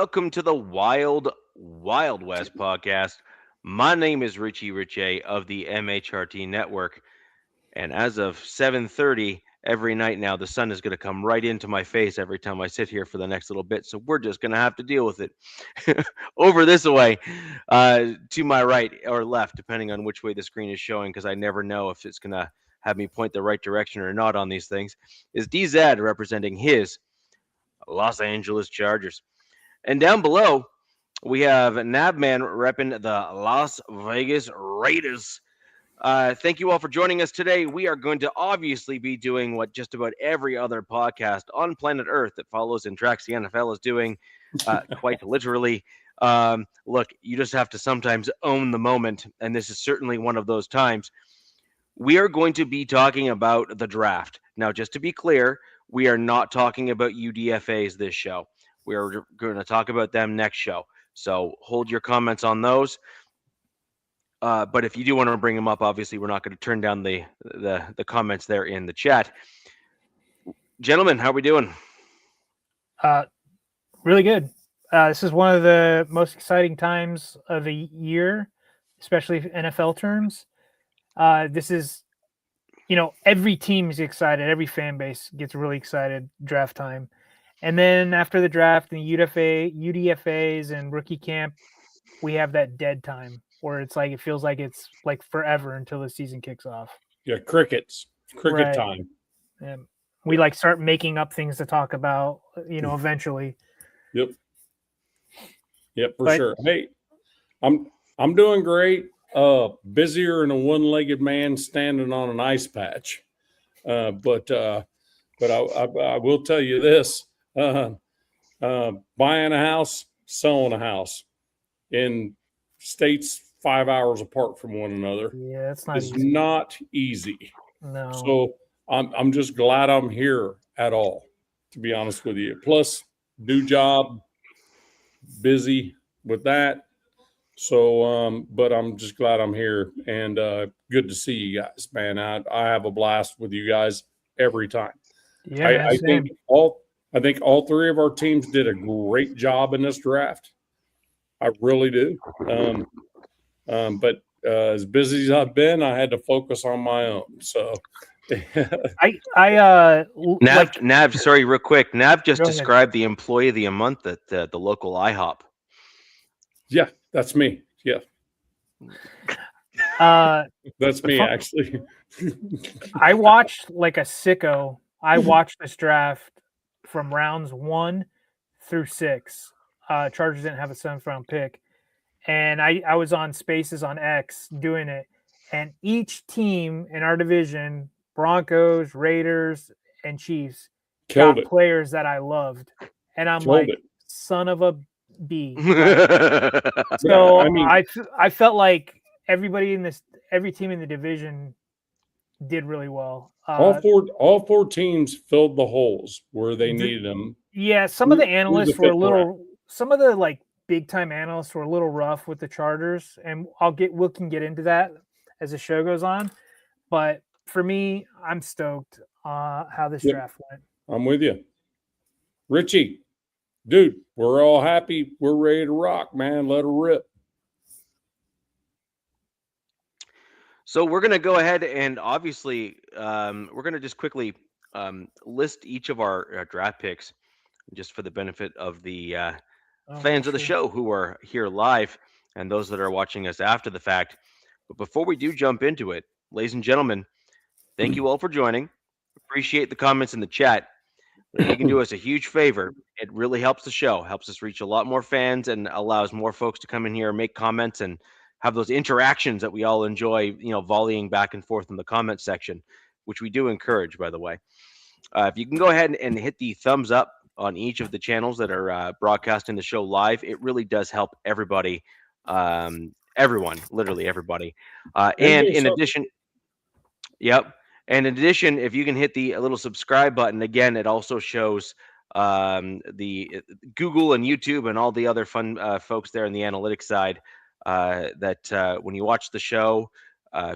welcome to the Wild Wild West podcast. My name is Richie Riche of the MHRT Network, and as of 7:30 every night now, the sun is going to come right into my face every time I sit here for the next little bit. So we're just going to have to deal with it. Over this way, to my right or left, depending on which way the screen is showing, because I never know if it's going to have me point the right direction or not on these things, is DZ representing his Los Angeles Chargers. And down below, we have Nabman repping the Las Vegas Raiders. Thank you all for joining us today. We are going to obviously be doing what just about every other podcast on planet Earth that follows and tracks the NFL is doing, quite literally. Look, you just have to sometimes own the moment, and this is certainly one of those times. We are going to be talking about the draft. Now, just to be clear, we are not talking about UDFAs this show. We are going to talk about them next show. So hold your comments on those. But if you do want to bring them up, obviously we're not going to turn down the comments there in the chat. Gentlemen, how are we doing? Really good. This is one of the most exciting times of the year, especially NFL terms. This is, every team is excited. Every fan base gets really excited draft time. And then after the draft and the UDFAs and rookie camp, we have that dead time where it feels like it's like forever until the season kicks off. Yeah, cricket time. And we start making up things to talk about, eventually. Yep, for sure. Hey, I'm doing great. Busier than a one-legged man standing on an ice patch. But I will tell you this. Buying a house, selling a house in states 5 hours apart from one another. Yeah, it's not easy. No. So I'm just glad I'm here at all, to be honest with you. Plus, new job, busy with that. So, but I'm just glad I'm here, and good to see you guys, man. I have a blast with you guys every time. Yeah, I think all three of our teams did a great job in this draft. I really do. But as busy as I've been, I had to focus on my own. So, Nav, sorry, real quick. Nav just described the employee of the month at the local IHOP. Yeah, that's me. Yeah. That's me, actually. I watched like a sicko. I watched this draft from rounds 1 through 6. Chargers didn't have a 7th round pick. And I was on Spaces on X doing it. And each team in our division, Broncos, Raiders, and Chiefs, got players that I loved. And I'm son of a B. So I felt like every team in the division did really well. All four teams filled the holes where they needed them. Yeah, some of the analysts were a little. Some of the big time analysts were a little rough with the Chargers, and we can get into that as the show goes on. But for me, I'm stoked how this draft went. I'm with you, Richie. Dude, we're all happy. We're ready to rock, man. Let her rip. So we're going to go ahead and obviously we're going to just quickly list each of our draft picks just for the benefit of the fans of the show who are here live and those that are watching us after the fact. But before we do jump into it, ladies and gentlemen, thank you all for joining. Appreciate the comments in the chat. If you can do us a huge favor, it really helps the show, helps us reach a lot more fans and allows more folks to come in here and make comments and have those interactions that we all enjoy, volleying back and forth in the comment section, which we do encourage, by the way. If you can go ahead and hit the thumbs up on each of the channels that are broadcasting the show live, it really does help everybody, everyone, literally everybody. And in addition, if you can hit the little subscribe button, again, it also shows the Google and YouTube and all the other fun folks there in the analytics side that when you watch the show,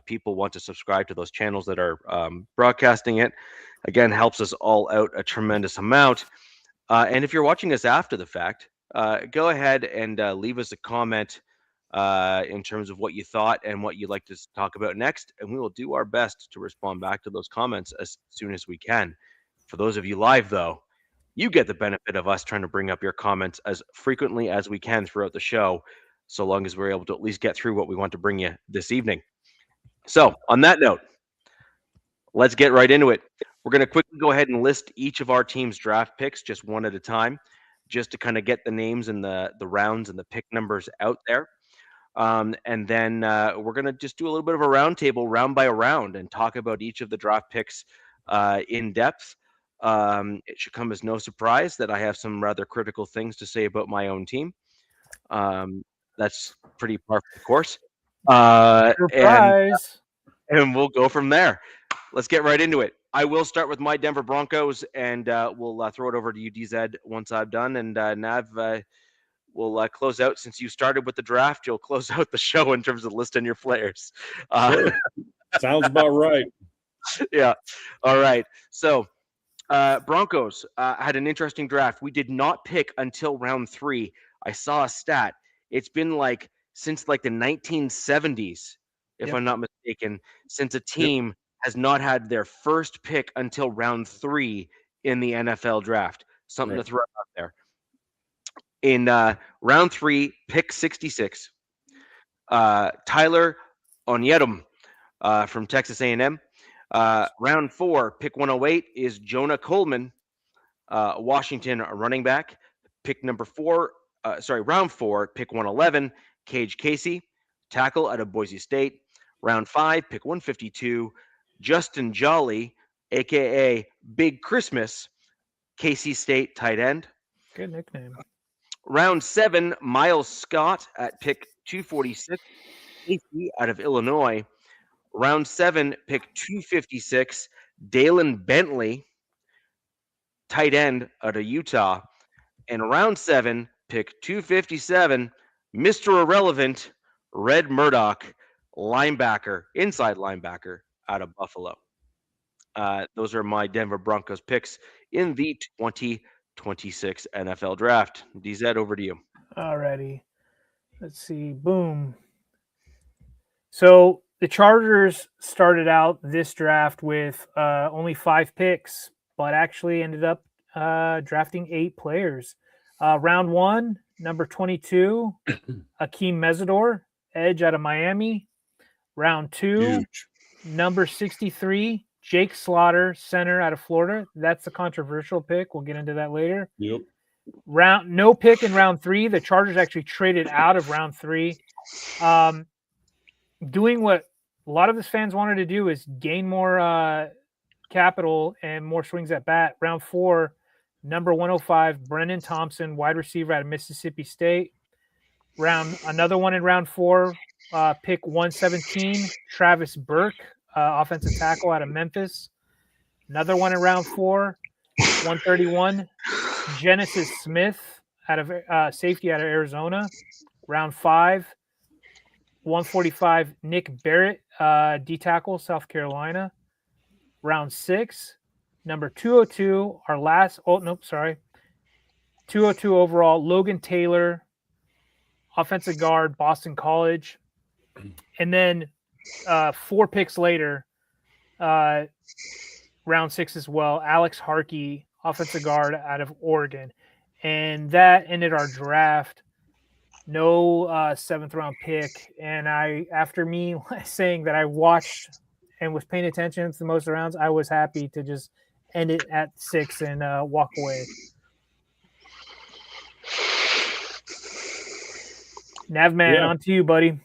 people want to subscribe to those channels that are broadcasting it. Again, helps us all out a tremendous amount. And if you're watching us after the fact, go ahead and leave us a comment in terms of what you thought and what you'd like to talk about next, and we will do our best to respond back to those comments as soon as we can. For those of you live, though, you get the benefit of us trying to bring up your comments as frequently as we can throughout the show, so long as we're able to at least get through what we want to bring you this evening. So, on that note, let's get right into it. We're going to quickly go ahead and list each of our team's draft picks just one at a time, just to kind of get the names and the rounds and the pick numbers out there. And then we're going to just do a little bit of a roundtable, round by round, and talk about each of the draft picks in depth. It should come as no surprise that I have some rather critical things to say about my own team. That's pretty par for the course. Surprise! And we'll go from there. Let's get right into it. I will start with my Denver Broncos, and we'll throw it over to you, DZ, once I've done. And Nav, we'll close out. Since you started with the draft, you'll close out the show in terms of listing your players. Sure. Sounds about right. Yeah. All right. So Broncos had an interesting draft. We did not pick until round 3. I saw a stat. It's been since the 1970s, if I'm not mistaken, since a team has not had their first pick until round 3 in the NFL draft. Something to throw out there. In round 3, pick 66, Tyler Onyedum from Texas A&M. Round 4, pick 108 is Jonah Coleman, Washington running back. Pick number 4, round 4, pick 111, Cage Casey, tackle out of Boise State. Round 5, pick 152, Justin Jolly, aka Big Christmas, KC State tight end. Good nickname. Round 7, Miles Scott at pick 246, Casey out of Illinois. Round 7, pick 256, Dalen Bentley, tight end out of Utah. And round 7, pick 257, Mr. Irrelevant, Red Murdoch, linebacker, inside linebacker out of Buffalo. Those are my Denver Broncos picks in the 2026 NFL Draft. DZ, over to you. Alrighty. Let's see. Boom. So the Chargers started out this draft with only 5 picks, but actually ended up drafting 8 players. Round 1, number 22, Akeem Mesidor, edge out of Miami. Round 2, Huge. number 63, Jake Slaughter, center out of Florida. That's the controversial pick. We'll get into that later. Yep. No pick in round 3. The Chargers actually traded out of round 3. Doing what a lot of his fans wanted to do is gain more capital and more swings at bat. Round 4, number 105, Brennan Thompson, wide receiver out of Mississippi State. Another one in round 4, pick 117, Travis Burke, offensive tackle out of Memphis. Another one in round 4, 131, Genesis Smith out of safety out of Arizona. Round 5, 145, Nick Barrett, D tackle, South Carolina. Round 6, number 202, 202 overall, Logan Taylor, offensive guard, Boston College. And then 4 picks later, round 6 as well, Alex Harkey, offensive guard out of Oregon. And that ended our draft. No 7th round pick. And after me saying that I watched and was paying attention to the most rounds, I was happy to just end it at 6 and walk away. Navman, on to you, buddy.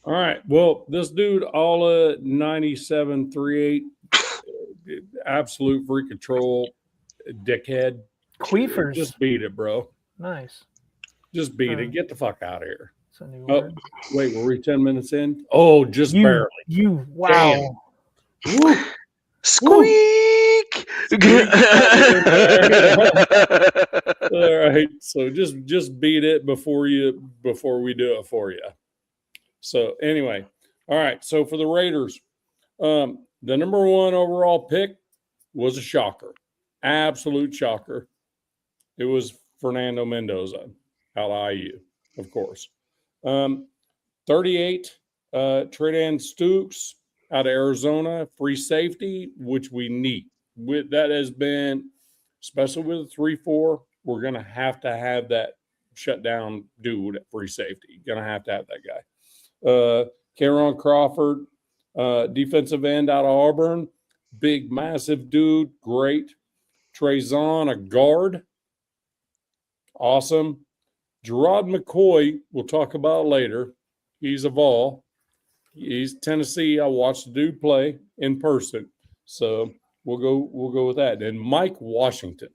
All right. Well, this dude, Alla 9738, absolute freak control, dickhead. Queefers. Just beat it, bro. Nice. Just beat it. Get the fuck out of here. That's a new Oh, word. wait, were we 10 minutes in? Oh, just barely. Wow. Woo. Squeak! All right. So just beat it before we do it for you. So anyway, all right. So for the Raiders, the number 1 overall pick was a shocker. Absolute shocker. It was Fernando Mendoza out of IU, of course. 38, Tredan Stooks out of Arizona, free safety, which we need. That has been, especially with a 3-4, we're going to have that shutdown dude at free safety. Going to have that guy. Caron Crawford, defensive end out of Auburn, big, massive dude, great. Trezon, a guard, awesome. Gerard McCoy, we'll talk about later. He's a Vol. He's Tennessee. I watched the dude play in person, so we'll go with that. And Mike Washington.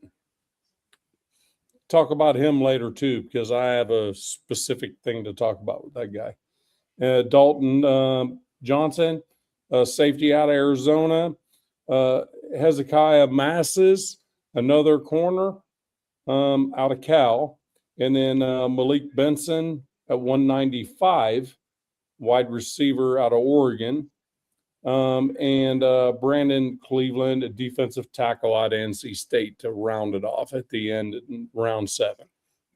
Talk about him later too, because I have a specific thing to talk about with that guy. Dalton Johnson, safety out of Arizona. Hezekiah Masses, another corner out of Cal. And then Malik Benson at 195, wide receiver out of Oregon. And Brandon Cleveland, a defensive tackle out of NC State to round it off at the end in round 7.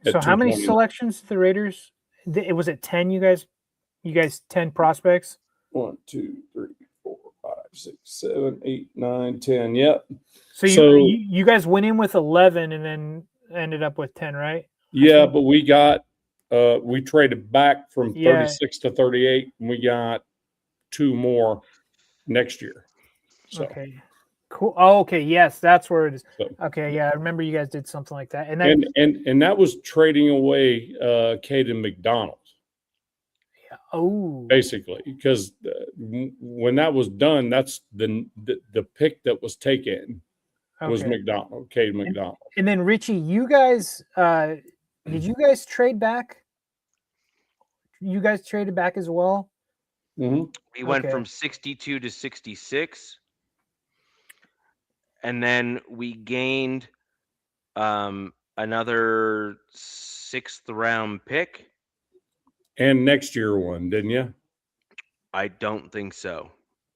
So how many selections did the Raiders? It was at 10, you guys 10 prospects? 1, 2, 3, 4, 5, 6, 7, 8, 9, 10. Yep. So you guys went in with 11 and then ended up with 10, right? Yeah, but we got we traded back from 36 to 38, and we got 2 more next year. So. Okay. Cool. Oh, okay. Yes, that's where it is. So, okay. Yeah, I remember you guys did something like that, and that was trading away Caden McDonald. Yeah. Oh. Basically, because when that was done, that's the pick that was taken was McDonald, Caden McDonald. And then Richie, you guys, did you guys trade back? You guys traded back as well. Mm-hmm. We went from 62 to 66. And then we gained another 6th round pick. And next year one, didn't you? I don't think so.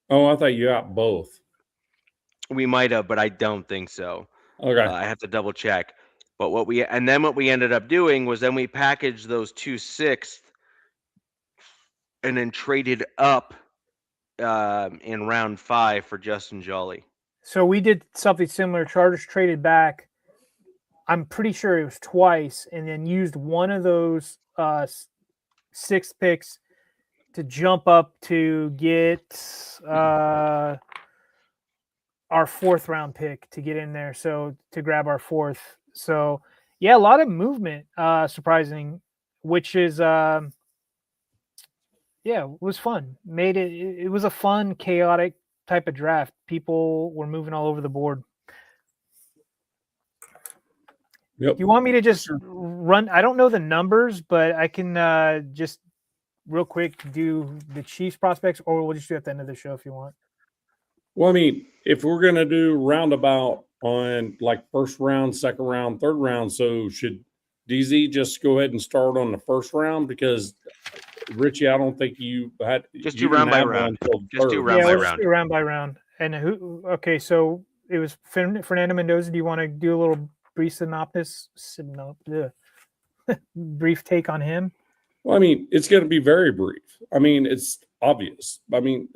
Oh, I thought you got both. We might have, but I don't think so. Okay. I have to double check. But what we ended up doing was then we packaged those 2 6th and then traded up in round 5 for Justin Jolly. So we did something similar. Chargers traded back. I'm pretty sure it was twice, and then used one of those 6 picks to jump up to get our 4th round pick to get in there. So to grab our 4th. So yeah, a lot of movement, surprising, which is it was fun. It was a fun, chaotic type of draft. People were moving all over the board. Yep. You want me to just run? I don't know the numbers, but I can just real quick do the Chiefs prospects, or we'll just do it at the end of the show if you want. Well, I mean, if we're going to do roundabout on like 1st round, 2nd round, 3rd round, so should DZ just go ahead and start on the 1st round? Because Richie, I don't think you had just do round by round. Just do round by round. Just do round by round. And who? Okay, so it was Fernando Mendoza. Do you want to do a little brief brief take on him? Well, I mean, it's going to be very brief. I mean, it's obvious. I mean,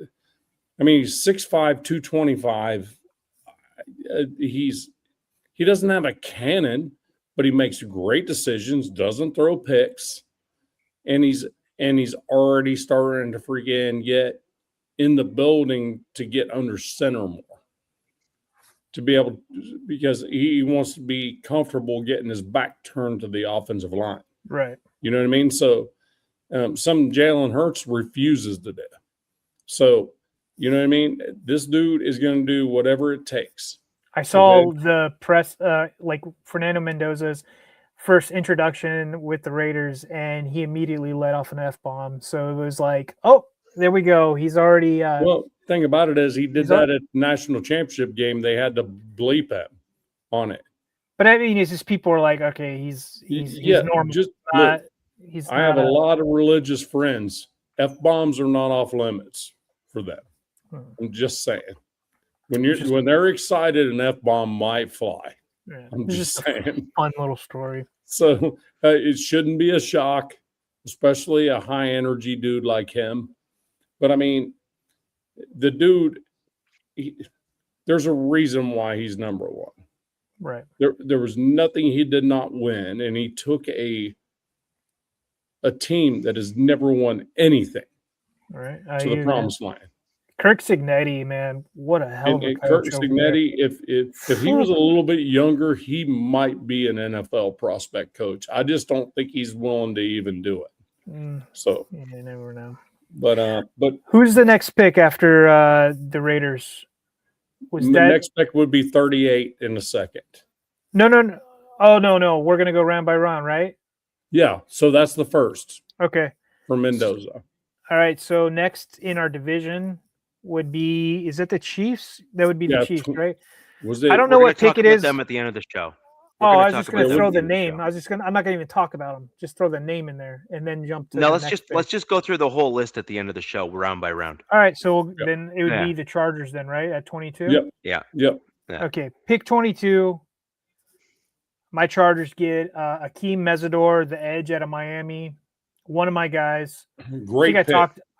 he's 6'5", 225. He doesn't have a cannon, but he makes great decisions. Doesn't throw picks, and he's already starting to freaking get in the building to get under center more. To be able, because he wants to be comfortable getting his back turned to the offensive line. Right. You know what I mean? So some Jalen Hurts refuses to do. So, you know what I mean? This dude is going to do whatever it takes. I saw the press, like Fernando Mendoza's first introduction with the Raiders, and he immediately let off an F-bomb. So it was like, oh, there we go. He's already well, thing about it is he did that at the national championship game. They had to bleep him on it. But I mean, it's just people are like, okay, he's normal. Just look, I have a lot of religious friends. F-bombs are not off limits for them. I'm just saying. When they're excited, an F-bomb might fly. Yeah. I'm It's just a saying. fun little story. So it shouldn't be a shock, especially a high energy dude like him. But I mean, the dude, there's a reason why he's number one. Right. There was nothing he did not win, and he took a team that has never won anything Right. to the promised land. Kirk Cignetti, man, what a hell of a coach. Kirk Cignetti, if he was a little bit younger, he might be an NFL prospect coach. I just don't think he's willing to even do it. So you never know. But who's the next pick after the Raiders? The next pick would be 38 in a second. No. Oh no. We're gonna go round by round, right? Yeah. So that's the first. Okay. For Mendoza. All right. So next in our division would be, is it the Chiefs? That would be the Chiefs, right? I don't know what pick it is. Them at the end of the show. I was just going to throw the name. I'm not going to even talk about them. Just throw the name in there and then jump to. No, let's just go through the whole list at the end of the show, round by round. All right, so then it would be the Chargers, then, right, at 22. Yep. Okay, pick 22. My Chargers get Akeem Mesidor, the edge out of Miami, one of my guys. Great.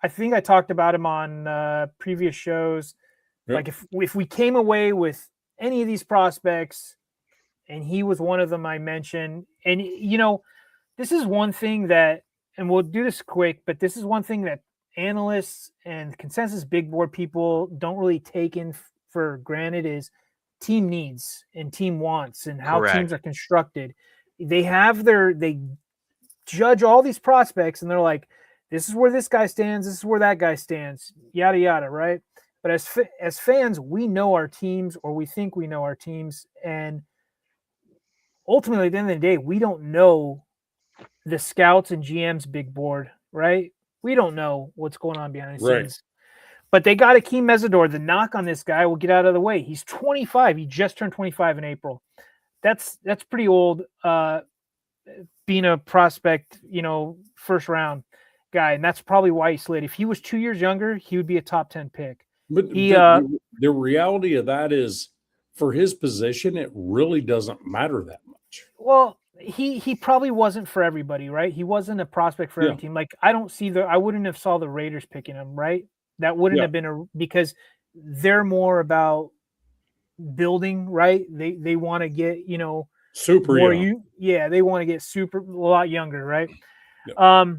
I think I talked about him on previous shows. Yep. Like if we came away with any of these prospects, and he was one of them I mentioned. And, this is one thing that, and we'll do this quick, but this is one thing that analysts and consensus big board people don't really take in for granted is team needs and team wants and how teams are constructed. They judge all these prospects and they're like, this is where this guy stands. This is where that guy stands, yada, yada. Right. But as fans, we know our teams, or we think we know our teams. And ultimately, at the end of the day, we don't know the scouts and GM's big board, right? We don't know what's going on behind the scenes. But they got Akeem Mesidor. The knock on this guy will get out of the way. He's 25. He just turned 25 in April. That's pretty old being a prospect, first round guy. And that's probably why he slid. If he was 2 years younger, he would be a top 10 pick. But the reality of that is, for his position, it really doesn't matter that much. Well, he probably wasn't for everybody, right? He wasn't a prospect for every team. Like I wouldn't have saw the Raiders picking him, right? That wouldn't have been because they're more about building, right? They want to get, super young. They want to get a lot younger, right? Yeah.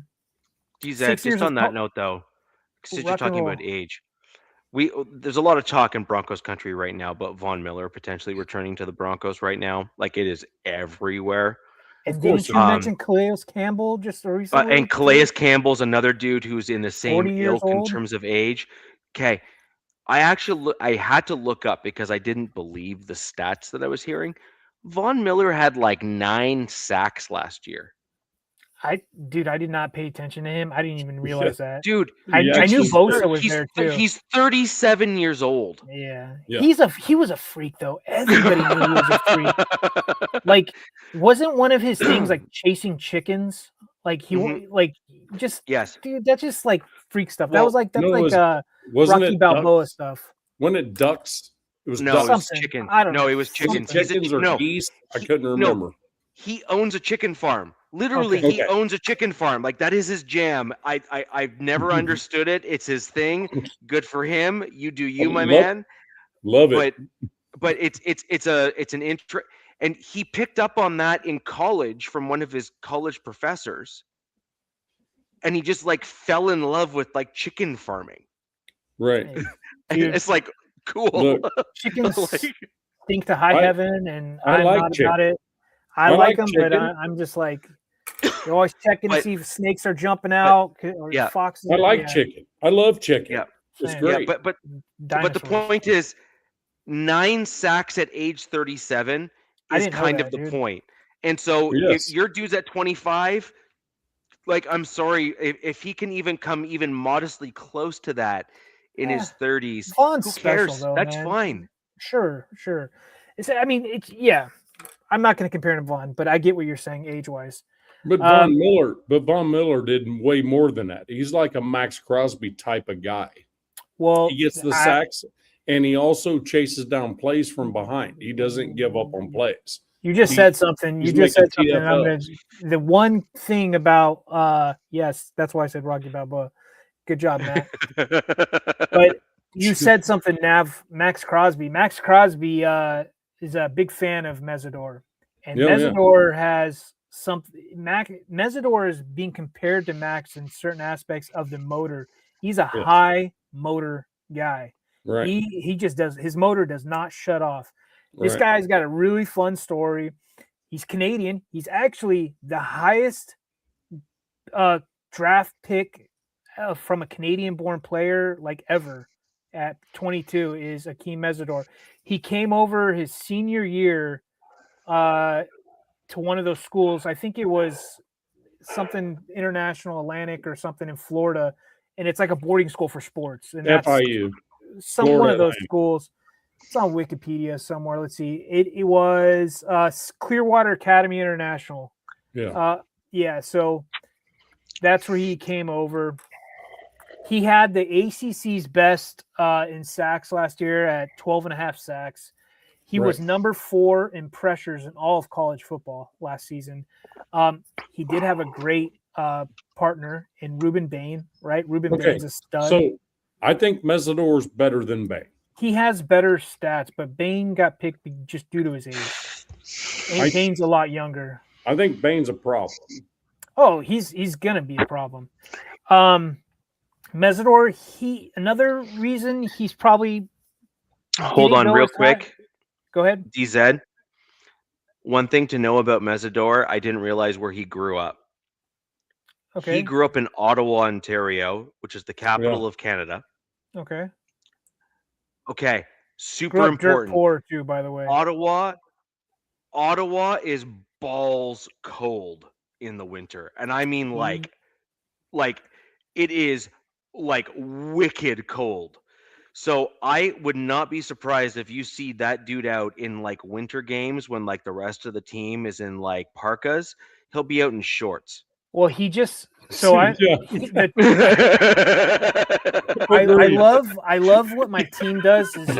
Just on that note though, since you're talking about age. There's a lot of talk in Broncos country right now about Von Miller potentially returning to the Broncos right now. Like it is everywhere. And didn't you mention Calais Campbell just recently? And Calais Campbell's another dude who's in the same ilk in terms of age. Okay. I had to look up because I didn't believe the stats that I was hearing. Von Miller had like 9 sacks last year. I did not pay attention to him. I didn't even realize that. Dude, I knew Bosa was there too. He's 37 years old. Yeah. He was a freak though. Everybody knew he was a freak. Like, wasn't one of his things like chasing chickens? Like dude, that's just like freak stuff. Well, Rocky Balboa stuff. Wasn't it ducks? It was it was chicken. I don't know. No, it was chickens. Chickens or geese? I couldn't remember. No. He owns a chicken farm. Literally, he owns a chicken farm. Like that is his jam. I've never understood it. It's his thing. Good for him. You do you, my man. Love it. But it's an interest, and he picked up on that in college from one of his college professors, and he just like fell in love with like chicken farming. Right. It's like cool. Look, chickens stink to high heaven, and I'm like not chicken. about it. I like them, but I'm just like, you're always checking to see if snakes are jumping out or foxes. I like chicken. I love chicken. Yeah, it's great. Yeah, but the point is, 9 sacks at age 37 is kind of the point. And so if your dude's at 25, like I'm sorry, if he can even come even modestly close to that in his 30s, Vaughn's who cares? Special, though, That's man. fine. Sure. I'm not going to compare him to Vaughn, but I get what you're saying age-wise. But Von Miller did way more than that. He's like a Max Crosby type of guy. Well, he gets the sacks. and he also chases down plays from behind. He doesn't give up on plays. You just said something. You just said something. The one thing about yes, that's why I said Rocky Balboa. Good job, Matt. But you said something, Nav. Max Crosby. Max Crosby is a big fan of Mesidor, and Mesidor has something. Mesidor is being compared to Max in certain aspects of the motor. He's a high motor guy. Right. He just does. His motor does not shut off. This guy's got a really fun story. He's Canadian. He's actually the highest draft pick from a Canadian-born player like ever at 22 is Akeem Mesidor. He came over his senior year to one of those schools. I think it was something International Atlantic or something in Florida, and it's like a boarding school for sports. And that's FIU. One of those schools. It's on Wikipedia somewhere. Let's see. It was Clearwater Academy International. Yeah. So that's where he came over. He had the ACC's best in sacks last year at 12.5 sacks. He was number 4 in pressures in all of college football last season. He did have a great partner in Ruben Bain, right? Ruben Bain's a stud. So I think Mesidor's better than Bain. He has better stats, but Bain got picked just due to his age. And Bain's a lot younger. I think Bain's a problem. Oh, he's gonna be a problem. Mesidor, another reason he's probably hold on real quick. Go ahead. DZ. One thing to know about Mesidor, I didn't realize where he grew up. Okay. He grew up in Ottawa, Ontario, which is the capital of Canada. Okay. Okay. Super important. Dirt poor too, by the way. Ottawa is balls cold in the winter. And I mean like it is like wicked cold. So I would not be surprised if you see that dude out in like winter games when like the rest of the team is in like parkas. He'll be out in shorts. Well, he just I love what my team does is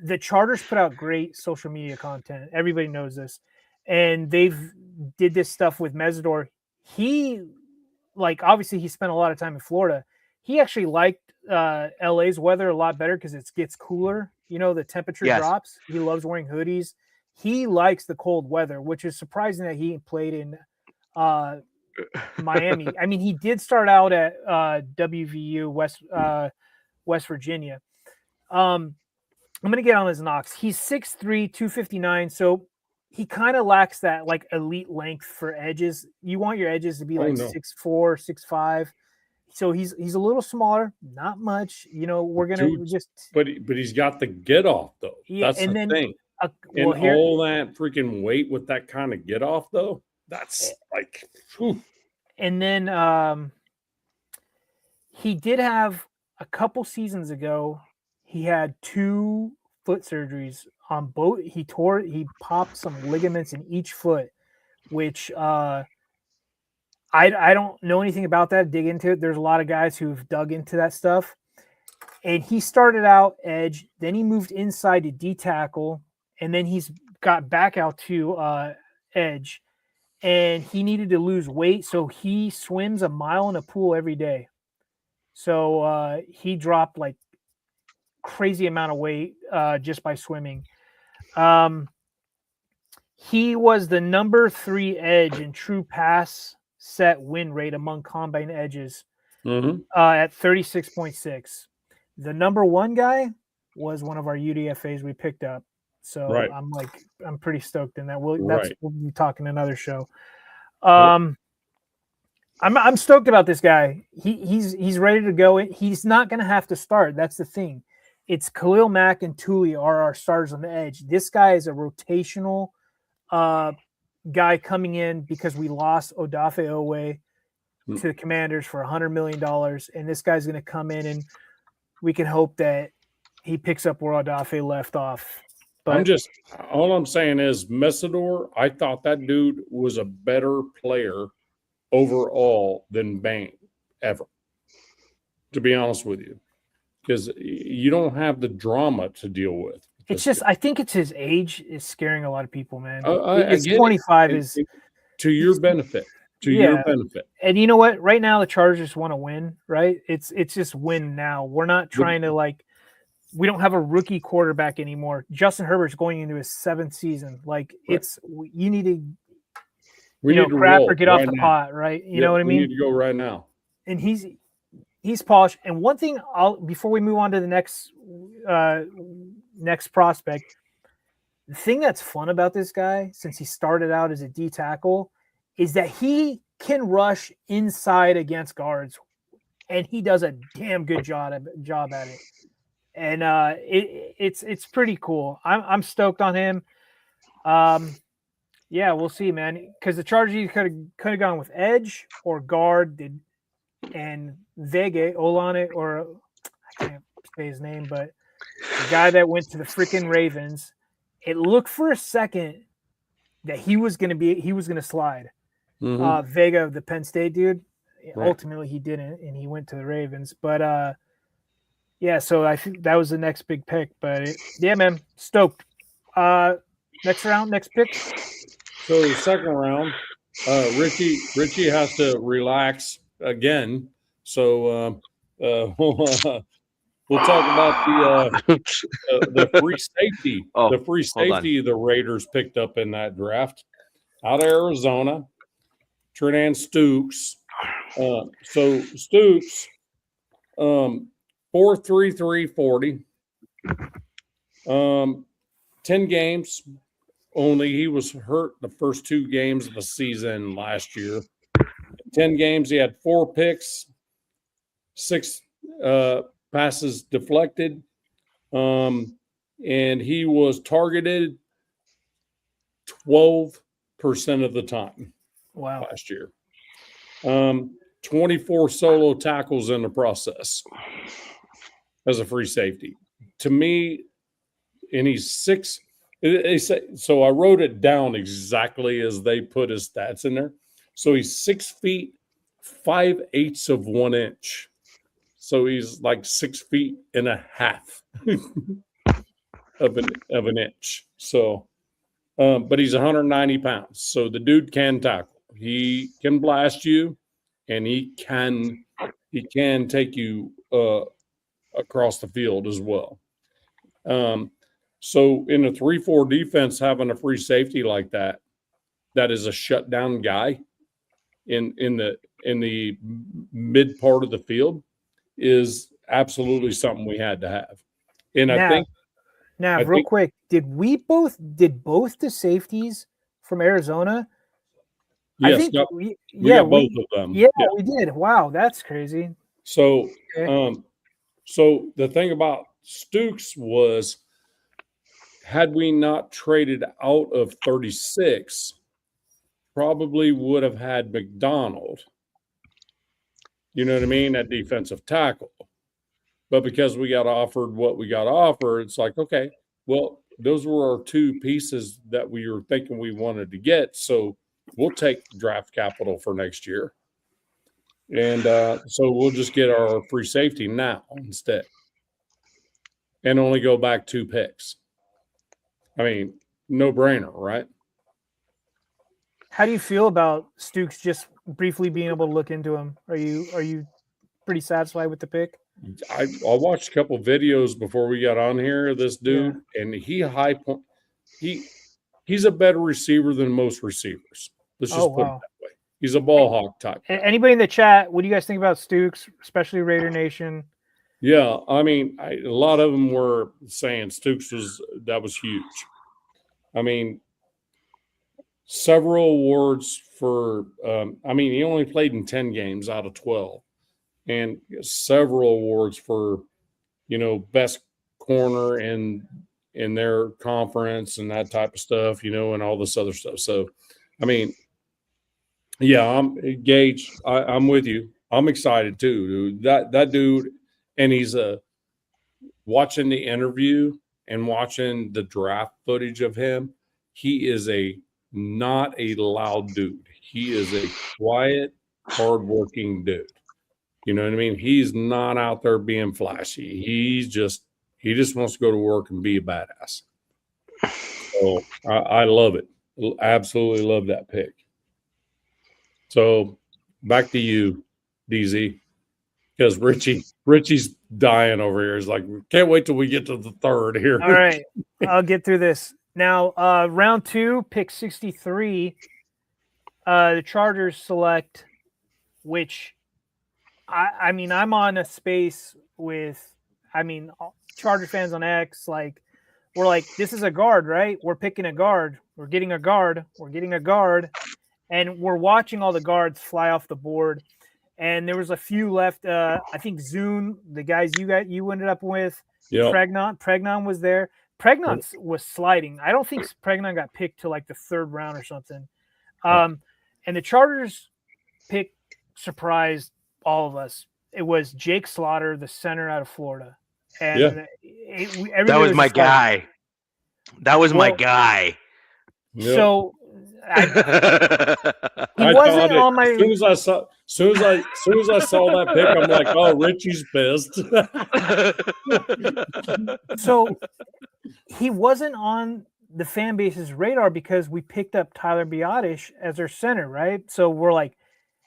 the Charters put out great social media content. Everybody knows this. And they've did this stuff with Mesidor. He obviously he spent a lot of time in Florida. He actually liked LA's weather a lot better because it gets cooler. You know, the temperature drops. He loves wearing hoodies. He likes the cold weather, which is surprising that he played in Miami. I mean, he did start out at WVU, West Virginia. I'm going to get on his knocks. He's 6'3", 259, so he kind of lacks that like elite length for edges. You want your edges to be like 6'4", 6'5". So he's a little smaller, not much. You know, we're gonna But he's got the get off though. Yeah, that's the thing. All that freaking weight with that kind of get off though. That's like. Whew. And then he did have a couple seasons ago. He had 2 foot surgeries on both. He popped some ligaments in each foot, which I don't know anything about that. Dig into it. There's a lot of guys who've dug into that stuff. And he started out edge, then he moved inside to D tackle, and then he's got back out to edge. And he needed to lose weight, so he swims a mile in a pool every day. So he dropped like crazy amount of weight just by swimming. He was the number 3 edge in true pass set win rate among combine edges at 36.6. The number 1 guy was one of our UDFAs we picked up. So I'm pretty stoked in that. We'll be talking another show. I'm stoked about this guy. He's ready to go. He's not going to have to start. That's the thing. It's Khalil Mack and Thule are our starters on the edge. This guy is a rotational guy coming in because we lost Odafe Owe to the Commanders for $100 million. And this guy's going to come in and we can hope that he picks up where Odafe left off. But all I'm saying is Mesidor, I thought that dude was a better player overall than Bain ever, to be honest with you. because you don't have the drama to deal with. It's just, I think it's his age is scaring a lot of people, man. I It's get 25 it. is To your benefit. Your benefit. And you know what? Right now, the Chargers want to win, right? It's just win now. We're not trying to we don't have a rookie quarterback anymore. Justin Herbert's going into his 7th season. Like you need to, we need to crap roll or get off the pot, right? You know what I mean? We need to go right now. And he's polished. And one thing before we move on to the next prospect, the thing that's fun about this guy, since he started out as a D tackle, is that he can rush inside against guards, and he does a damn good job at it. And it's pretty cool. I'm stoked on him. Yeah, we'll see, man. Because the Chargers could have gone with edge or guard, and Vega Olane, or I can't say his name, but the guy that went to the freaking Ravens. It looked for a second that he was going to slide. Mm-hmm. Vega, the Penn State dude. Right. Ultimately, he didn't, and he went to the Ravens. But yeah, so I think that was the next big pick. But yeah, man, stoked. Next round, next pick. So the second round, Richie has to relax again. So we'll talk about the free safety. The free safety the Raiders picked up in that draft out of Arizona, Tredan Stukes. So Stukes, 4.33 40. 10 games only. He was hurt the first 2 games of the season last year. 10 games, he had 4 picks, 6 passes deflected, and he was targeted 12% of the time. Wow. Last year. 24 solo tackles in the process as a free safety. To me, and he's 6. They say, so I wrote it down exactly as they put his stats in there. So he's 6 feet 5/8 of 1 inch. So he's like 6 feet and a half of an inch. So, but he's 190 pounds. So the dude can tackle. He can blast you, and he can take you across the field as well. So in a 3-4 defense, having a free safety like that is a shutdown guy in the mid part of the field is absolutely something we had to have. And I think real quick, did both the safeties from Arizona? Yes, I think we got both of them. Yeah, we did. Wow, that's crazy. So, so the thing about Stukes was, had we not traded out of 36, probably would have had McDonald. You know what I mean? At defensive tackle. But because we got offered what we got offered, it's like, okay, well, those were our 2 pieces that we were thinking we wanted to get. So we'll take draft capital for next year. And so we'll just get our free safety now instead. And only go back 2 picks. I mean, no brainer, right? How do you feel about Stukes just briefly being able to look into him? Are you pretty satisfied with the pick? I watched a couple videos before we got on here of this dude, and he's a better receiver than most receivers. Let's just put it that way. He's a ball hawk type. Anybody in the chat, what do you guys think about Stukes, especially Raider Nation? Yeah, I mean, a lot of them were saying Stukes was huge. I mean, several awards for, he only played in 10 games out of 12, and several awards for, best corner in their conference and that type of stuff, and all this other stuff. So, I mean, yeah, I'm Gage. I'm with you. I'm excited too, dude. That dude, and he's watching the interview and watching the draft footage of him. He is not a loud dude. He is a quiet, hardworking dude. You know what I mean? He's not out there being flashy. He just wants to go to work and be a badass. So I love it. Absolutely love that pick. So back to you, DZ, because Richie's dying over here. He's like, can't wait till we get to the third here. All right, I'll get through this now. Round 2, pick 63. The Chargers select, which I mean, I'm on a space with, Charger fans on X, like, we're like, this is a guard, right? We're picking a guard. We're getting a guard. We're getting a guard. And we're watching all the guards fly off the board. And there was a few left. I think Zune, the guys you ended up with, Yep. Pregnon was there. Pregnon was sliding. I don't think Pregnon got picked till like the 3rd round or something. And the Chargers pick surprised all of us. It was Jake Slaughter, the center out of Florida. And that was my guy. That was my guy. Yep. So he wasn't on my. As soon as I saw that pick, I'm like, oh, Richie's pissed. So he wasn't on the fan base's radar because we picked up Tyler Biotish as our center, right? So we're like,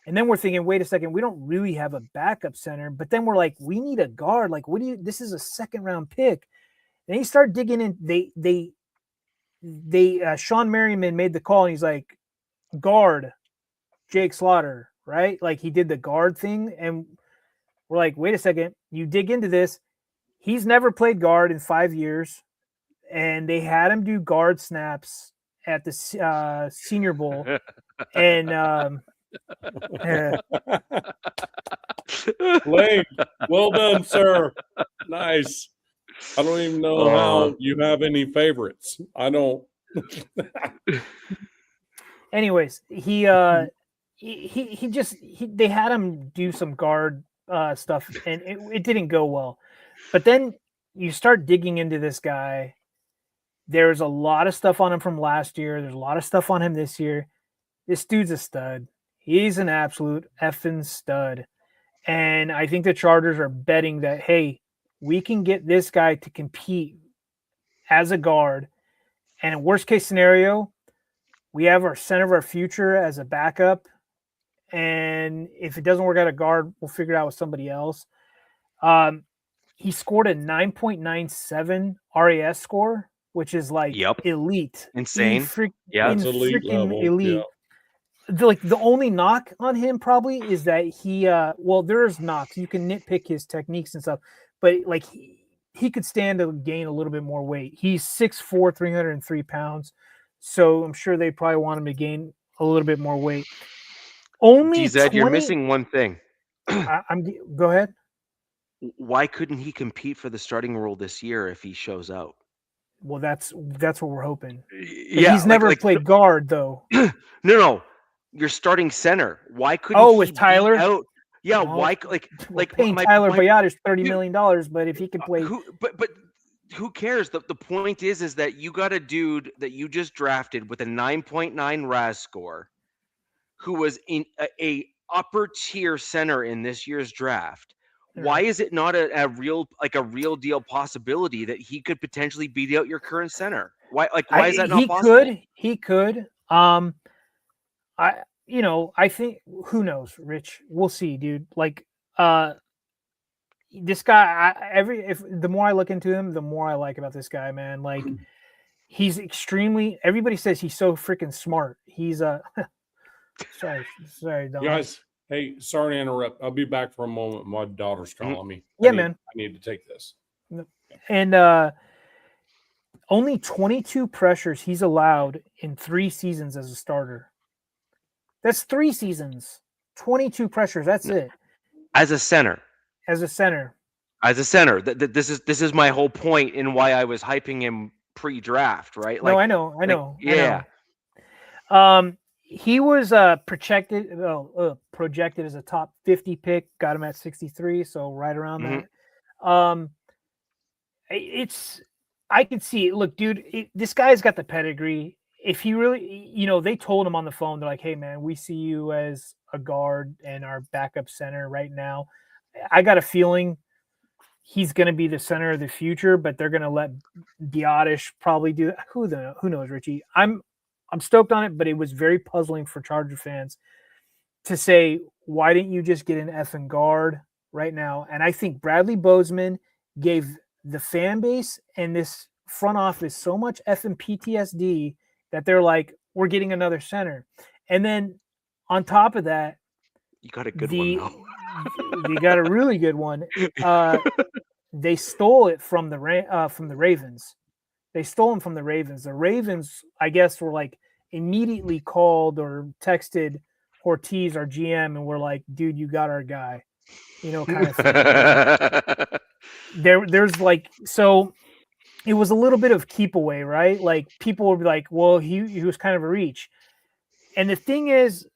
and then we're thinking, wait a second, we don't really have a backup center. But then we're like, we need a guard. Like, this is a 2nd round pick. And he started digging in. Sean Merriman made the call, and he's like, guard Jake Slaughter, right? Like, he did the guard thing. And we're like, wait a second, you dig into this. He's never played guard in 5 years. And they had him do guard snaps at the Senior Bowl. And, Lane, well done, sir. Nice. I don't even know how you have any favorites. I don't. Anyways, they had him do some guard stuff, and it didn't go well. But then you start digging into this guy. There's a lot of stuff on him from last year. There's a lot of stuff on him this year. This dude's a stud. He's an absolute effing stud. And I think the Chargers are betting that, hey, we can get this guy to compete as a guard. And in worst case scenario, we have our center of our future as a backup. And if it doesn't work out at guard, we'll figure it out with somebody else. He scored a 9.97 RAS score, which is like elite. Insane. It's elite level. Elite. Yep. The only knock on him probably is that he there's knocks. You can nitpick his techniques and stuff, but like he could stand to gain a little bit more weight. He's 6'4", 303 pounds. So I'm sure they probably want him to gain a little bit more weight. Only Zed, you're missing one thing. Go ahead. Why couldn't he compete for the starting role this year if he shows out? Well, that's what we're hoping. Yeah, he's never played guard though. No. You're starting center. Why couldn't he with Tyler? Out? Yeah, no. Why paying Tyler Biotish $30 million, but if he could play, but who cares? The point is that you got a dude that you just drafted with a 9.9 RAS score, who was in a upper tier center in this year's draft. Why is it not a real deal possibility that he could potentially beat out your current center? Why is that not possible? He could. I think, who knows, Rich? We'll see, dude. Like, this guy, the more I look into him, the more I like about this guy, man. Like, he's everybody says he's so freaking smart. He's sorry, Don. Guys, hey, sorry to interrupt. I'll be back for a moment. My daughter's calling me. Man. I need to take this. And only 22 pressures he's allowed in 3 seasons as a starter. That's 3 seasons. 22 pressures. That's it. As a center. This is my whole point in why I was hyping him pre-draft, right? Like, no, I know. Yeah. He was projected as a top 50 pick. Got him at 63, so right around that. I can see it. Look, dude, this guy's got the pedigree. If he really, they told him on the phone, they're like, hey, man, we see you as a guard and our backup center right now. I got a feeling he's going to be the center of the future, but they're going to let Biotish probably do that. Who knows, Richie? I'm stoked on it, but it was very puzzling for Charger fans to say, why didn't you just get an effing guard right now? And I think Bradley Bozeman gave the fan base and this front office so much effing PTSD that they're like, we're getting another center. And then on top of that, you got a good one though. You got a really good one. They stole it from the Ravens. They stole them from the Ravens. The Ravens, I guess, were like immediately called or texted Ortiz, our GM, and we're like, dude, you got our guy. You know, kind of thing. There's like, so it was a little bit of keep away, right? Like people would be like, well, he was kind of a reach. And the thing is,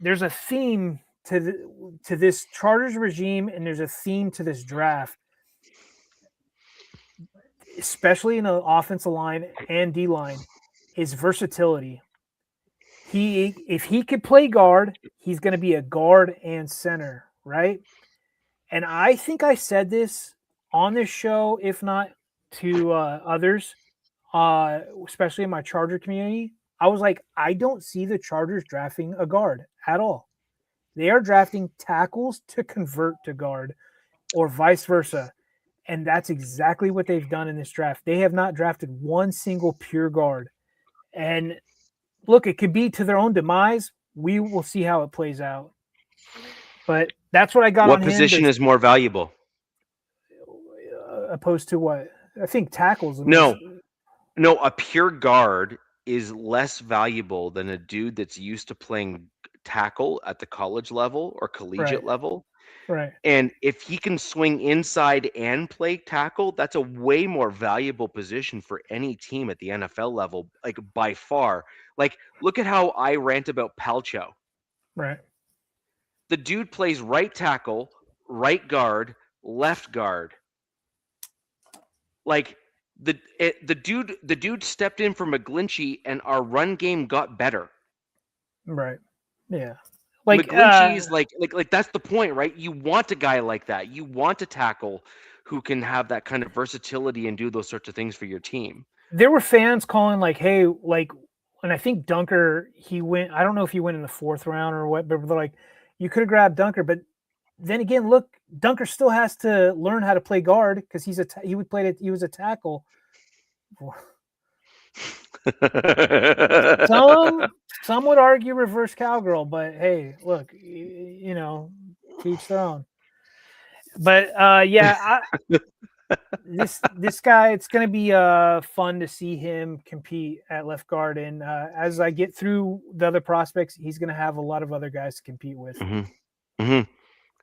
there's a theme to this Chargers regime, and there's a theme to this draft, especially in the offensive line and D line, is versatility. If he could play guard, he's going to be a guard and center, right? And I think I said this on this show, if not to others, especially in my Charger community. I was like, I don't see the Chargers drafting a guard at all. They are drafting tackles to convert to guard or vice versa. And that's exactly what they've done in this draft. They have not drafted one single pure guard. And look, it could be to their own demise. We will see how it plays out. But that's what I got on him. What position is more valuable? Opposed to what? I think tackles. No, a pure guard is less valuable than a dude that's used to playing tackle at the college level or collegiate level. Right. And if he can swing inside and play tackle, that's a way more valuable position for any team at the NFL level, like by far. Like, look at how I rant about Palcho. Right. The dude plays right tackle, right guard, left guard. Like the dude stepped in for McGlinchey, and our run game got better. Right. Yeah. Like McGlinchey's like that's the point, right? You want a guy like that. You want a tackle who can have that kind of versatility and do those sorts of things for your team. There were fans calling like, hey, like, and I think Dunker, he went, I don't know if he went in the 4th round or what, but they're like, you could have grabbed Dunker. But then again, look, Dunker still has to learn how to play guard because he was a tackle. Some would argue reverse cowgirl, but hey, look, you know, teach their own. But this guy, it's going to be fun to see him compete at left guard. And as I get through the other prospects, he's going to have a lot of other guys to compete with. Mm-hmm. Mm-hmm.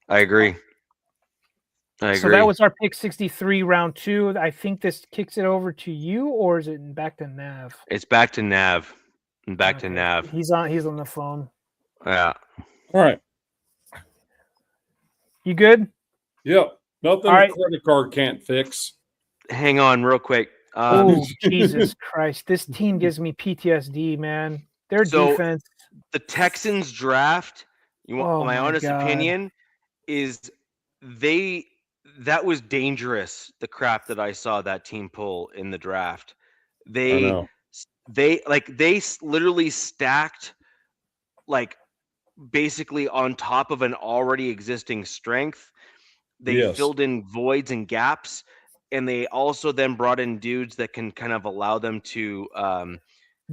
I agree. So that was our pick 63, round 2. I think this kicks it over to you, or is it back to Nav? It's back to Nav. To Nav. He's on the phone. Yeah. All right. You good? Yep. Nothing a credit card can't fix. Hang on real quick. Oh, Jesus Christ. This team gives me PTSD, man. Their defense. The Texans draft, my honest opinion, is that was dangerous, the crap that I saw that team pull in the draft. They literally stacked like basically on top of an already existing strength. They filled in voids and gaps, and they also then brought in dudes that can kind of allow them to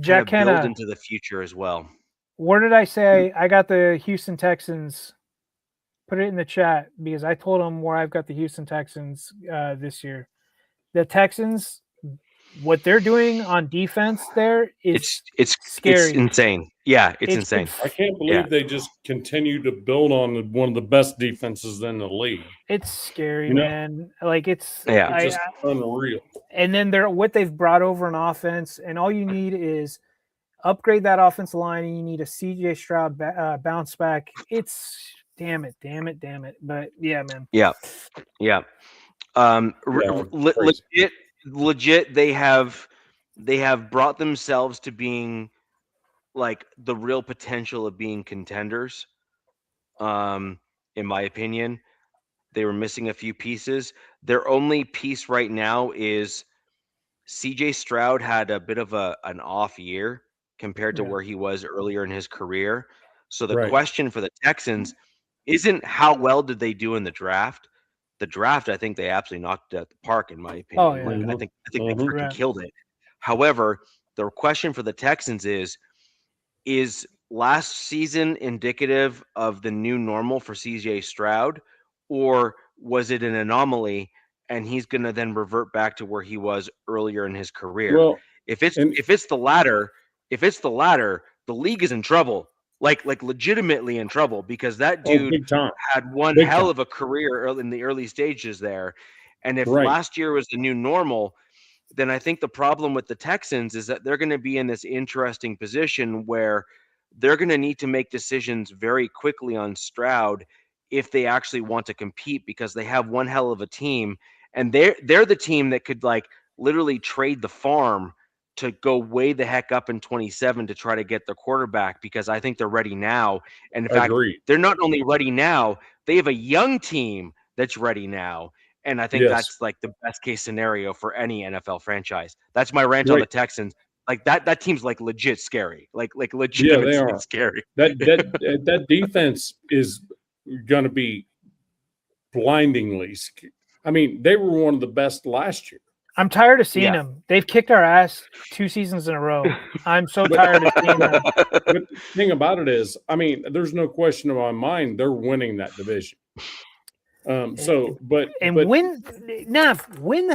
Jack kind of build into the future as well. Where did I say I got the Houston Texans? Put it in the chat because I told them where I've got the Houston Texans this year. The Texans, what they're doing on defense there is it's scary. It's insane. Yeah, it's insane. I can't believe they just continue to build on one of the best defenses in the league. It's scary, man. Like it's just unreal. And then what they've brought over an offense, and all you need is upgrade that offensive line, and you need a CJ Stroud bounce back. It's damn it. But yeah, man. Yeah. Legit. They have brought themselves to being like the real potential of being contenders. In my opinion, they were missing a few pieces. Their only piece right now is CJ Stroud had a bit of an off year compared to Yeah. where he was earlier in his career. So the Right. question for the Texans isn't how well did they do in the draft. The draft, I think they absolutely knocked it out the park, in my opinion. Oh, yeah. Like I think they freaking Right. killed it. However, the question for the Texans is last season indicative of the new normal for CJ Stroud, or was it an anomaly and he's going to then revert back to where he was earlier in his career? Well, If it's and the latter, the league is in trouble. Like legitimately in trouble, because that dude big time. had one Big hell time. of a career in the early stages there. And if Right. last year was the new normal, then I think the problem with the Texans is that they're going to be in this interesting position where they're going to need to make decisions very quickly on Stroud if they actually want to compete, because they have one hell of a team, and they're the team that could like literally trade the farm to go way the heck up in 27 to try to get their quarterback, because I think they're ready now. And in fact, Agreed. they're not only ready now, they have a young team that's ready now. And I think Yes. that's like the best case scenario for any NFL franchise. That's my rant on Right. the Texans. Like that team's like legit scary. Like Yeah, legitimately they are. scary. That defense is going to be blindingly. I mean, they were one of the best last year. I'm tired of seeing Yeah. them. They've kicked our ass 2 seasons in a row. I'm so tired of seeing them. But the thing about it is, I mean, there's no question in my mind they're winning that division. When the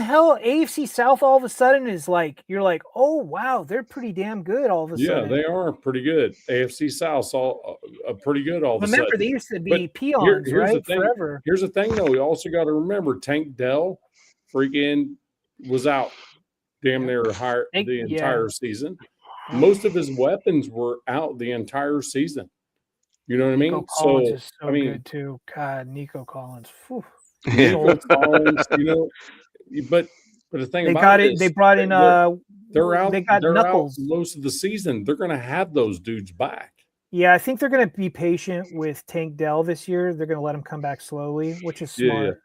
hell AFC South all of a sudden is like, you're like, oh wow, they're pretty damn good all of a sudden. Yeah, they are pretty good. AFC South all pretty good all of a sudden. Remember, they used to be But peons, here's right? the thing. Forever. Here's the thing, though. We also got to remember Tank Dell freaking was out damn near the entire season. Most of his weapons were out the entire season. You know what I mean? Nico Collins is so good too. God, Nico Collins. Whew. Nico Collins, but the thing They about got it it. is They brought in they're out. They got they're Knuckles out most of the season. They're going to have those dudes back. Yeah, I think they're going to be patient with Tank Dell this year. They're going to let him come back slowly, which is smart.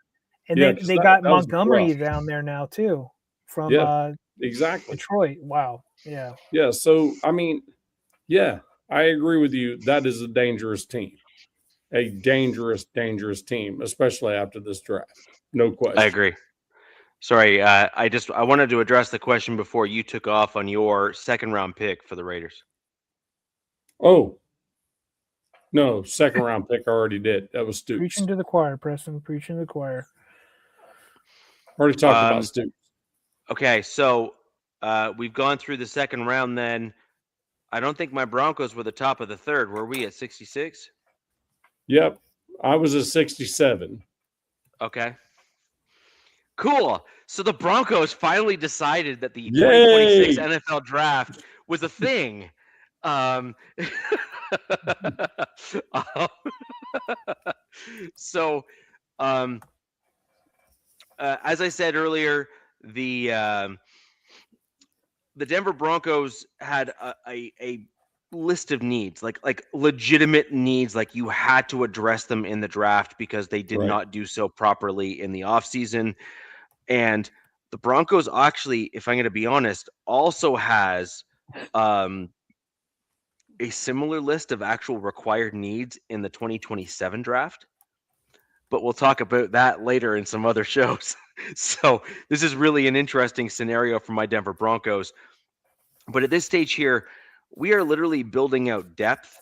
And they got Montgomery down there now too from exactly Detroit. Wow. Yeah. Yeah. So I mean, yeah, I agree with you. That is a dangerous team. A dangerous team, especially after this draft. No question. I agree. Sorry, I wanted to address the question before you took off on your second round pick for the Raiders. Oh, no, second round pick I already did. That was Stoops. Preaching to the choir, Preston. Preaching to the choir. Already talked about Stoops. Okay, so we've gone through the second round then. I don't think my Broncos were the top of the third. Were we at 66? Yep. I was at 67. Okay. Cool. So the Broncos finally decided that the 2026 NFL draft was a thing. So, as I said earlier, the Denver Broncos had a list of needs, like legitimate needs, like you had to address them in the draft because they did not do so properly in the offseason. And the Broncos actually, if I'm going to be honest, also has a similar list of actual required needs in the 2027 draft. But we'll talk about that later in some other shows. So this is really an interesting scenario for my Denver Broncos. But at this stage here, we are literally building out depth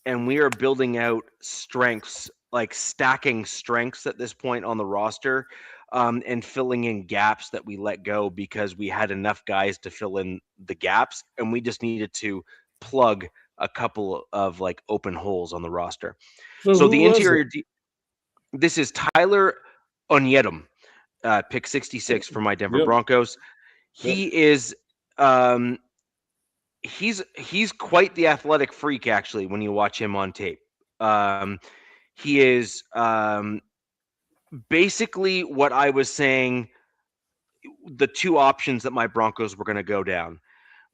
and we are building out strengths, like stacking strengths at this point on the roster, and filling in gaps that we let go because we had enough guys to fill in the gaps and we just needed to plug a couple of like open holes on the roster. So the interior, this is Tyler Onyedum, pick 66 for my Denver Broncos. He is he's quite the athletic freak, actually, when you watch him on tape. He is basically what I was saying, the two options that my Broncos were going to go down.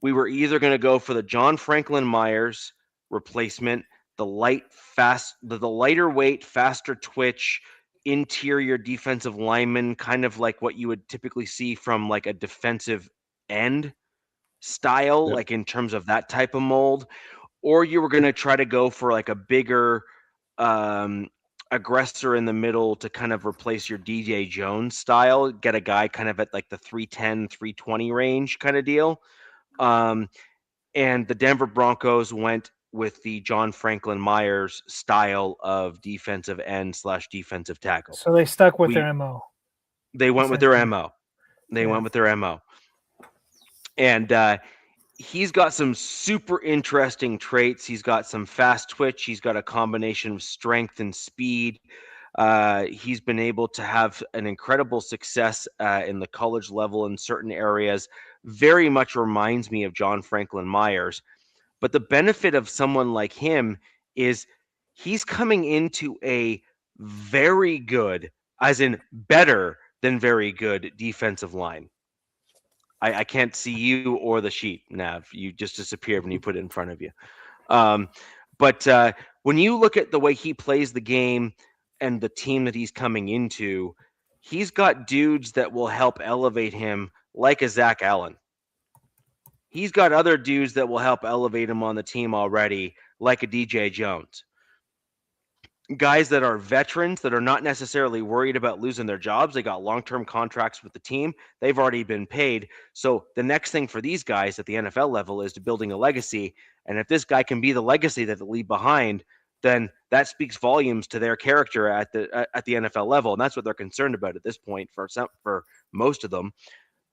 We were either going to go for the John Franklin Myers replacement, the lighter weight, faster twitch, interior defensive lineman, kind of like what you would typically see from like a defensive end style, Yep. like in terms of that type of mold, or you were going to try to go for like a bigger aggressor in the middle to kind of replace your DJ Jones style, get a guy kind of at like the 310, 320 range kind of deal. And the Denver Broncos went with the John Franklin Myers style of defensive end / defensive tackle. So they stuck with their MO. They went with their MO. They went with their MO. And he's got some super interesting traits. He's got some fast twitch. He's got a combination of strength and speed. He's been able to have an incredible success in the college level in certain areas. Very much reminds me of John Franklin Myers. But the benefit of someone like him is he's coming into a very good, as in better than very good defensive line. I can't see you or the sheet, Nav. You just disappeared when you put it in front of you. But when you look at the way he plays the game and the team that he's coming into, he's got dudes that will help elevate him, like a Zach Allen. He's got other dudes that will help elevate him on the team already, like a DJ Jones. Guys that are veterans that are not necessarily worried about losing their jobs. They got long-term contracts with the team. They've already been paid. So the next thing for these guys at the NFL level is to building a legacy. And if this guy can be the legacy that they leave behind, then that speaks volumes to their character at the NFL level. And that's what they're concerned about at this point for most of them.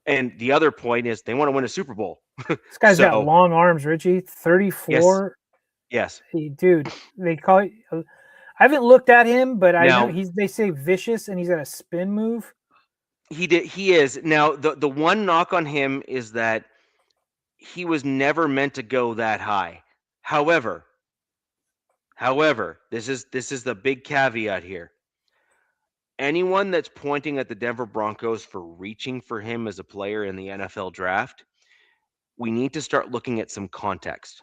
And the other point is they want to win a Super Bowl. This guy's got long arms, Richie. 34. Yes. Dude, they call it. I haven't looked at him, but I know they say vicious, and he's got a spin move. He is. Now, the one knock on him is that he was never meant to go that high. However, this is the big caveat here. Anyone that's pointing at the Denver Broncos for reaching for him as a player in the NFL draft, we need to start looking at some context.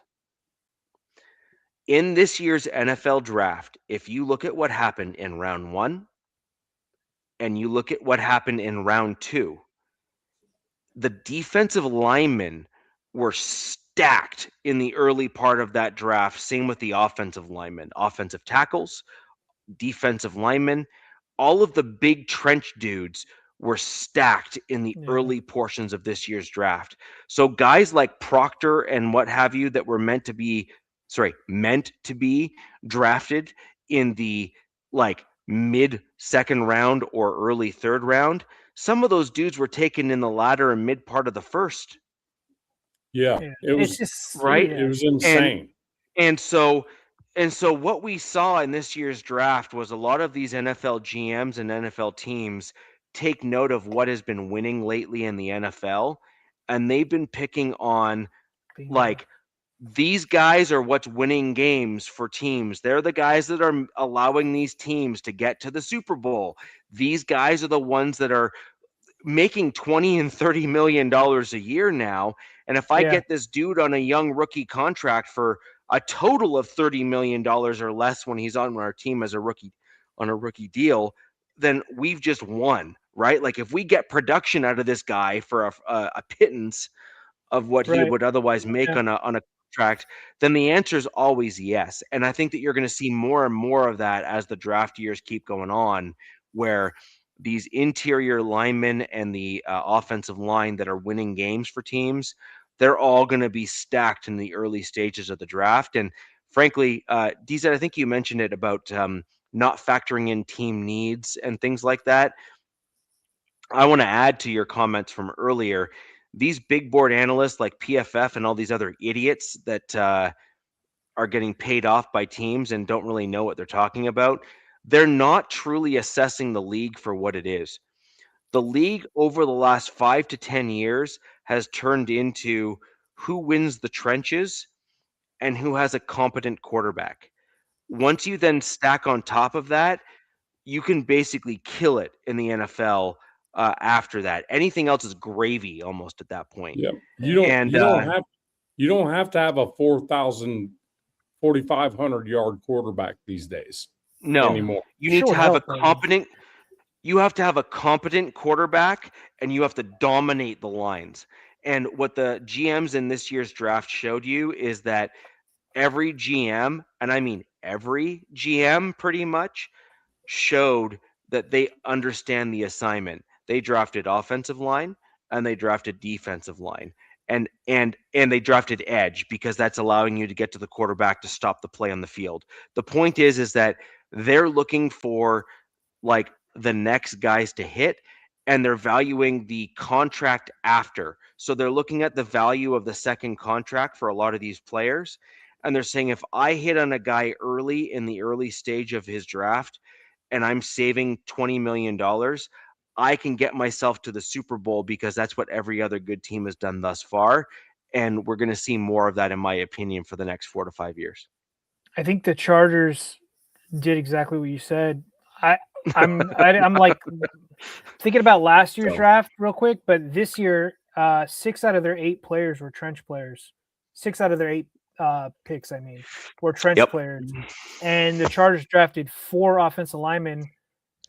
In this year's NFL draft, if you look at what happened in round 1 and you look at what happened in round 2, the defensive linemen were stacked in the early part of that draft. Same with the offensive linemen, offensive tackles, defensive linemen. All of the big trench dudes were stacked in the early portions of this year's draft. So guys like Proctor and what have you that were meant to be drafted in the like mid second round or early third round, some of those dudes were taken in the latter and mid part of the first. Yeah. It was just right. It was insane. And so what we saw in this year's draft was a lot of these NFL GMs and NFL teams take note of what has been winning lately in the NFL, and they've been picking on like these guys are what's winning games for teams. They're the guys that are allowing these teams to get to the Super Bowl. These guys are the ones that are making $20 and $30 million a year now. And if I get this dude on a young rookie contract for a total of $30 million or less when he's on our team as a rookie on a rookie deal, then we've just won, right? Like if we get production out of this guy for a pittance of what he would otherwise make on a contract, then the answer is always yes. And I think that you're going to see more and more of that as the draft years keep going on, where these interior linemen and the offensive line that are winning games for teams, they're all going to be stacked in the early stages of the draft. And frankly, DZ, I think you mentioned it about not factoring in team needs and things like that. I want to add to your comments from earlier. These big board analysts like PFF and all these other idiots that are getting paid off by teams and don't really know what they're talking about, they're not truly assessing the league for what it is. The league over the last 5 to 10 years has turned into who wins the trenches and who has a competent quarterback. Once you then stack on top of that, you can basically kill it in the NFL after that. Anything else is gravy almost at that point. Yeah. You don't have to have a 4,500 yard quarterback these days. No, anymore. you need to Short have a health, maybe. competent. You have to have a competent quarterback, and you have to dominate the lines. And what the GMs in this year's draft showed you is that every GM, and I mean every GM, pretty much showed that they understand the assignment. They drafted offensive line and they drafted defensive line. And they drafted edge because that's allowing you to get to the quarterback to stop the play on the field. The point is that they're looking for like the next guys to hit, and they're valuing the contract after. So they're looking at the value of the second contract for a lot of these players, and they're saying if I hit on a guy early in the early stage of his draft and I'm saving $20 million, I can get myself to the Super Bowl because that's what every other good team has done thus far. And we're going to see more of that, in my opinion, for the next 4 to 5 years. I think the Chargers did exactly what you said. I'm like thinking about last year's draft real quick, but this year, 6 out of their 8 players were trench players. 6 out of their 8 picks, I mean, were trench players. And the Chargers drafted 4 offensive linemen,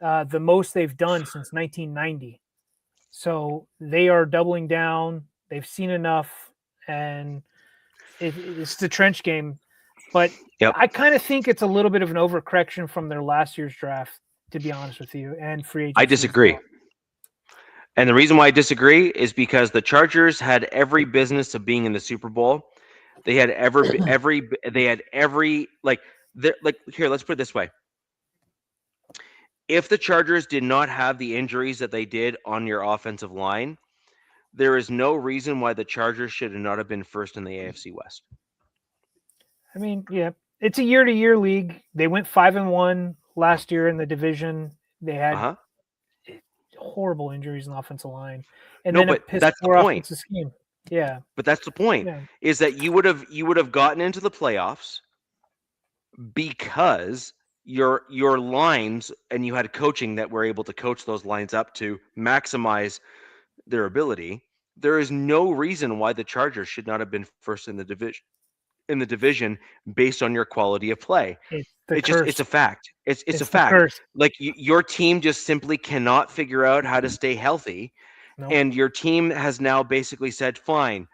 the most they've done since 1990. So they are doubling down. They've seen enough, and it's the trench game. But I kind of think it's a little bit of an overcorrection from their last year's draft, to be honest with you, and free agency. I disagree. And the reason why I disagree is because the Chargers had every business of being in the Super Bowl. They had every like here, let's put it this way. If the Chargers did not have the injuries that they did on your offensive line, there is no reason why the Chargers should not have been first in the AFC West. I mean, yeah, it's a year-to-year league. They went 5-1 last year in the division. They had horrible injuries in the offensive line, and then a piss-poor offensive scheme. Yeah, but that's the point. Is that you would have gotten into the playoffs because your lines, and you had coaching that were able to coach those lines up to maximize their ability. There is no reason why the Chargers should not have been first in the division based on your quality of play. It's a fact. It's a fact. Curse. Like your team just simply cannot figure out how to stay healthy. Nope. And your team has now basically said, fine,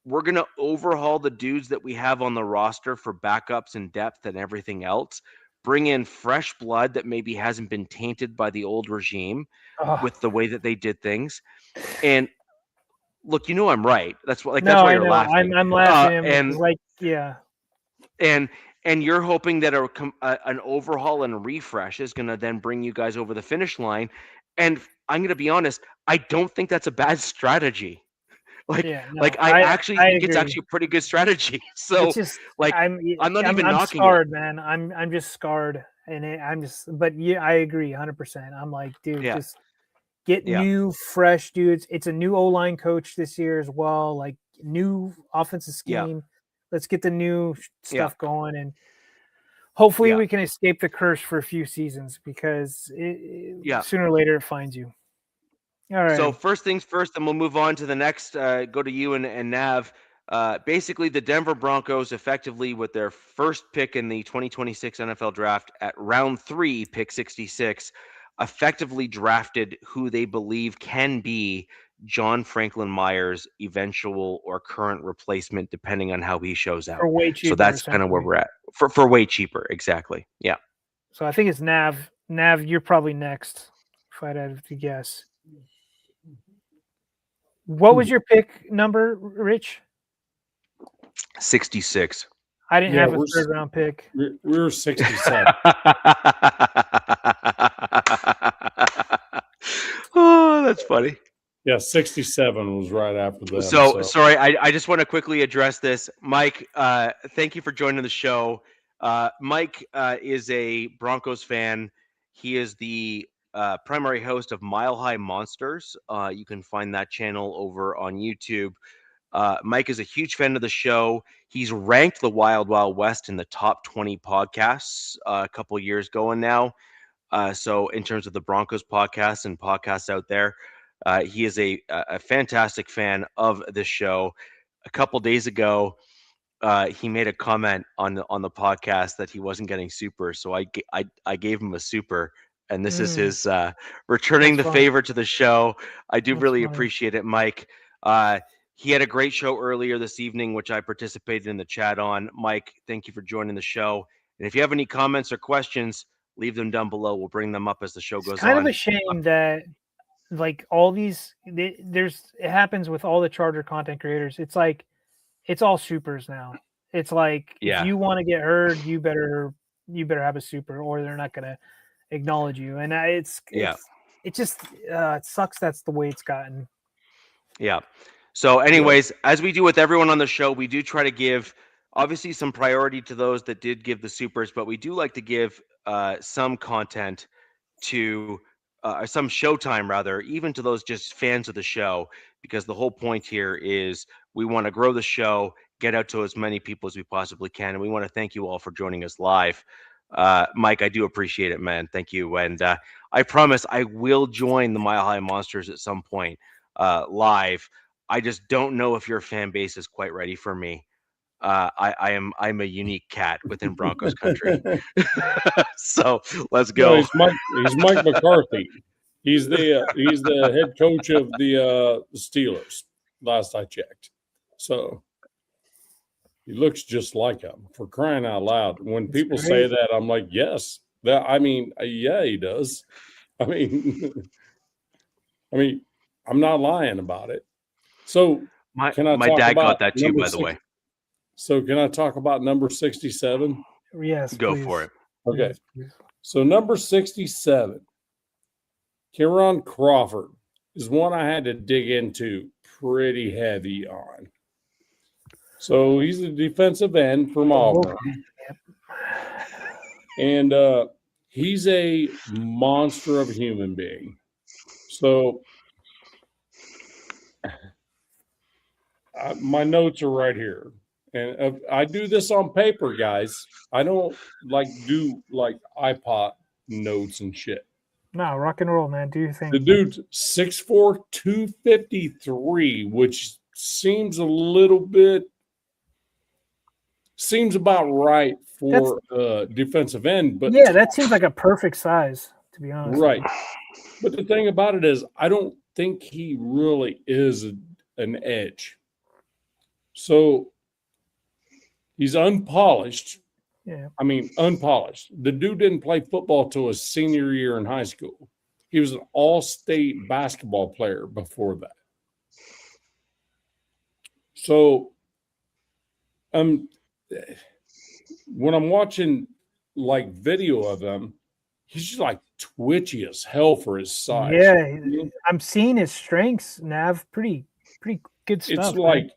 we're going to overhaul the dudes that we have on the roster for backups and depth and everything else. Bring in fresh blood that maybe hasn't been tainted by the old regime with the way that they did things. And look, I'm right. That's why you're laughing. I'm laughing. And you're hoping that an overhaul and a refresh is going to then bring you guys over the finish line. And I'm going to be honest, I don't think that's a bad strategy. I actually think it's actually a pretty good strategy. So I'm scarred, man. I'm just scarred, and but yeah, I agree 100%. I'm like, dude, just get new, fresh dudes. It's a new O-line coach this year as well. Like new offensive scheme. Let's get the new stuff going, and hopefully we can escape the curse for a few seasons because sooner or later it finds you. All right. So first things first, and we'll move on to the next. Go to you and Nav. Basically, the Denver Broncos, effectively with their first pick in the 2026 NFL Draft at round 3, pick 66, effectively drafted who they believe can be John Franklin Myers' eventual or current replacement, depending on how he shows out. For way cheaper, so that's kind of where we're at. For way cheaper, exactly. Yeah. So I think it's Nav. Nav, you're probably next, if I'd have to guess. What was your pick number, Rich? 66. I didn't have a third round pick. We were 67. Oh, that's funny. Yeah, 67 was right after that. So sorry, I just want to quickly address this. Mike, thank you for joining the show. Mike is a Broncos fan. He is the primary host of Mile High Monsters. You can find that channel over on YouTube. Mike is a huge fan of the show. He's ranked the Wild Wild West in the top 20 podcasts a couple years going now. So in terms of the Broncos podcasts and podcasts out there, he is a fantastic fan of this show. A couple days ago, he made a comment on the podcast that he wasn't getting super, so I gave him a super, and this is his returning That's the funny. favor to the show. I do That's really funny. appreciate it, Mike. He had a great show earlier this evening, which I participated in the chat on. Mike, thank you for joining the show. And if you have any comments or questions, leave them down below. We'll bring them up as the show It's goes kind on. of a shame that like all these it happens with all the Charger content creators. It's like it's all supers now. It's like Yeah. if you want to get heard, you better have a super, or they're not gonna acknowledge you. And it sucks. That's the way it's gotten. Yeah. So, anyways, as we do with everyone on the show, we do try to give obviously some priority to those that did give the supers, but we do like to give some content to some showtime, rather, even to those just fans of the show, because the whole point here is we want to grow the show, get out to as many people as we possibly can, and we want to thank you all for joining us live. Mike, I do appreciate it, man. Thank you. And I promise I will join the Mile High Monsters at some point live. I just don't know if your fan base is quite ready for me. I'm a unique cat within Broncos country. So let's go. No, he's Mike McCarthy. He's the head coach of the Steelers. Last I checked, so he looks just like him. For crying out loud! When people say that, I'm like, yes. Yeah, he does. I mean, I'm not lying about it. So my dad got that too, by the way. So can I talk about number 67? Yes, go please. for it. Okay. Yes, so number 67, Kieran Crawford, is one I had to dig into pretty heavy on. So he's a defensive end from Auburn. Yep. And he's a monster of a human being. So my notes are right here. And I do this on paper, guys. I don't do iPod notes and shit. No, rock and roll, man. Do your thing. The dude's 6'4", 253, which seems about right for defensive end. But yeah, that seems like a perfect size, to be honest. Right. But the thing about it is, I don't think he really is an edge. So he's unpolished. Yeah. Unpolished. The dude didn't play football till his senior year in high school. He was an all-state basketball player before that. So, when I'm watching video of him, he's just twitchy as hell for his size. Yeah, I'm seeing his strengths, Nav. Pretty good stuff. It's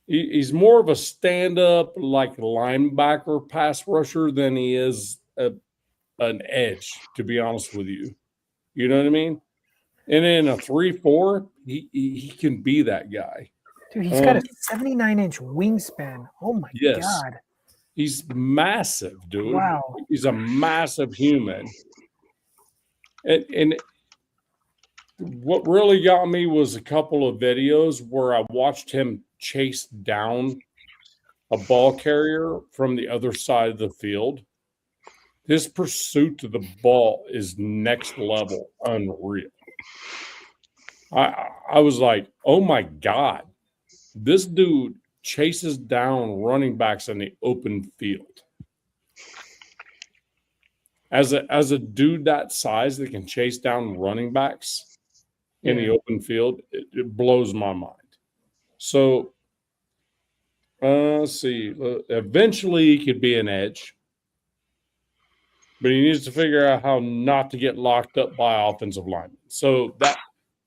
he's more of a stand-up linebacker pass rusher than he is an edge, to be honest with you. You know what I mean? And in a 3-4, he can be that guy. Dude, he's got a 79-inch wingspan. Oh my God. He's massive, dude. Wow. He's a massive human. And what really got me was a couple of videos where I watched him chase down a ball carrier from the other side of the field. His pursuit of the ball is next level, unreal. I was like, oh my God, this dude chases down running backs in the open field. As a dude that size that can chase down running backs in the open field, it blows my mind. So, let's see. Eventually, he could be an edge, but he needs to figure out how not to get locked up by offensive linemen. So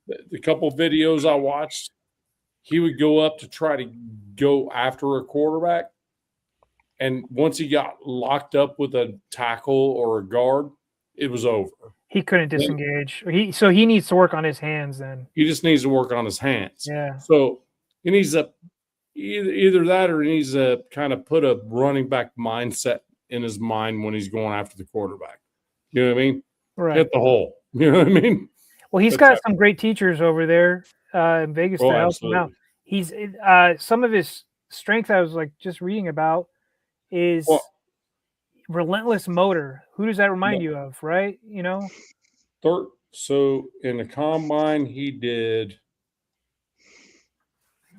the couple videos I watched, he would go up to try to go after a quarterback, and once he got locked up with a tackle or a guard, it was over. He couldn't disengage. So he needs to work on his hands then. He just needs to work on his hands. Yeah. So he needs to either that, or he needs to kind of put a running back mindset in his mind when he's going after the quarterback. You know what I mean? Right. Hit the hole. You know what I mean? Well, he's got some great teachers over there in Vegas to help him out. He's some of his strength I was like just reading about is Well, relentless motor. Who does that remind you of, right? You know? So in the combine, he did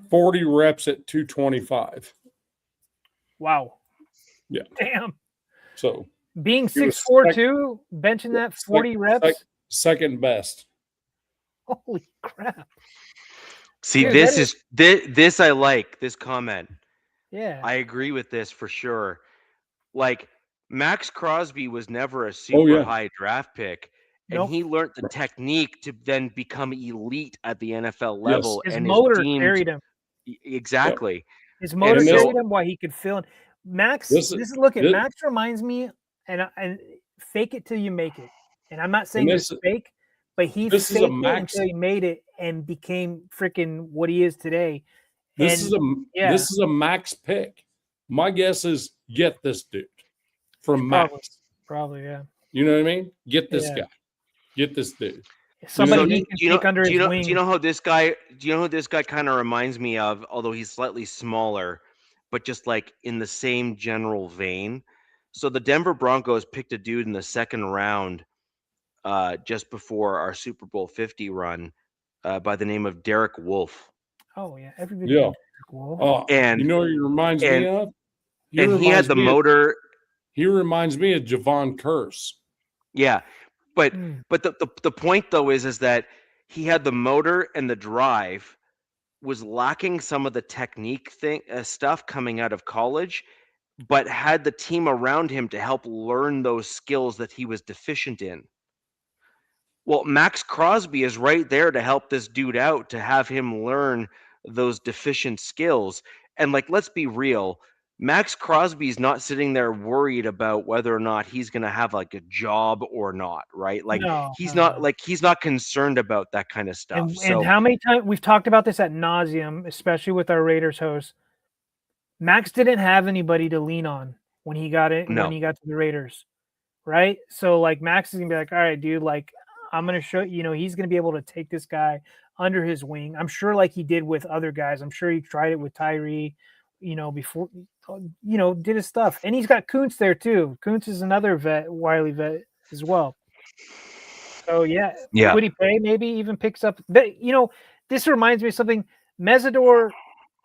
40 reps at 225. Wow. Yeah. Damn. So being he was 6'4" too, benching that 40 reps. Second best. Holy crap. See, Dude, this I like this comment. Yeah. I agree with this for sure. Like Max Crosby was never a super high draft pick, and Nope. he learned the technique to then become elite at the NFL Yes. level. His and motor is deemed carried him. exactly. His motor And carried him while he could feel it. Max, Max reminds me, and fake it till you make it. And I'm not saying it's fake, but he faked it until he made it and became freaking what he is today. This is a Max pick. My guess is get this dude from Max. Probably, yeah. You know what I mean? Get this guy. Get this dude. Somebody he can take under his wing. Do you know who this guy kind of reminds me of, although he's slightly smaller, but just like in the same general vein? So the Denver Broncos picked a dude in the second round just before our Super Bowl 50 run by the name of Derek Wolfe. Oh, yeah. Everybody knows Derek Wolfe. Oh, and you know what he reminds me of? He had the motor. He reminds me of Javon Curse. Yeah. But the point though is that he had the motor and the drive, was lacking some of the technique stuff coming out of college, but had the team around him to help learn those skills that he was deficient in. Well, Max Crosby is right there to help this dude out, to have him learn those deficient skills. And like, let's be real, Max Crosby's not sitting there worried about whether or not he's going to have like a job or not, right? Like he's not concerned about that kind of stuff. And how many times we've talked about this ad nauseum, especially with our Raiders host. Max didn't have anybody to lean on when he got it, when he got to the Raiders, right? So like Max is gonna be like, all right, dude, like I'm gonna show he's gonna be able to take this guy under his wing. I'm sure like he did with other guys. I'm sure he tried it with Tyree, before did his stuff. And he's got Kuntz there too. Kuntz is another wily vet as well. So yeah. Would he play? Maybe even picks up this reminds me of something. Mesidor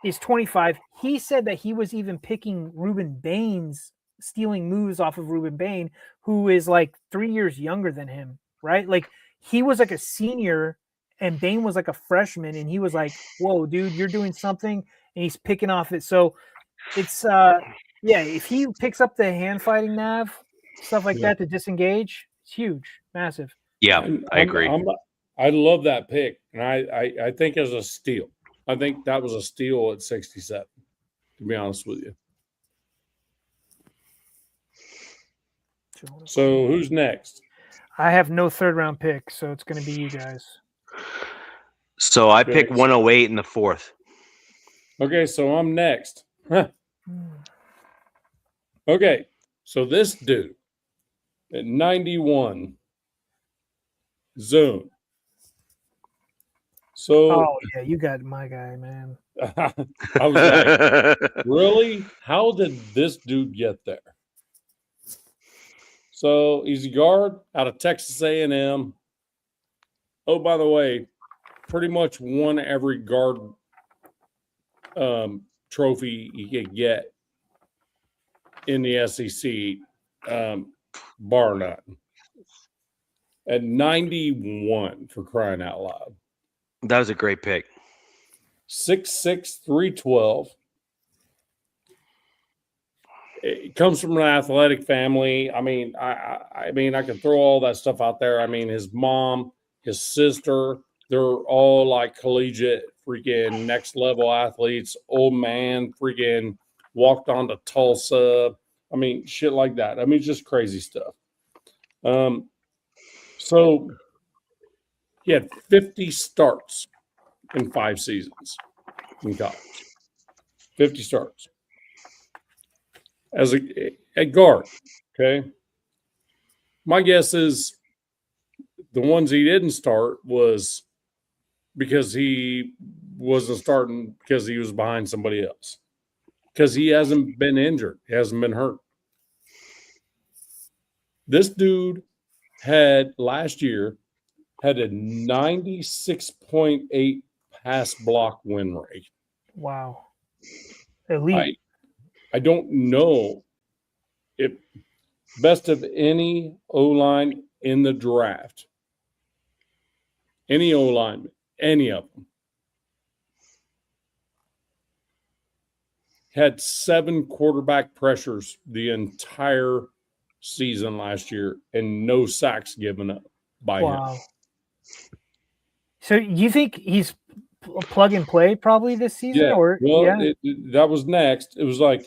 is 25. He said that he was even picking Ruben Baines, stealing moves off of Ruben Bain, who is like 3 years younger than him, right? Like he was like a senior and Bain was like a freshman, and he was like, whoa, dude, you're doing something, and he's picking off it. So it's if he picks up the hand fighting nav, stuff like that to disengage, it's huge, massive. Yeah, I agree. I love that pick, and I think as a steal. I think that was a steal at 67, to be honest with you. So who's next? I have no third round pick, so it's going to be you guys. So I pick 108 in the fourth. Okay, so I'm next. Okay, so this dude at 91 zone. So, you got my guy, man. I was like, really? How did this dude get there? So he's a guard out of Texas A&M. Oh, by the way, pretty much won every guard trophy you could get in the SEC, bar none. At 91, for crying out loud. That was a great pick. 6'6", 312. It comes from an athletic family. I mean, I can throw all that stuff out there. I mean, his mom, his sister, they're all like collegiate, freaking next level athletes. Old man, freaking walked on to Tulsa. I mean, shit like that. I mean, it's just crazy stuff. So he had 50 starts in 5 seasons in college. 50 starts as a guard. Okay. My guess is the ones he didn't start was because he wasn't starting because he was behind somebody else. because he hasn't been injured. He hasn't been hurt. This dude had last year had a 96.8 pass block win rate. Wow. Elite. I don't know if best of any O-line in the draft. Any O-line, any of them. Had 7 quarterback pressures the entire season last year and no sacks given up by him. So you think he's plug and play probably this season? Yeah. Or that was next. It was like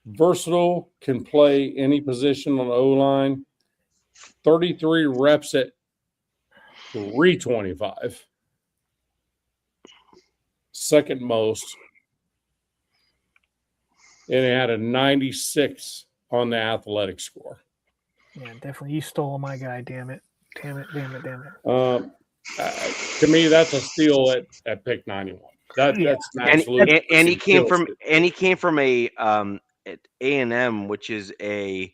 versatile, can play any position on the O-line. 33 reps at 325. Second most. And it had a 96 on the athletic score. Yeah, definitely. You stole my guy. Damn it. To me, that's a steal at pick 91. That's an absolute. And he came from a at A&M, which is a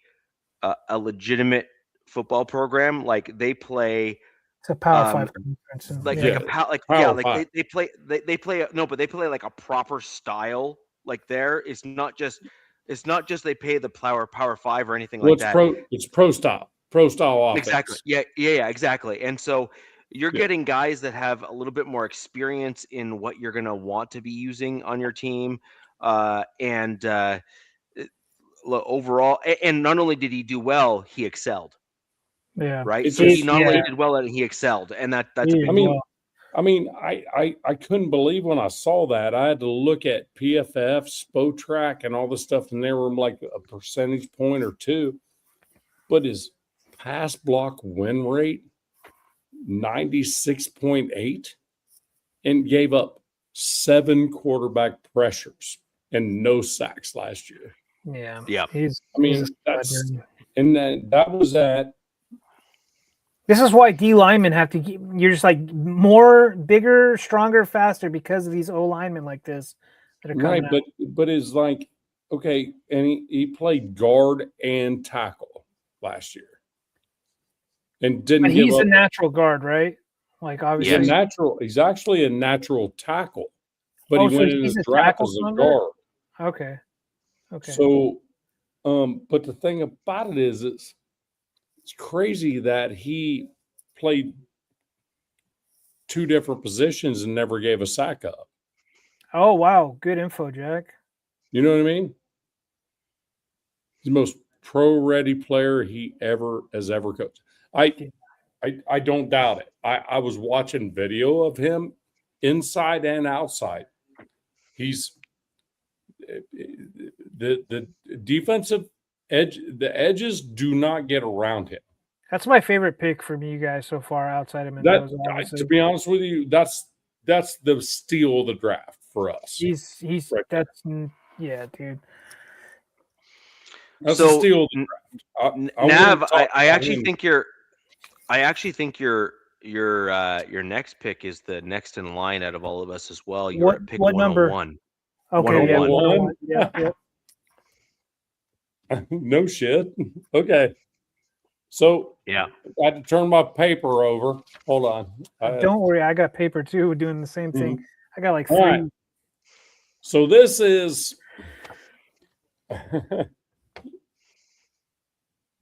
legitimate football program. Like they play. It's a Power 5 conference. They play like a proper style. Like there, it's not just they pay the Power 5 or anything like that. It's pro style offense. Exactly. Yeah, exactly. And so you're getting guys that have a little bit more experience in what you're going to want to be using on your team, overall. And not only did he do well, he excelled. Yeah. Right. So he not only did well at it, he excelled, and that's a big deal. I couldn't believe when I saw that. I had to look at PFF, Spotrac, and all this stuff, and they were like a percentage point or two. But his pass block win rate, 96.8, and gave up 7 quarterback pressures and no sacks last year. Yeah. That was at. This is why D linemen have to keep. You're just like more, bigger, stronger, faster because of these O linemen like this that are coming out. But it's like okay, and he played guard and tackle last year, and didn't. But he's a natural guard, right? Like obviously, he's actually a natural tackle, but he went in the draft as a guard. Okay. So, but the thing about it is, it's crazy that he played 2 different positions and never gave a sack up. Oh, wow. Good info, Jack. You know what I mean? He's the most pro-ready player he has ever coached. I don't doubt it. I was watching video of him inside and outside. He's the defensive edge, the edges do not get around him. That's my favorite pick from you guys so far, outside of Mendoza. To be honest with you, that's the steal of the draft for us. He's right dude. That's the steal of the draft. Nav, I actually think your next pick is the next in line out of all of us as well. You're at pick 101. Okay, 101. Yeah. No shit. Okay. So I had to turn my paper over. Hold on. Don't worry, I got paper too. We're doing the same thing. I got like 3. Right. So this is Jermon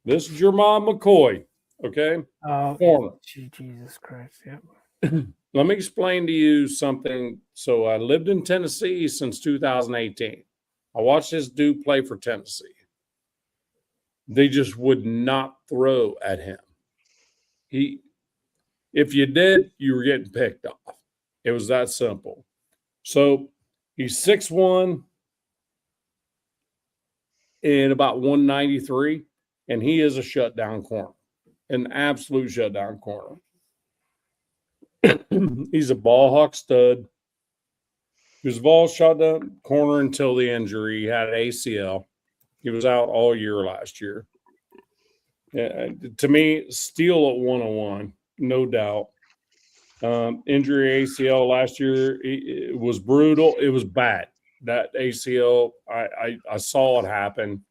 McCoy. Okay. Corner. Jesus Christ. Yep. Let me explain to you something. So I lived in Tennessee since 2018. I watched this dude play for Tennessee. They just would not throw at him. If you did, you were getting picked off. It was that simple. So he's 6'1" and about 193, and he is a shutdown corner, an absolute shutdown corner. He's a ball hawk stud. He was a ball shutdown corner until the injury. He had an ACL. He was out all year last year. To me, steal at 101, no doubt. Injury ACL last year, it was brutal. It was bad. that ACL. I saw it happen.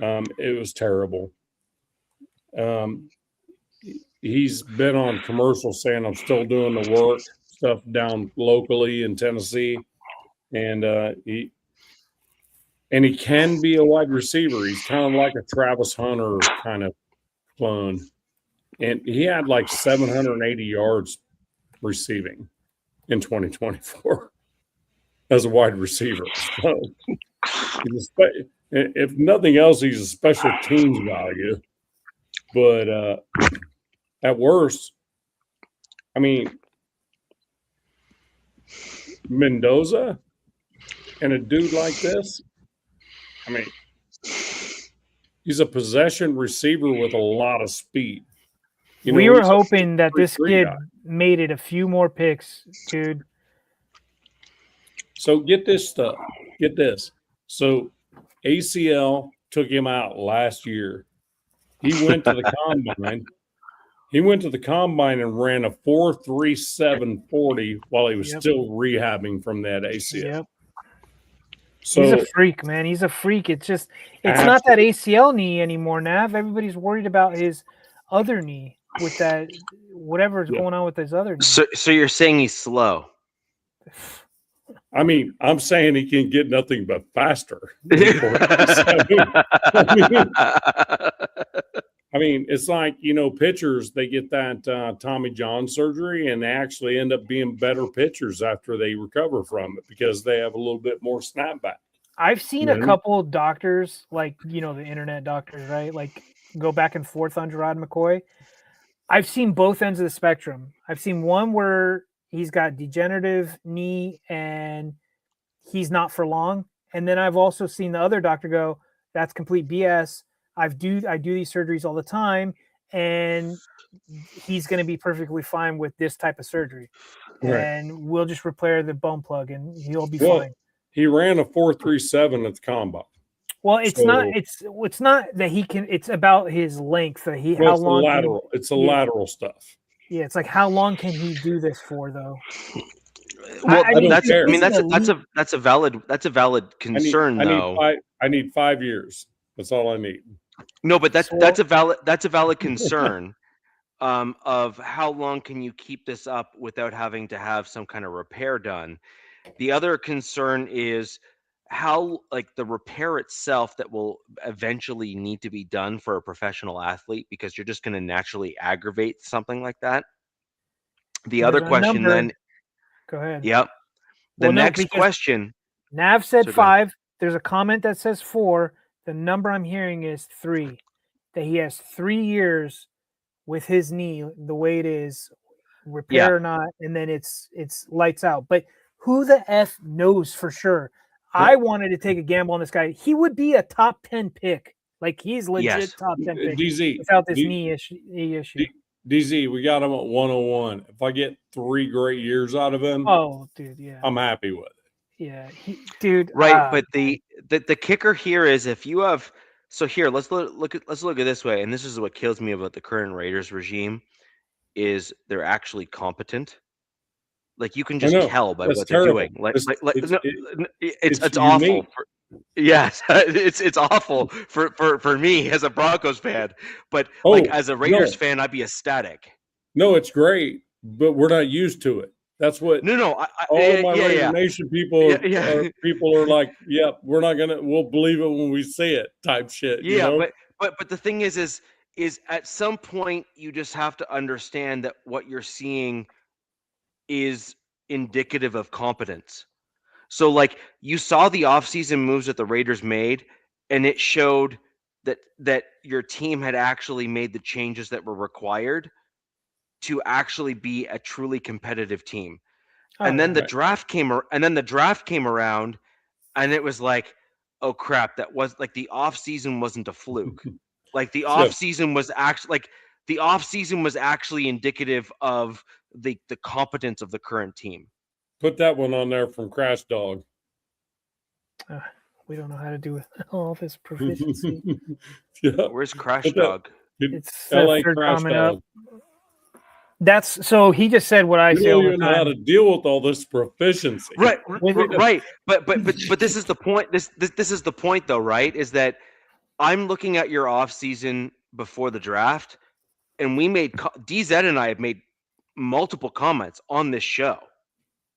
It was terrible. He's been on commercials saying I'm still doing the work stuff down locally in Tennessee, and he can be a wide receiver. He's kind of like a Travis Hunter kind of clone, and he had like 780 yards receiving in 2024 as a wide receiver. So if nothing else, he's a special teams value. But at worst, I mean, Mendoza and a dude like this, I mean, he's a possession receiver with a lot of speed. We were hoping that this kid made it a few more picks, dude. So get this stuff. Get this. So ACL took him out last year. He went to the combine. He went to the combine and ran a 4.37 while he was still rehabbing from that ACL. Yep. So he's a freak, man. He's a freak. It's not that ACL knee anymore, Nav. Everybody's worried about his other knee with that whatever's going on with his other knee. So you're saying he's slow? I mean, I'm saying he can get nothing but faster. I mean, it's like, pitchers, they get that Tommy John surgery and they actually end up being better pitchers after they recover from it because they have a little bit more snapback. I've seen a couple of doctors, like, the internet doctors, right? Like, go back and forth on Gerard McCoy. I've seen both ends of the spectrum. I've seen one where he's got degenerative knee and he's not for long. And then I've also seen the other doctor go, that's complete BS. I do these surgeries all the time, and he's going to be perfectly fine with this type of surgery. Right. And we'll just repair the bone plug, and he'll be fine. He ran a 4.37 at the combine. Well, it's not that he can. It's about his length. How long? Lateral. It's a lateral stuff. Yeah, it's like how long can he do this for, though? Well, that's a valid concern, though. I need 5 years. That's all I need. No, but that's a valid concern of how long can you keep this up without having to have some kind of repair done. The other concern is how, like, the repair itself that will eventually need to be done for a professional athlete, because you're just going to naturally aggravate something like that. The other question then. Go ahead. Yep. The next question. Nav said 5. There's a comment that says 4. The number I'm hearing is 3. That he has 3 years with his knee the way it is, repair or not, and then it's lights out. But who the F knows for sure? Yeah. I wanted to take a gamble on this guy. He would be a top 10 pick. Like, he's legit top 10 pick DZ, without this knee issue. DZ, we got him at 101. If I get 3 great years out of him, dude, yeah, I'm happy with it. Yeah, dude. Right, but the kicker here is if you have. So here, let's look at it this way, and this is what kills me about the current Raiders regime, is they're actually competent. Like, you can just tell by what they're doing. It's awful. Yes, it's awful for me as a Broncos fan, but as a Raiders fan, I'd be ecstatic. No, it's great, but we're not used to it. That's what. All my Raider Nation people are like, we're not gonna. We'll believe it when we see it, type shit. But the thing is at some point you just have to understand that what you're seeing is indicative of competence. So, like, you saw the offseason moves that the Raiders made, and it showed that your team had actually made the changes that were required to actually be a truly competitive team. And then the draft came around, and it was like, oh crap, that was like the offseason wasn't a fluke. Like, the offseason was actually indicative of the competence of the current team. Put that one on there from Crash Dog. We don't know how to do all this proficiency. Where's Crash Dog? It's LA Crash Dog. That's so he just said what I You say don't all the even know how to time. deal with all this proficiency. Right. But this is the point. This is the point, though, right? Is that I'm looking at your off season before the draft, and we made DZ and I have made multiple comments on this show.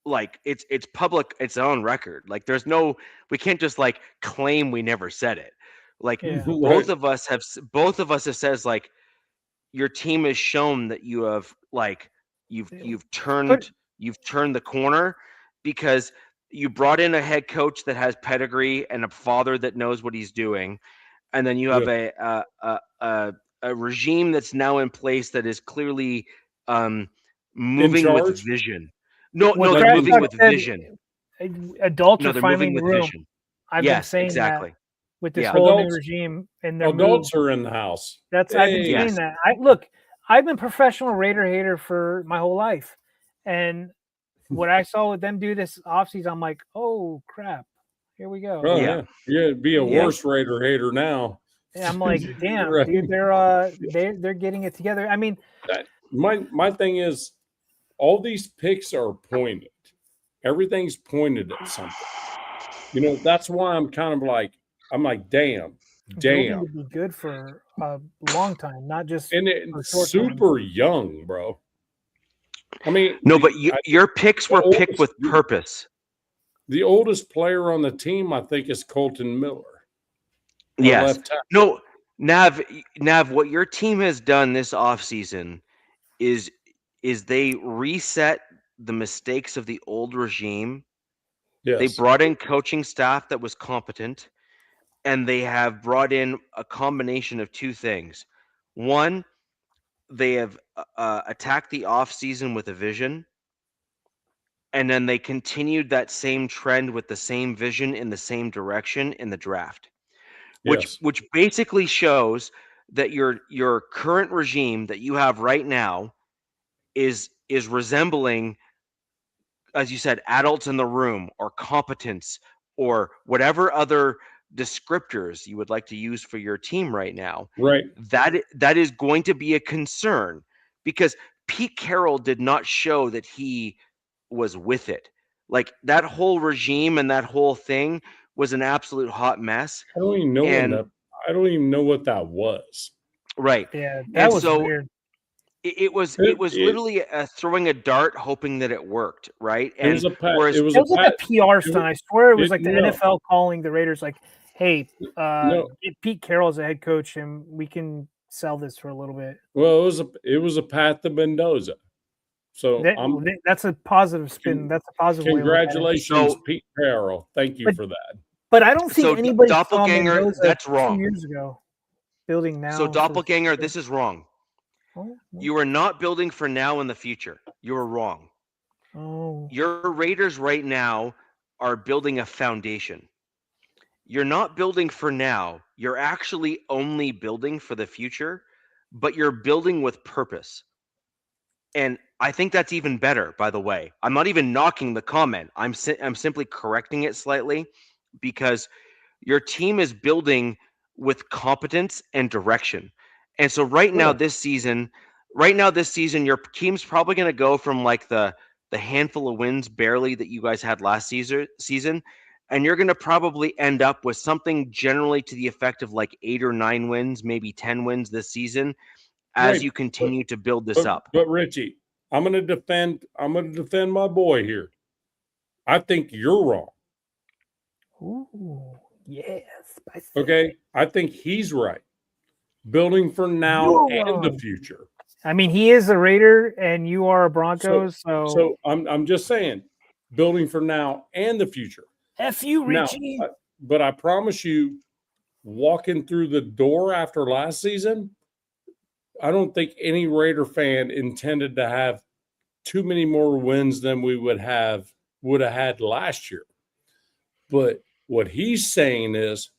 Like it's public, it's on record. Like we can't just like claim we never said it. Like Yeah. both of us have says like your team has shown that you have like you've turned the corner because you brought in a head coach that has pedigree and a father that knows what he's doing, and then you have a regime that's now in place that is clearly moving with vision. No, they're moving with vision. Adults No, are they're finally moving in the with room. vision. I've been Yes, saying exactly. that with this Yeah. whole new Adults- regime and their Adults move. are in the house. I've been saying Yes. that. I've been a professional Raider hater for my whole life, and what I saw with them do this offseason, I'm like, oh crap, here we go. Oh, Yeah. yeah. You'd be a Yeah. worse Raider hater now. And I'm like, damn, Right. dude, they're getting it together. I mean, My thing is, all these picks are pointed. Everything's pointed at something. You know, that's why I'm like, damn. building would be good for a long time, not just And for it's short time. super young, bro. I mean, No, but your picks were picked with purpose. The oldest player on the team, I think, is Colton Miller. Yes. No, Nav, what your team has done this offseason is they reset the mistakes of the old regime. Yes. They brought in coaching staff that was competent, and they have brought in a combination of two things. One, they have attacked the offseason with a vision, and then they continued that same trend with the same vision in the same direction in the draft. Yes. Which basically shows that your current regime that you have right now is resembling, as you said, adults in the room or competence or whatever other descriptors you would like to use for your team right now. Right. That is going to be a concern because Pete Carroll did not show that he was with it. Like that whole regime and that whole thing was an absolute hot mess. I don't even know what that was. Right. Yeah, that was weird. It was literally throwing a dart, hoping that it worked, right? And it was like a PR stunt. I swear it was like the NFL calling the Raiders, like, "Hey, get Pete Carroll as a head coach, and we can sell this for a little bit." Well, it was a path to Mendoza. So that's a positive spin. That's a positive. Congratulations, Pete Carroll. Thank you for that. But I don't think anybody doppelganger. Saw Mendoza that's wrong. 2 years ago. Building now. So doppelganger, this is wrong. You are not building for now in the future. You are wrong. Oh. Your Raiders right now are building a foundation. You're not building for now. You're actually only building for the future, but you're building with purpose. And I think that's even better, by the way. I'm not even knocking the comment. I'm simply correcting it slightly because your team is building with competence and direction. And so right now this season, your team's probably going to go from like the handful of wins barely that you guys had last season, and you're going to probably end up with something generally to the effect of like 8 or 9 wins, maybe 10 wins this season as you continue to build this up. But Richie, I'm going to defend my boy here. I think you're wrong. Ooh, yes. Okay, I think he's right. Building for now and the future. I mean, he is a Raider, and you are a Broncos. So I'm just saying, building for now and the future. F you, Richie. Now, but I promise you, walking through the door after last season, I don't think any Raider fan intended to have too many more wins than we would have had last year. But what he's saying is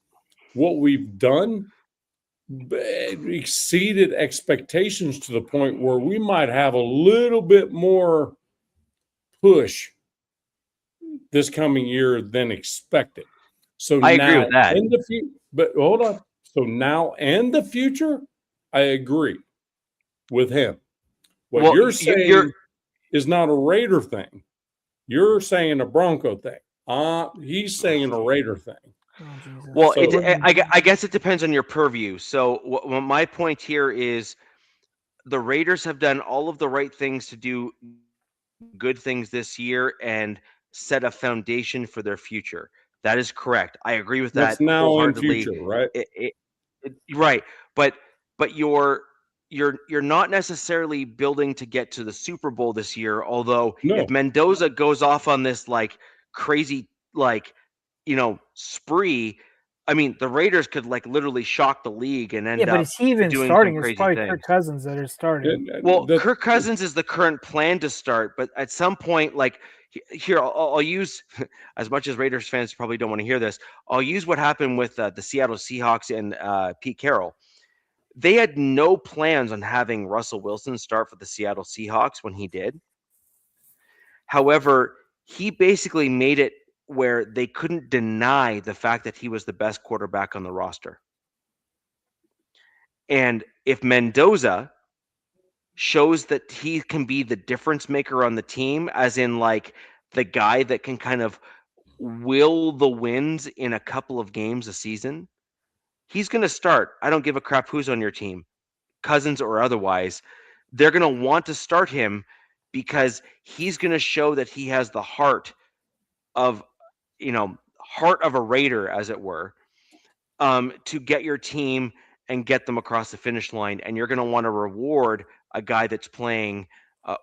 what we've done exceeded expectations to the point where we might have a little bit more push this coming year than expected. So I agree with that. But hold on. So now and the future, I agree with him. What you're saying is not a Raider thing. You're saying a Bronco thing. He's saying a Raider thing. Oh, Jesus. Well, So- I guess it depends on your purview. So my point here is the Raiders have done all of the right things to do good things this year and set a foundation for their future. That is correct. I agree with that That's now in wholeheartedly. future, right? Right, but you're not necessarily building to get to the Super Bowl this year. Although No. if Mendoza goes off on this like crazy spree, I mean the Raiders could like literally shock the league and end Yeah, but up is he even doing starting? some It's crazy probably things. Kirk Cousins that is starting. Well, Kirk Cousins is the current plan to start, but at some point, like here, I'll use, as much as Raiders fans probably don't want to hear this, I'll use what happened with the Seattle Seahawks and Pete Carroll. They had no plans on having Russell Wilson start for the Seattle Seahawks when he did. However, he basically made it where they couldn't deny the fact that he was the best quarterback on the roster. And if Mendoza shows that he can be the difference maker on the team, as in like the guy that can kind of will the wins in a couple of games a season, he's going to start. I don't give a crap who's on your team, Cousins or otherwise. They're going to want to start him because he's going to show that he has the heart of a Raider, as it were, to get your team and get them across the finish line. And you're going to want to reward a guy that's playing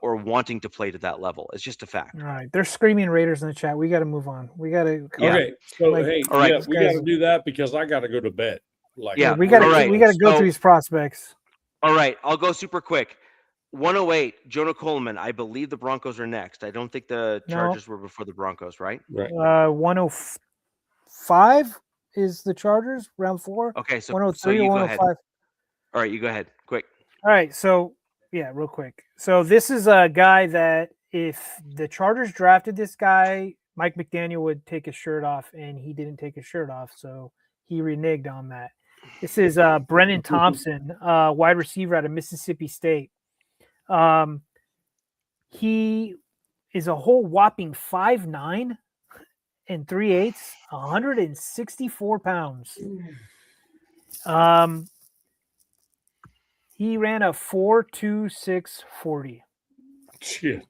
or wanting to play to that level. It's just a fact. All right. They're screaming Raiders in the chat. We got to move on. We got to. Yeah. Okay. So, Like, hey, all right, yeah, we got to do that because I got to go to bed. Like, Yeah, we got to. all right. We got to go So- through these prospects. All right, I'll go super quick. 108, Jonah Coleman. I believe the Broncos are next. I don't think the No. Chargers were before the Broncos, right? right. 105 is the Chargers, round 4. Okay, so 103 you or go ahead. 105. All right, you go ahead. Quick. All right, so yeah, real quick. So this is a guy that if the Chargers drafted this guy, Mike McDaniel would take his shirt off, and he didn't take his shirt off, so he reneged on that. This is Brennan Thompson, wide receiver out of Mississippi State. He is a whole whopping 5'9" and 3/8, 164 pounds. He ran a 4.26 40. Shit.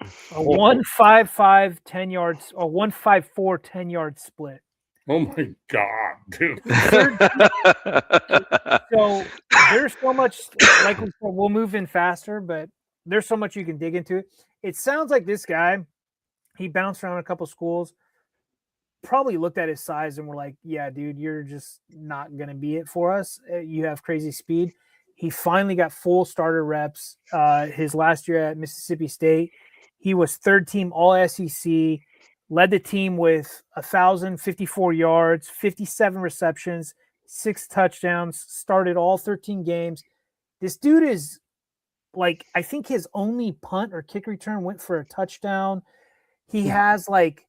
A 1.55 10 yards, a 1.54 10-yard split. Oh my God, dude. So there's so much, like we said, we'll move in faster, but there's so much you can dig into it. It sounds like this guy, he bounced around a couple schools, probably looked at his size and were like, yeah, dude, you're just not going to be it for us. You have crazy speed. He finally got full starter reps his last year at Mississippi State. He was third team all SEC, led the team with 1,054 yards, 57 receptions, 6 touchdowns, started all 13 games. This dude is like, I think his only punt or kick return went for a touchdown. He has like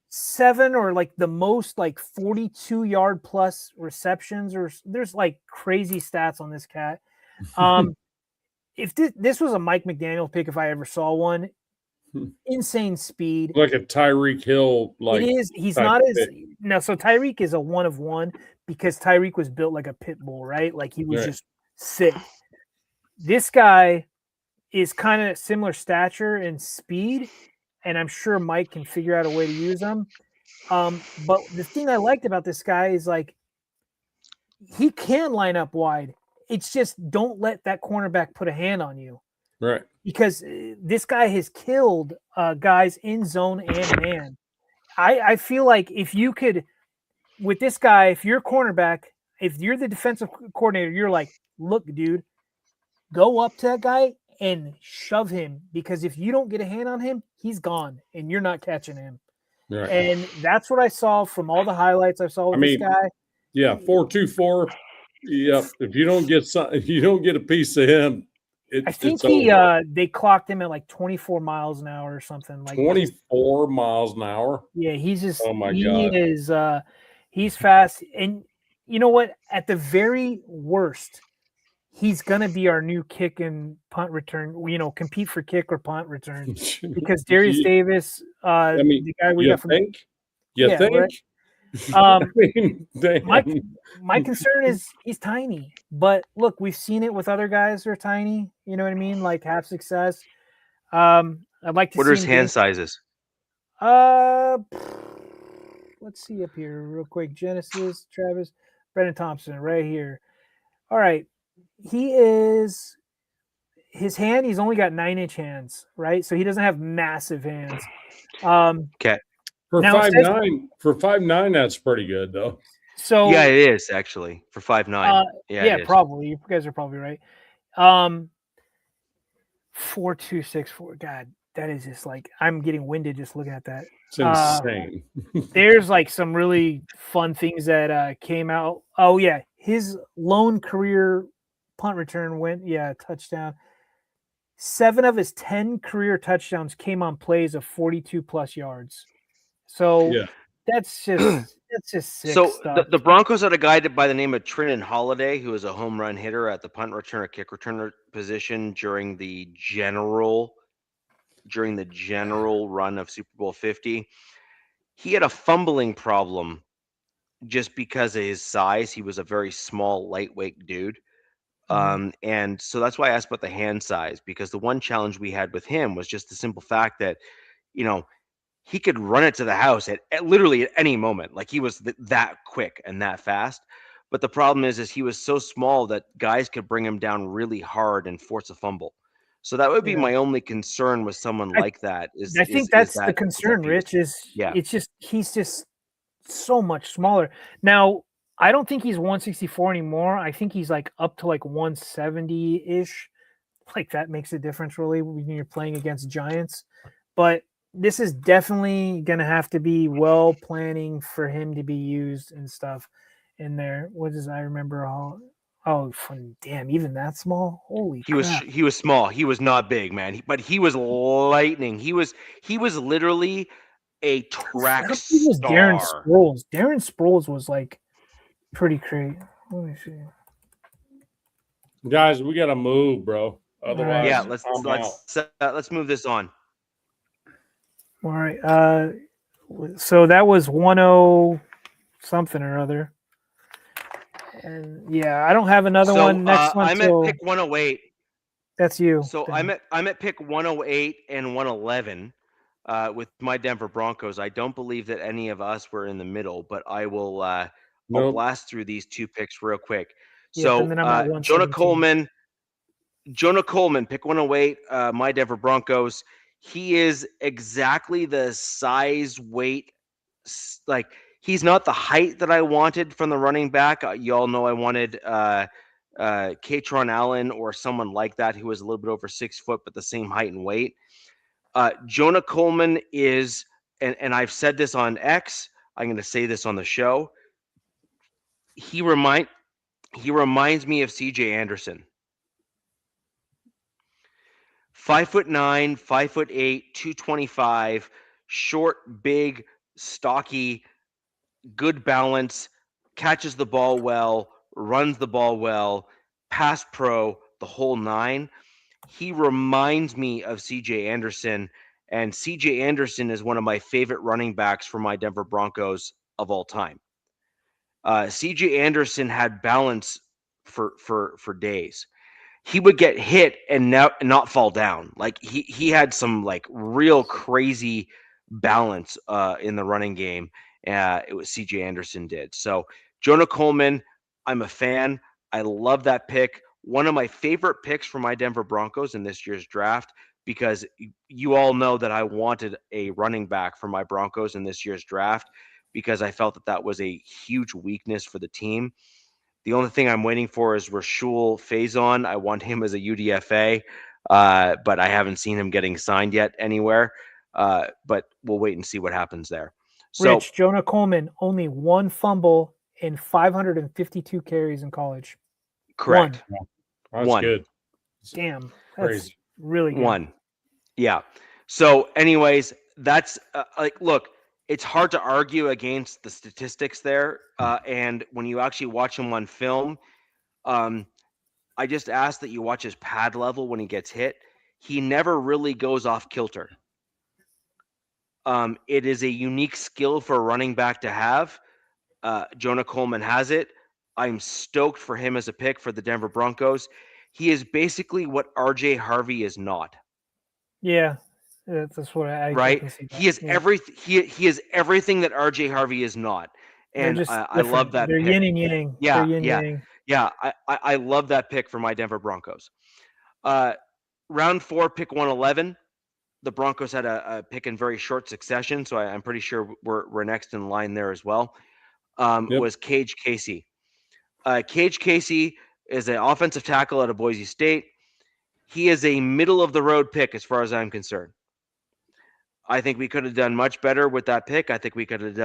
7 or like the most like 42-yard plus receptions, or there's like crazy stats on this cat. If this was a Mike McDaniel pick, if I ever saw one, insane speed. Like a Tyreek Hill, like it is. He's type not of as pick. no. So Tyreek is a 1 of 1 because Tyreek was built like a pit bull, right? Like he was Right. just sick. This guy is kind of similar stature and speed, and I'm sure Mike can figure out a way to use him. But the thing I liked about this guy is like he can line up wide. It's just don't let that cornerback put a hand on you. Right. Because this guy has killed guys in zone and man. I feel like if you could, with this guy, if you're a cornerback, if you're the defensive coordinator, you're like, look, dude, go up to that guy and shove him, because if you don't get a hand on him, he's gone and you're not catching him. Right. And that's what I saw from all the highlights I saw with this guy. Yeah, 4.24. Yep. If you don't get a piece of him, I think it's over. they clocked him at like 24 miles an hour or something like 24 miles an hour. Yeah, he's just Oh my he God. is he's fast. And you know what? At the very worst, he's gonna be our new kick and punt return. Compete for kick or punt return because Darius Davis, the guy we got from you think? Right? I mean, my concern is he's tiny, but look, we've seen it with other guys that are tiny. You know what I mean? Like have success. I'd like to. What see are his him hand sizes? Let's see up here real quick. Genesis, Travis, Brendan Thompson, right here. All right, his hand. He's only got 9-inch hands, right? So he doesn't have massive hands. Okay. For 5'9", that's pretty good though. So yeah, it is actually for 5'9". Yeah, probably. You guys are probably right. 4.264. God, that is just like I'm getting winded just looking at that. It's insane. There's like some really fun things that came out. Oh yeah, his lone career punt return went touchdown. 7 of his 10 career touchdowns came on plays of 42 plus yards. So that's just sick stuff. The Broncos had a guy by the name of Trenton Holiday, who is a home run hitter at the punt returner, kick returner position during the general run of Super Bowl 50. He had a fumbling problem just because of his size. He was a very small, lightweight dude. And so that's why I asked about the hand size, because the one challenge we had with him was just the simple fact that, he could run it to the house at literally at any moment. Like he was that quick and that fast. But the problem is he was so small that guys could bring him down really hard and force a fumble. So that would be my only concern with someone like that. I think that's the concern, Rich. It's just he's just so much smaller. Now, I don't think he's 164 anymore. I think he's like up to like 170-ish. Like that makes a difference really when you're playing against giants. But this is definitely going to have to be well planning for him to be used and stuff in there. I remember damn, even that small? Holy crap. He was small. He was not big, man. But he was lightning. He was literally a track star. Darren Sproles. Darren Sproles was like pretty crazy. Let me see. Guys, we got to move, bro. Otherwise, let's move this on. All right. So that was 10 something or other. And I don't have another one. Next one. I'm at pick 108. That's you. So I'm at pick 108 and 111 with my Denver Broncos. I don't believe that any of us were in the middle, but I will I'll blast through these two picks real quick. So Jonah Coleman, pick 108, my Denver Broncos. He is exactly the size, weight, like he's not the height that I wanted from the running back. You all know I wanted Katron Allen or someone like that who was a little bit over 6 foot, but the same height and weight. Jonah Coleman is, and I've said this on X, I'm going to say this on the show. He reminds me of CJ Anderson. 5'9", 5'8", 225, short, big, stocky, good balance, catches the ball well, runs the ball well, pass pro, the whole nine. He reminds me of CJ Anderson, and CJ Anderson is one of my favorite running backs for my Denver Broncos of all time. CJ Anderson had balance for days. He would get hit and not fall down. Like he had some like real crazy balance in the running game. It was CJ Anderson did. So Jonah Coleman, I'm a fan. I love that pick. One of my favorite picks for my Denver Broncos in this year's draft, because you all know that I wanted a running back for my Broncos in this year's draft because I felt that was a huge weakness for the team. The only thing I'm waiting for is Rashul Faison. I want him as a UDFA, but I haven't seen him getting signed yet anywhere. But we'll wait and see what happens there. So, Rich, Jonah Coleman, only 1 fumble in 552 carries in college. Correct. That's good. Damn, that's really good. 1. Yeah. So anyways, that's look, it's hard to argue against the statistics there. And when you actually watch him on film, I just ask that you watch his pad level when he gets hit. He never really goes off kilter. It is a unique skill for a running back to have. Jonah Coleman has it. I'm stoked for him as a pick for the Denver Broncos. He is basically what RJ Harvey is not. Yeah, that's what I Right? can see that. He is he is everything that RJ Harvey is not. And They're just I love that They're pick. yin and yang. Yeah, They're yin yeah. yang. Yeah, I love that pick for my Denver Broncos. Round 4, pick 111. The Broncos had a pick in very short succession, so I'm pretty sure we're next in line there as well. Was Cage Casey. Cage Casey is an offensive tackle out of Boise State. He is a middle of the road pick as far as I'm concerned. I think we could have done much better with that pick. I think we could have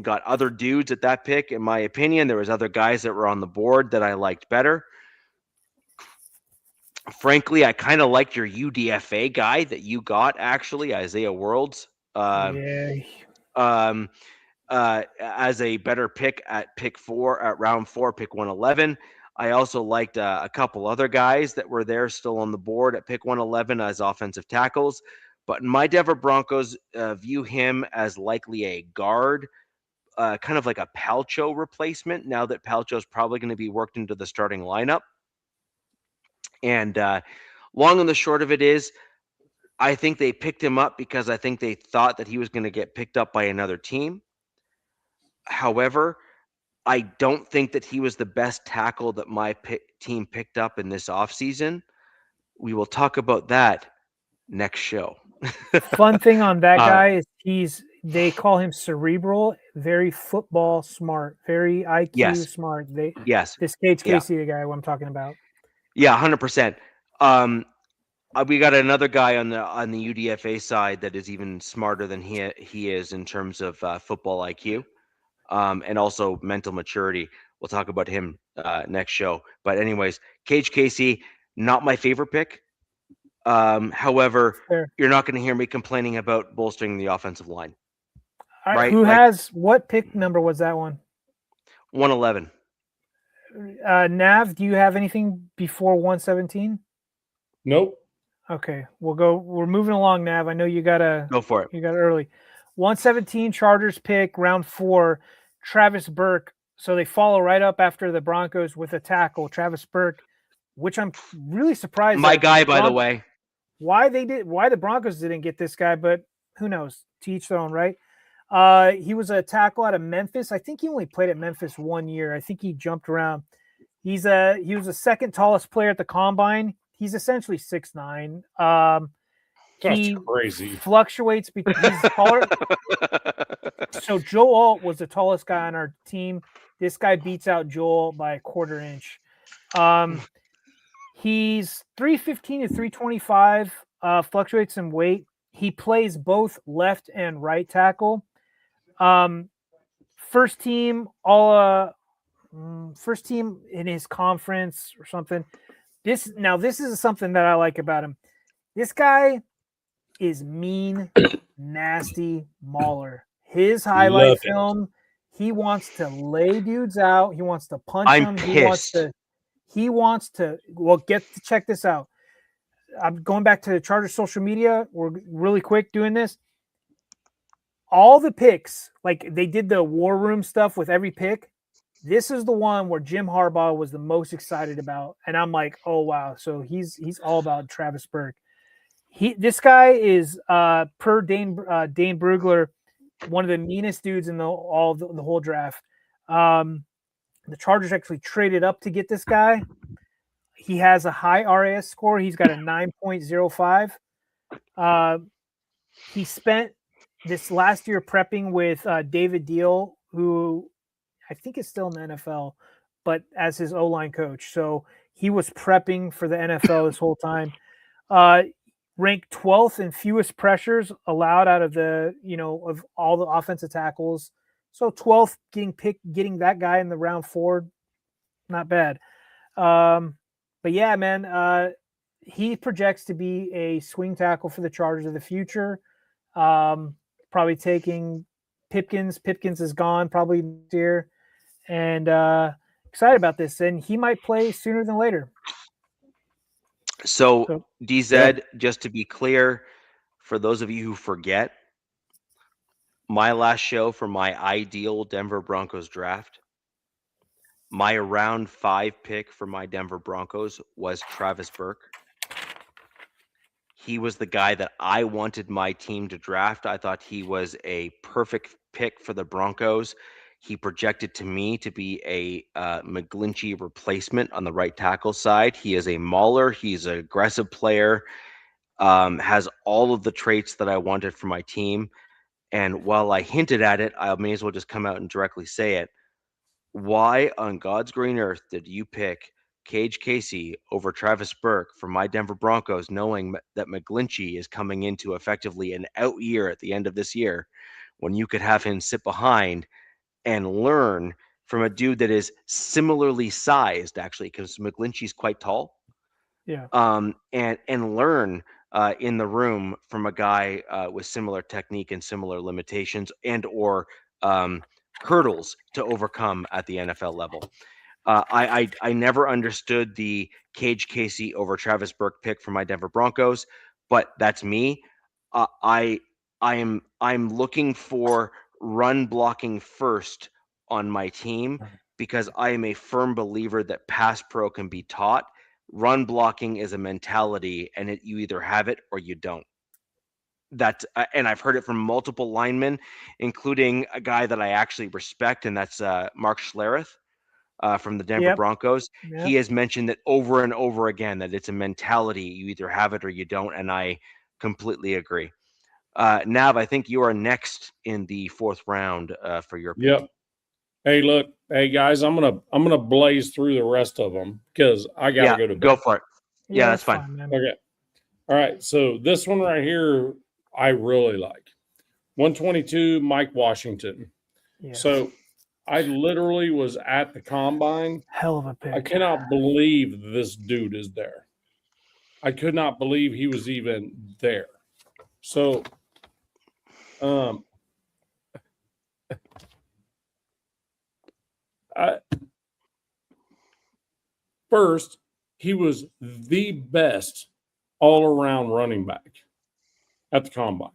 got other dudes at that pick. In my opinion, there was other guys that were on the board that I liked better. Frankly, I kind of liked your UDFA guy that you got, actually, Isaiah Worlds. As a better pick at pick 4, at round 4, pick 111. I also liked a couple other guys that were there still on the board at pick 111 as offensive tackles. But my Denver Broncos view him as likely a guard, kind of like a Palcho replacement, now that Palcho is probably going to be worked into the starting lineup. And long and the short of it is, I think they picked him up because I think they thought that he was going to get picked up by another team. However, I don't think that he was the best tackle that my team picked up in this offseason. We will talk about that next show. Fun thing on that guy is they call him cerebral, very football smart, very IQ smart. This Cage Casey, the guy I'm talking about. Yeah, 100%. We got another guy on the UDFA side that is even smarter than he is in terms of football IQ, and also mental maturity. We'll talk about him next show. But anyways, Cage Casey, not my favorite pick. However, you're not going to hear me complaining about bolstering the offensive line. Right? Who has what pick number was that one? 111. Nav, do you have anything before 117? Nope. Okay, we're moving along, Nav. I know you gotta go for it. You got early. 117 Chargers pick, round 4, Travis Burke. So they follow right up after the Broncos with a tackle, Travis Burke, which I'm really surprised. My guy, by the way. Why the Broncos didn't get this guy, but who knows? To each their own, right? He was a tackle out of Memphis. I think he only played at Memphis 1 year. I think he jumped around. He was the second tallest player at the combine. He's essentially 6'9". That's crazy. Fluctuates because he's taller. So Joe Alt was the tallest guy on our team. This guy beats out Joel by a quarter inch. He's 315 to 325. Fluctuates in weight. He plays both left and right tackle. First team in his conference or something. This is something that I like about him. This guy is mean, nasty mauler. His highlight film, he wants to lay dudes out. He wants to punch them. Pissed. He wants to check this out. I'm going back to the Chargers social media. We're really quick doing this. All the picks, like they did the war room stuff with every pick. This is the one where Jim Harbaugh was the most excited about. And I'm like, oh, wow. So he's all about Travis Burke. This guy is, per Dane Brugler, one of the meanest dudes in the whole draft. The Chargers actually traded up to get this guy. He has a high RAS score. He's got a 9.05. He spent this last year prepping with David Deal, who I think is still in the NFL, but as his O-line coach. So he was prepping for the NFL this whole time. Ranked 12th in fewest pressures allowed out of of all the offensive tackles. So 12th getting that guy in the round 4, not bad. But yeah, man, he projects to be a swing tackle for the Chargers of the future. Probably taking Pipkins. Pipkins is gone probably this year. And excited about this, and he might play sooner than later. So DZ, just to be clear, for those of you who forget, my last show for my ideal Denver Broncos draft, my round 5 pick for my Denver Broncos was Travis Burke. He was the guy that I wanted my team to draft. I thought he was a perfect pick for the Broncos. He projected to me to be a McGlinchey replacement on the right tackle side. He is a mauler. He's an aggressive player, has all of the traits that I wanted for my team. And while I hinted at it, I may as well just come out and directly say it. Why on God's green earth did you pick Cage Casey over Travis Burke for my Denver Broncos, knowing that McGlinchey is coming into effectively an out year at the end of this year, when you could have him sit behind and learn from a dude that is similarly sized, actually, because McGlinchey's quite tall. Yeah. And learn in the room from a guy with similar technique and similar limitations and or hurdles to overcome at the NFL level. I never understood the Cage Casey over Travis Burke pick for my Denver Broncos, but that's me. I'm looking for run blocking first on my team because I am a firm believer that pass pro can be taught. Run blocking is a mentality, and you either have it or you don't. And I've heard it from multiple linemen, including a guy that I actually respect, and that's Mark Schlereth from the Denver Broncos. Yep. He has mentioned that over and over again, that it's a mentality. You either have it or you don't, and I completely agree. Nav, I think you are next in the 4th round for your pick. Yep. Hey, look, hey guys, I'm gonna blaze through the rest of them because I gotta go to bed. Go for it. Yeah, that's fine. man. Okay. All right. So this one right here, I really like. 122, Mike Washington. Yes. So I literally was at the combine. Hell of a pick. I cannot believe this dude is there. I could not believe he was even there. So, first, he was the best all-around running back at the combine.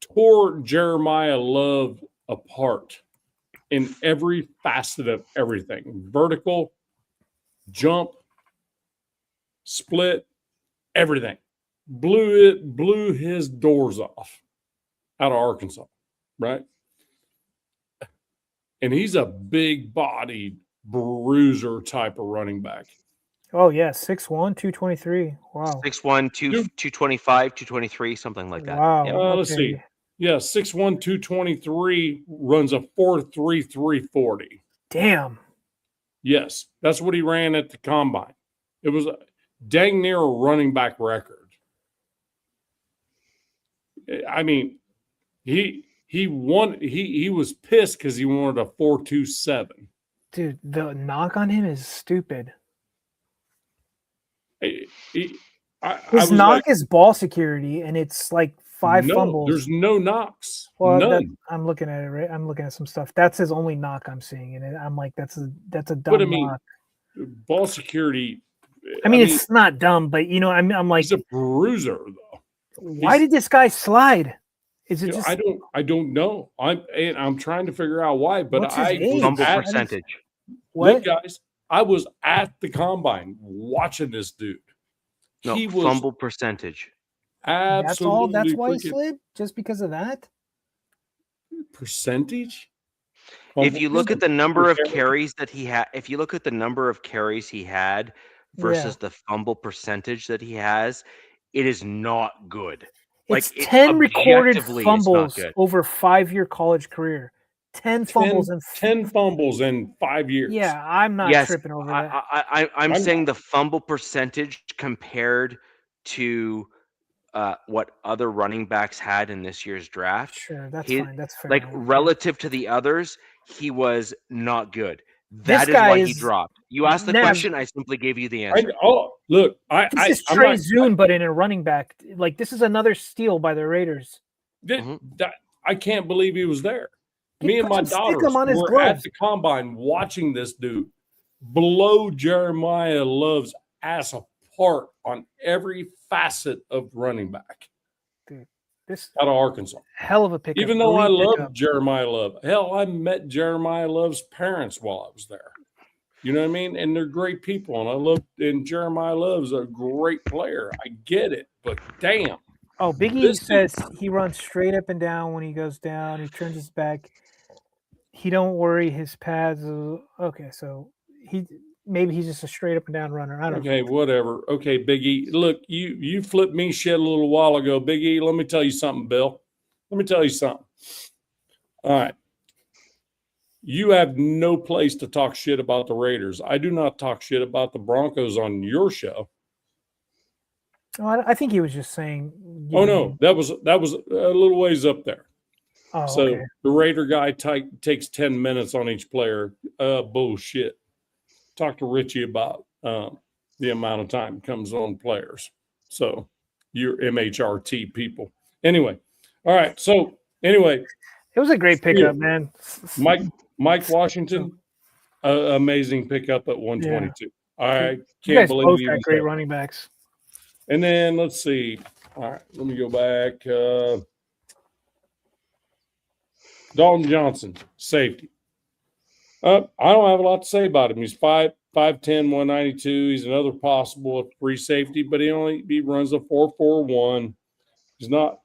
Tore Jeremiah Love apart in every facet of everything. Vertical, jump, split, everything. Blew his doors off out of Arkansas, right? And he's a big-bodied bruiser type of running back. Oh, yeah. 6'1", 223. Wow. 6'1", 225, 223, something like that. Wow. Yeah. Let's see. Yeah, 6'1", 223, runs a 4.3 340. Damn. Yes, that's what he ran at the combine. It was dang near a running back record. I mean, he won. He was pissed because he wanted a 4.27. Dude, the knock on him is stupid. His knock is ball security, and it's like 5 fumbles. There's no knocks. Well, none. I'm looking at it. Right, I'm looking at some stuff. That's his only knock I'm seeing, and I'm like, that's a dumb knock. Ball security. I mean, it's not dumb, but I'm like, he's a bruiser though. Why did this guy slide? Is it just? I don't know. I'm trying to figure out why. But fumble percentage. What? Look, guys, I was at the combine watching this dude. No, he was fumble percentage. Absolutely. That's why he slid? Just because of that? Percentage? If you look at the number of carries that he had, versus the fumble percentage that he has, it is not good. It's 10 recorded fumbles over 5-year college career. 10 fumbles in 10 fumbles in 5 years. Yeah, I'm not tripping over that. I'm saying the fumble percentage compared to what other running backs had in this year's draft. Sure, that's fine. That's fair. Like relative to the others, he was not good. That is why he dropped. You asked the question, I simply gave you the answer. This is Trey Zune, but in a running back. Like, this is another steal by the Raiders. I can't believe he was there. Me and my daughters were at the combine watching this dude blow Jeremiah Love's ass apart on every facet of running back. Dude, this out of Arkansas. Hell of a pickup. Even though I love Jeremiah Love. Hell, I met Jeremiah Love's parents while I was there. You know what I mean? And they're great people. And Jeremiah Love's a great player. I get it, but damn. Oh, Biggie says he runs straight up and down when he goes down. He turns his back. He don't worry his pads. Okay, so maybe he's just a straight up and down runner. I don't know. Okay, whatever. Okay, Biggie. Look, you flipped me shit a little while ago. Biggie, let me tell you something, Bill. Let me tell you something. All right. You have no place to talk shit about the Raiders. I do not talk shit about the Broncos on your show. Oh, I think he was just saying. Oh no, that was a little ways up there. Oh, so okay. The Raider guy takes 10 minutes on each player. Bullshit. Talk to Richie about the amount of time comes on players. So you're MHRT people. Anyway, all right. So anyway, it was a great pickup, man. Mike Washington, amazing pickup at 122. Yeah. I can't believe both got great running backs. And then let's see. All right, let me go back. Dalton Johnson, safety. I don't have a lot to say about him. He's 5'10", 192. He's another possible free safety, but he runs a 4.41. He's not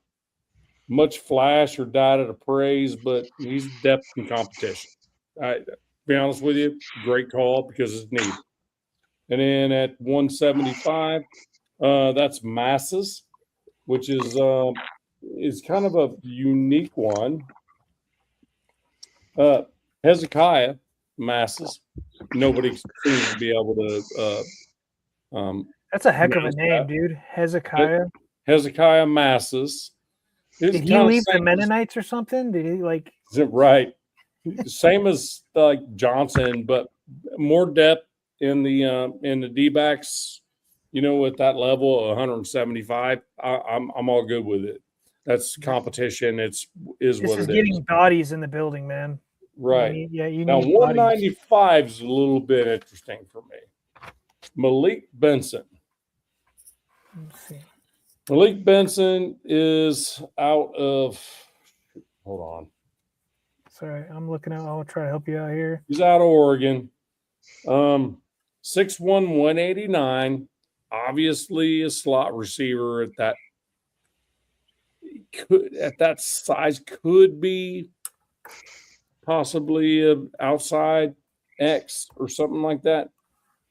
much flash or data to praise, but he's depth and competition. To be honest with you, great call because it's needed. And then at 175, that's Masses, which is kind of a unique one. Hezekiah Masses. Nobody seems to be able to. That's a heck of a name, dude. Hezekiah. Hezekiah Masses. Did he leave the Mennonites or something? Did he like? Right. Same as like Johnson, but more depth in the D-backs. You know, at that level, 175. I'm all good with it. That's competition. This is what it is. Getting bodies in the building, man. Right. You need now 195 is a little bit interesting for me. Malik Benson. Let's see. Malik Benson is out of. Hold on. Sorry, I'm looking at. I'll try to help you out here. He's out of Oregon. 6'1", 189. Obviously, a slot receiver at that size could be possibly an outside X or something like that.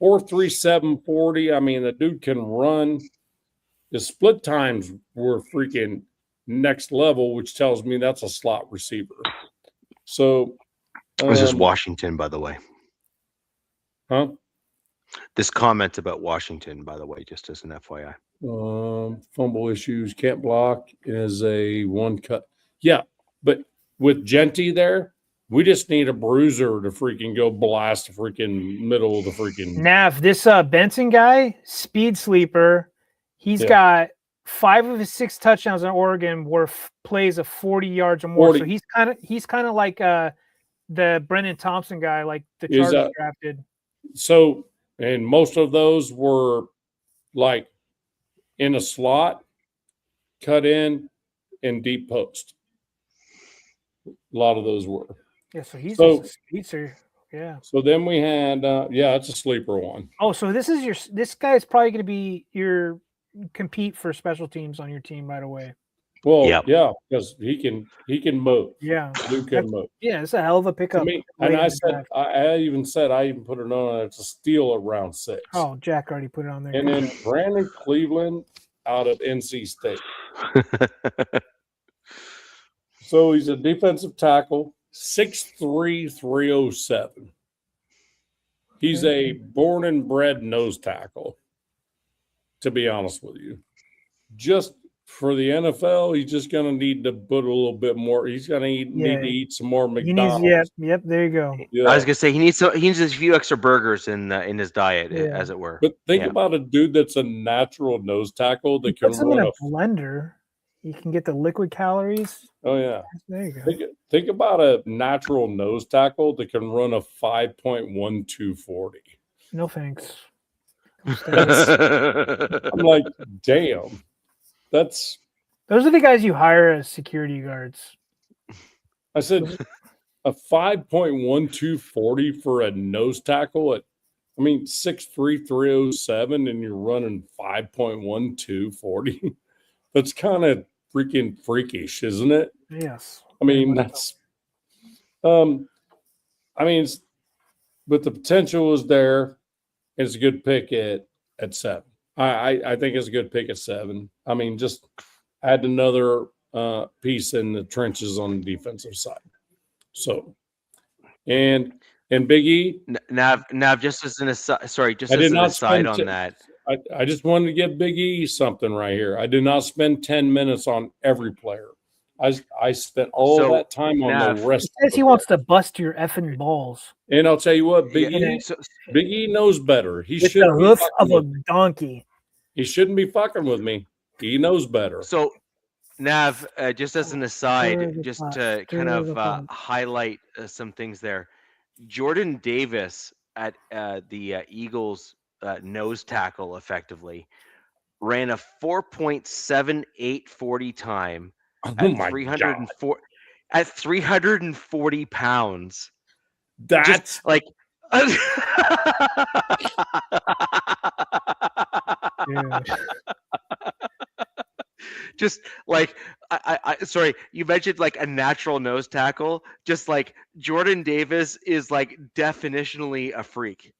4.37 40. I mean, the dude can run. His split times were freaking next level, which tells me that's a slot receiver. So this is Washington, by the way. Huh? This comment about Washington, by the way, just as an FYI. Fumble issues, can't block is a one cut. Yeah, but with Genty there, we just need a bruiser to freaking go blast the freaking middle of the freaking. Nav, this Benson guy, speed sleeper. He's got 5 of his 6 touchdowns in Oregon were plays of 40 yards or more. 40. So he's kind of like the Brennan Thompson guy, like the Chargers drafted. So, and most of those were like in a slot, cut in deep post. A lot of those were. Yeah, so he's a speedster. Yeah. So then we had, it's a sleeper one. Oh, so this guy is probably going to be your compete for special teams on your team right away. Well, yeah, because he can move. Yeah, Dude can move. Yeah, it's a hell of a pickup. And I even put it on. It's a steal at round 6. Oh, Jack already put it on there. And then Brandon Cleveland out of NC State. So he's a defensive tackle, 6'3", 307. He's a born and bred nose tackle. To be honest with you, just for the NFL, he's just going to need to put a little bit more. He's going to need to eat some more McDonald's. Yep. There you go. Yeah. I was going to say he needs a few extra burgers in his diet, as it were. But think about a dude that's a natural nose tackle that can run a blender. You can get the liquid calories. Oh yeah. There you go. Think about a natural nose tackle that can run a 5.1240. No thanks. I'm like, damn. Those are the guys you hire as security guards. I said a 5.1240 for a nose tackle at 6'3", 307, and you're running 5.1240. That's kind of freaking freakish, isn't it? Yes. That's but the potential is there. It's a good pick at 7. I think it's a good pick at 7. Just add another piece in the trenches on the defensive side. So, and Big E. Nav, just as an aside, on that. I just wanted to give Big E something right here. I do not spend 10 minutes on every player. I spent all that time on the rest. He says he wants to bust your effing balls. And I'll tell you what, Big E knows better. He should the hoof of a donkey. He shouldn't be fucking with me. He knows better. So, Nav, just as an aside, just to kind of highlight some things there. Jordan Davis at the Eagles nose tackle effectively ran a 4.7840 time at 340 pounds. That's just like just like I sorry, you mentioned like a natural nose tackle. Just like Jordan Davis is like definitionally a freak.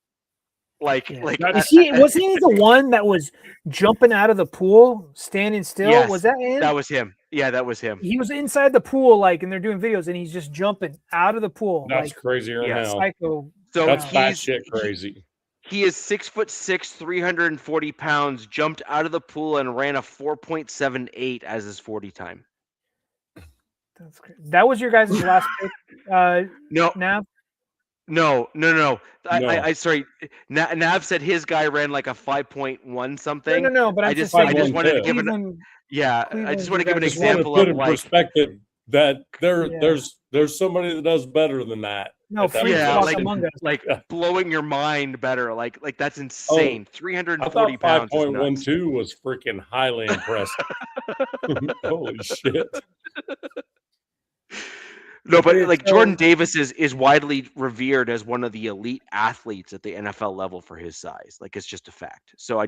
Wasn't he the one that was jumping out of the pool, standing still? Yes, was that him? That was him. Yeah, that was him. He was inside the pool, and they're doing videos, and he's just jumping out of the pool. That's crazier than hell. Psycho. So that's batshit crazy. He is 6'6", 340 pounds, jumped out of the pool and ran a 4.78 as his 40 time. That's great. That was your guys' last pick. No. Nav? No. I sorry. Nav said his guy ran like a 5.1 something. No. But I just wanted to give an I just want to give an example of like perspective that there's somebody that does better than that. No, like blowing your mind better. Like that's insane. 340 pounds. 5.12 was freaking highly impressive. Holy shit. No, but like Jordan Davis is widely revered as one of the elite athletes at the NFL level for his size. Like it's just a fact. So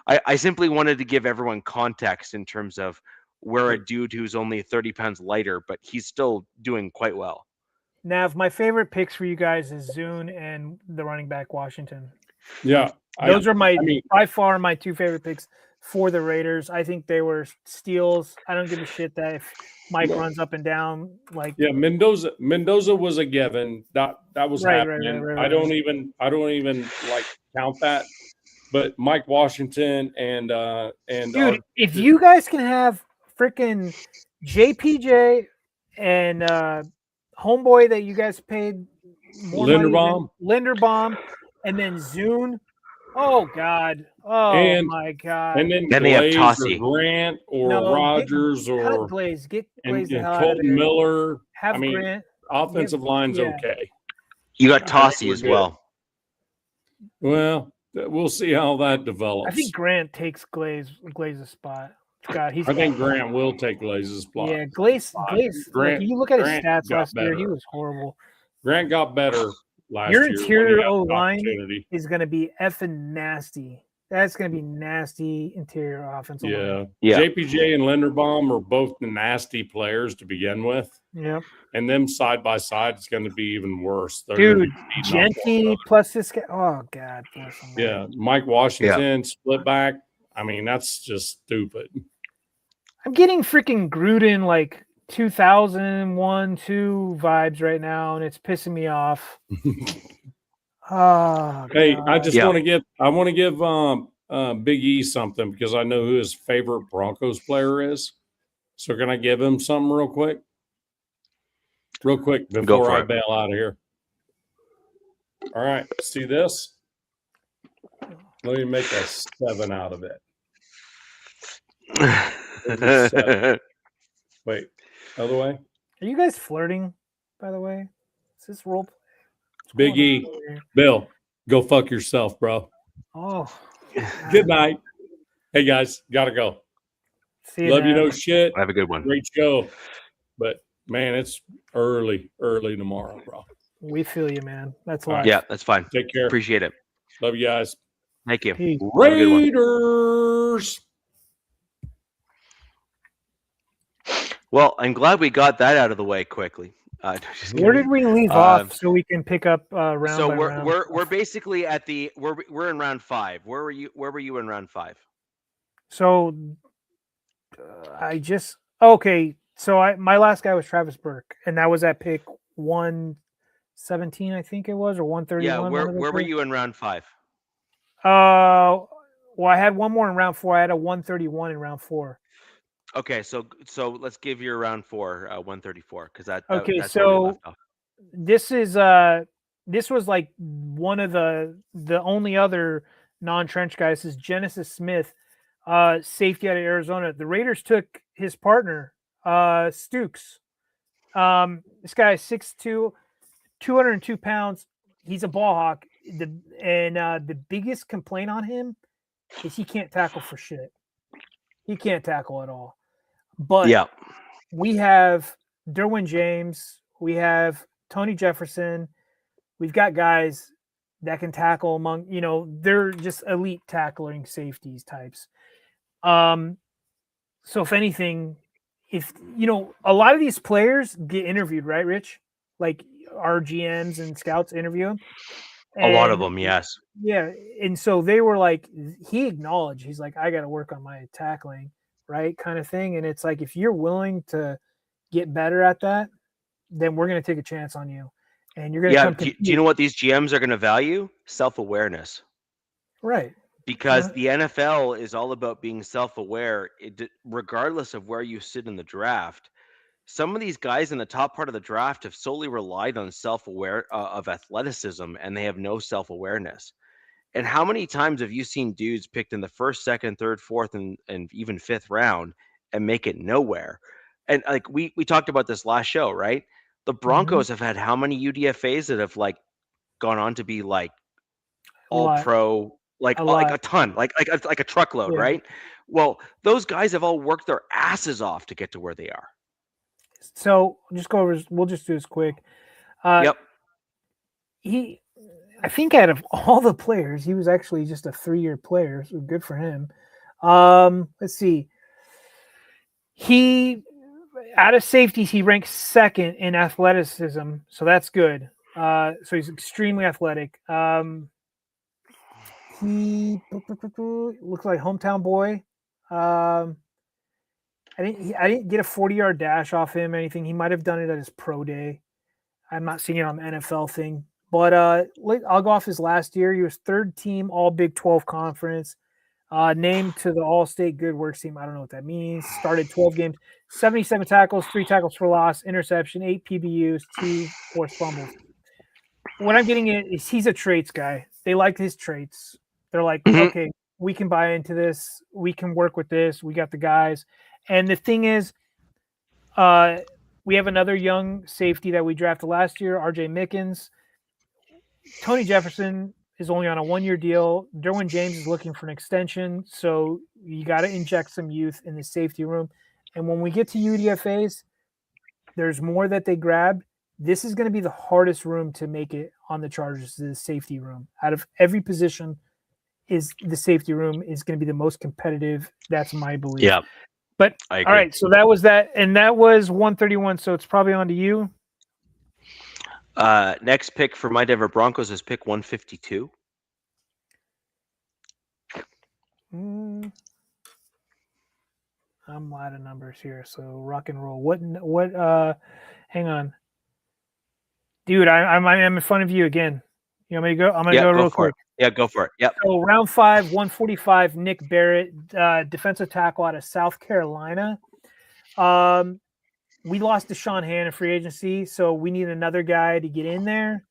I simply wanted to give everyone context in terms of where a dude who's only 30 pounds lighter, but he's still doing quite well. Nav, my favorite picks for you guys is Zune and the running back Washington. Yeah. Those are by far my two favorite picks for the Raiders. I think they were steals. I don't give a shit that if Mike runs up and down. Mendoza was a given. That was happening. Right, I don't even count that. But Mike Washington and dude, if you guys can have freaking JPJ and homeboy that you guys paid more Linderbaum, and then Zune. Oh God! Oh my God! And then they have Tossie, or Grant, or Rogers, or Glaze. Get Glaze and Colton Miller. Grant. Offensive line's okay. You got Tossie as well. Well, we'll see how that develops. I think Grant takes Glaze's spot. God, I think Grant will take Glaze's spot. Yeah, Glaze. Grant, you look at his Grant stats last better. year; he was horrible. Grant got better last year. Your interior O line is going to be effing nasty. That's going to be nasty interior offensive line. Yeah. JPJ and Linderbaum are both nasty players to begin with. Yeah. And them side by side, it's going to be even worse. Dude, Genty plus this guy. Oh, God. Yeah. Mike Washington, split back. That's just stupid. I'm getting freaking Gruden 2001, 2 vibes right now, and it's pissing me off. Hey, I just want to give Big E something because I know who his favorite Broncos player is. So can I give him something real quick? Real quick before I bail out of here. All right, see this? Let me make a 7 out of it. Wait, other way. Are you guys flirting, by the way? Is this role play? Big E, Bill, go fuck yourself, bro. Oh, Good night. Hey guys, gotta go. see you. Love you, man. no shit. Have a good one. Great show, but man, it's early tomorrow, bro. We feel you, man. That's All right. life. Yeah, that's fine. Take care. Appreciate it. Love you guys. Thank you. Peace. Have a good one. Raiders. Well, I'm glad we got that out of the way quickly. Just Where kidding. did we leave off so we can pick up round So by round? we're basically at the we're in round 5. Where were you in round 5? So I just okay. So my last guy was Travis Burke, and that was at pick 117, I think it was, or 131. Yeah, where were you in round 5? Well, I had one more in round 4. I had a 131 in round 4. Okay, so let's give your round 4 134 because that's Okay, where we so left off. this was like one of the only other non-trench guys. This is Genesis Smith, safety out of Arizona. The Raiders took his partner, Stukes. This guy is 6'2", 202 pounds. He's a ball hawk. The biggest complaint on him is he can't tackle for shit. He can't tackle at all. But Yeah, we have Derwin James. We have Tony Jefferson. We've got guys that can tackle among, they're just elite tackling safeties types. So if anything, a lot of these players get interviewed, right, Rich? Like our GMs and scouts interview them. a lot of them, yes. Yeah. And so they were like, he acknowledged, he's like, I got to work on my tackling, right? Kind of thing. And it's like, if you're willing to get better at that, then we're going to take a chance on you. And you're going to come. Do you know what these GMs are going to value? Self-awareness. Right. Because the NFL is all about being self-aware, regardless of where you sit in the draft. Some of these guys in the top part of the draft have solely relied on self-aware of athleticism, and they have no self-awareness. And how many times have you seen dudes picked in the first, second, third, fourth, and even fifth round and make it nowhere? And like we talked about this last show, right? The Broncos have had how many UDFAs that have like gone on to be like all pro, like a ton, like a truckload, right? Well, those guys have all worked their asses off to get to where they are. So just go over. We'll just do this quick. Yep. I think out of all the players, he was actually just a 3-year player. So good for him. Let's see. He out of safeties, he ranks second in athleticism, so that's good. So he's extremely athletic. He looks like hometown boy. I didn't get a 40-yard dash off him or anything. He might have done it at his pro day. I'm not seeing it on the NFL thing. But I'll go off his last year. He was third team All Big 12 Conference. Named to the All-State Good Works team. I don't know what that means. Started 12 games, 77 tackles, 3 tackles for loss, interception, 8 PBUs, 2 forced fumbles. What I'm getting at is he's a traits guy. They like his traits. They're like, okay, we can buy into this. We can work with this. We got the guys. And the thing is, we have another young safety that we drafted last year, RJ Mickens. Tony Jefferson is only on a 1-year deal. Derwin James is looking for an extension. So you got to inject some youth in the safety room. And when we get to UDFAs, there's more that they grab. This is going to be the hardest room to make it on the Chargers, the safety room. Out of every position, the safety room is going to be the most competitive. That's my belief. Yeah. But all right, so that was that. And that was 131. So it's probably on to you. Next pick for my Denver Broncos is pick 152. I'm out of numbers here, so rock and roll. What hang on. Dude, I'm in front of you again. You want me to go? I'm gonna go real quick. Yeah, go for it. Yep. So round 5, 145, Nick Barrett, defensive tackle out of South Carolina. We lost Deshaun Hand in free agency, so we need another guy to get in there.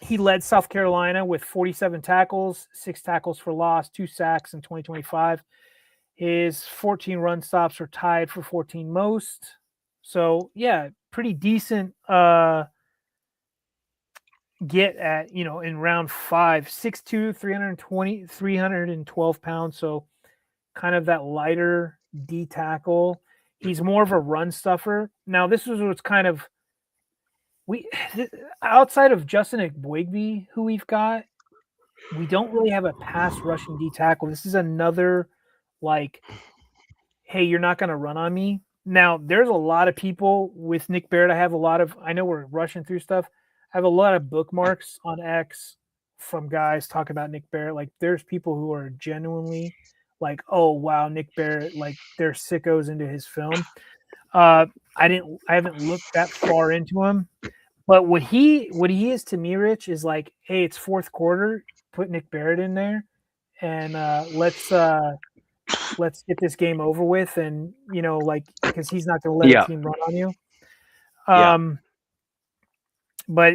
He led South Carolina with 47 tackles, 6 tackles for loss, 2 sacks in 2025. His 14 run stops are tied for 14 most. So yeah, pretty decent get at, in round 5, 6'2", 312 pounds. So kind of that lighter D tackle. He's more of a run stuffer. Now this is what's kind of outside of Justin Igboigbe, who we've got, we don't really have a pass rushing D tackle. This is another like, hey, you're not going to run on me. Now, there's a lot of people with Nick Barrett. I know we're rushing through stuff. I have a lot of bookmarks on X from guys talking about Nick Barrett. Like, there's people who are genuinely like, oh, wow, Nick Barrett, like, they're sickos into his film. I haven't looked that far into him. But what he is to me, Rich, is like, hey, it's fourth quarter. Put Nick Barrett in there, and let's get this game over with. And because he's not going to let a team run on you. But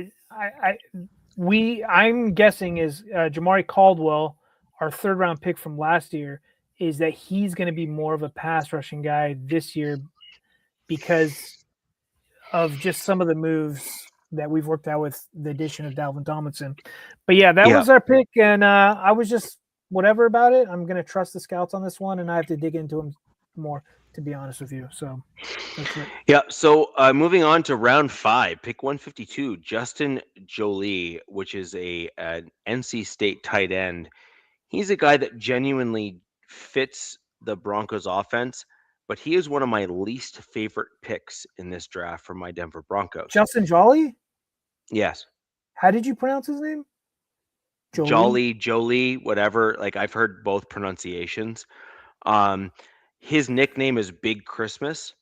I'm guessing is Jamari Caldwell, our third round pick from last year, is that he's going to be more of a pass rushing guy this year because of just some of the moves that we've worked out with the addition of Dalvin Tomlinson. But yeah, that was our pick, and I was just whatever about it. I'm going to trust the scouts on this one, and I have to dig into them more, to be honest with you. So that's it. Yeah. So moving on to round 5, pick 152, Justin Jolie, which is an NC State tight end. He's a guy that genuinely fits the Broncos offense, but he is one of my least favorite picks in this draft for my Denver Broncos. Justin Jolie? Yes. How did you pronounce his name? Jolie, whatever. Like, I've heard both pronunciations. His nickname is Big Christmas.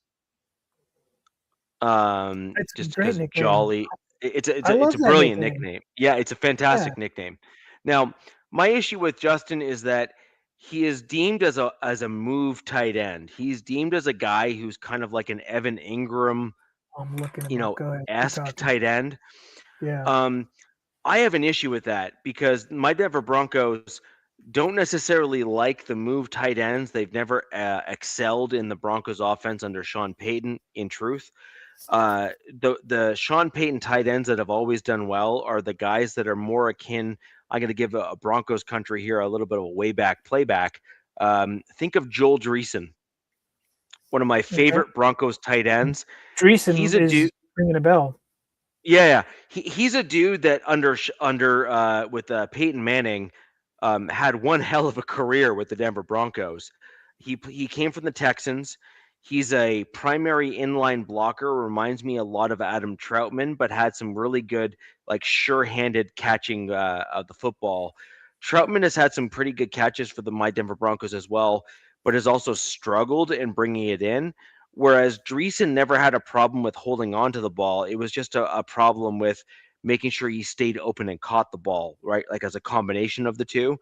It's just because Jolly. It's a brilliant nickname. Yeah, it's a fantastic nickname. Now, my issue with Justin is that he is deemed as a move tight end. He's deemed as a guy who's kind of like an Evan Ingram, esque tight end. Yeah. I have an issue with that because my Denver Broncos don't necessarily like the move tight ends. They've never excelled in the Broncos offense under Sean Payton, in truth. The Sean Payton tight ends that have always done well are the guys that are more akin. I'm going to give a Broncos country here a little bit of a way back playback. Think of Joel Dreesen, one of my favorite Broncos tight ends. Dreesen is ringing a bell. Yeah. He's a dude that under with Peyton Manning had one hell of a career with the Denver Broncos. He came from the Texans. He's a primary inline blocker, reminds me a lot of Adam Troutman, but had some really good, like, sure-handed catching of the football. Troutman has had some pretty good catches for my Denver Broncos as well, but has also struggled in bringing it in. Whereas Dreesen never had a problem with holding on to the ball. It was just a problem with making sure he stayed open and caught the ball, right? Like, as a combination of the two.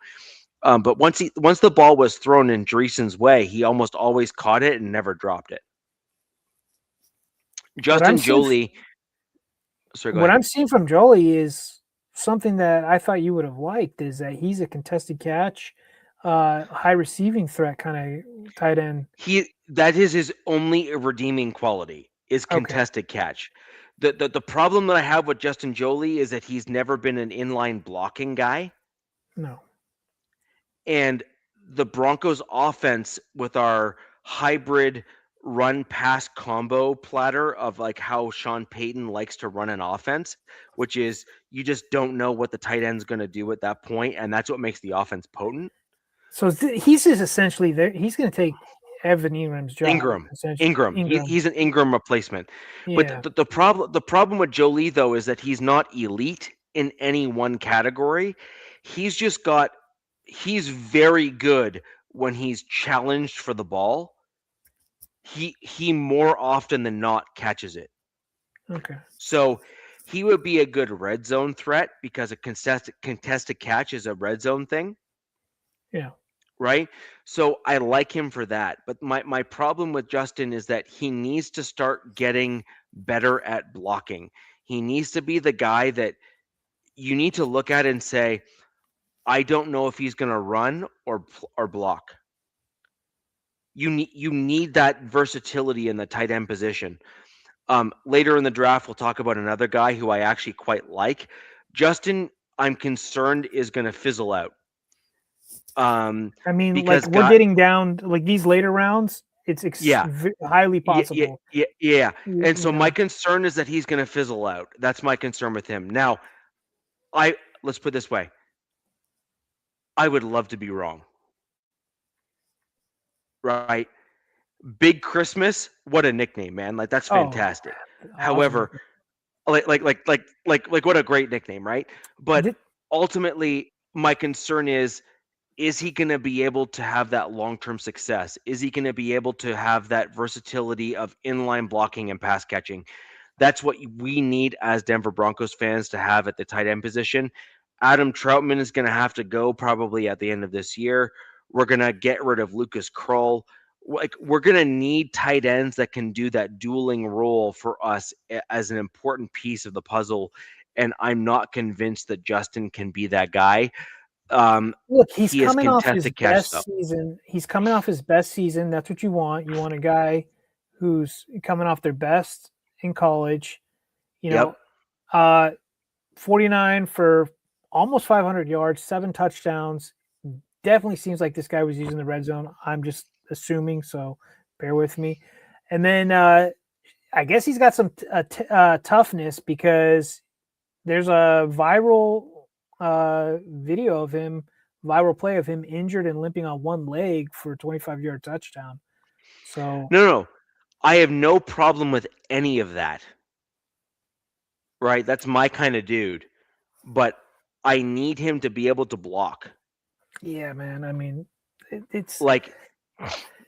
But once the ball was thrown in Dreesen's way, he almost always caught it and never dropped it. Justin Jolie. What I'm seeing from Jolie is something that I thought you would have liked, is that he's a contested catch, high receiving threat kind of tight end. That is his only redeeming quality, is contested catch. The problem that I have with Justin Jolie is that he's never been an inline blocking guy. No. And the Broncos offense, with our hybrid run pass combo platter of like how Sean Payton likes to run an offense, which is you just don't know what the tight end's going to do at that point, and that's what makes the offense potent. So he's just essentially there. He's going to take Evan Ingram's job. Ingram. He's an Ingram replacement. Yeah. But the problem with Jolie, though, is that he's not elite in any one category. He's very good when he's challenged for the ball. He more often than not catches it. Okay. So he would be a good red zone threat because a contested catch is a red zone thing. Yeah. Right? So I like him for that. But my problem with Justin is that he needs to start getting better at blocking. He needs to be the guy that you need to look at and say, I don't know if he's going to run or block. you need that versatility in the tight end position. Later in the draft, we'll talk about another guy who I actually quite like. Justin, I'm concerned, is going to fizzle out. I mean, Because like we're getting down like these later rounds. It's highly possible. Yeah. And so You my know? concern is that he's going to fizzle out. That's my concern with him. Now, let's put it this way. I would love to be wrong. Right? Big Christmas, what a nickname, man. Like that's fantastic. Awesome. However, like what a great nickname, right? But ultimately, my concern is he going to be able to have that long-term success? Is he going to be able to have that versatility of inline blocking and pass catching? That's what we need as Denver Broncos fans to have at the tight end position. Adam Troutman is going to have to go probably at the end of this year. We're going to get rid of Lucas Krull. Like, we're going to need tight ends that can do that dueling role for us as an important piece of the puzzle. And I'm not convinced that Justin can be that guy. Look, he's coming off his best season. He's coming off his best season. That's what you want. You want a guy who's coming off their best in college. You know, 49 for almost 500 yards, 7 touchdowns. Definitely seems like this guy was using the red zone. I'm just assuming, so bear with me. And then I guess he's got some toughness, because there's a viral video of him, viral play of him injured and limping on one leg for a 25-yard touchdown. So no, I have no problem with any of that. Right? That's my kind of dude. But I need him to be able to block. Yeah, man. I mean, it's like,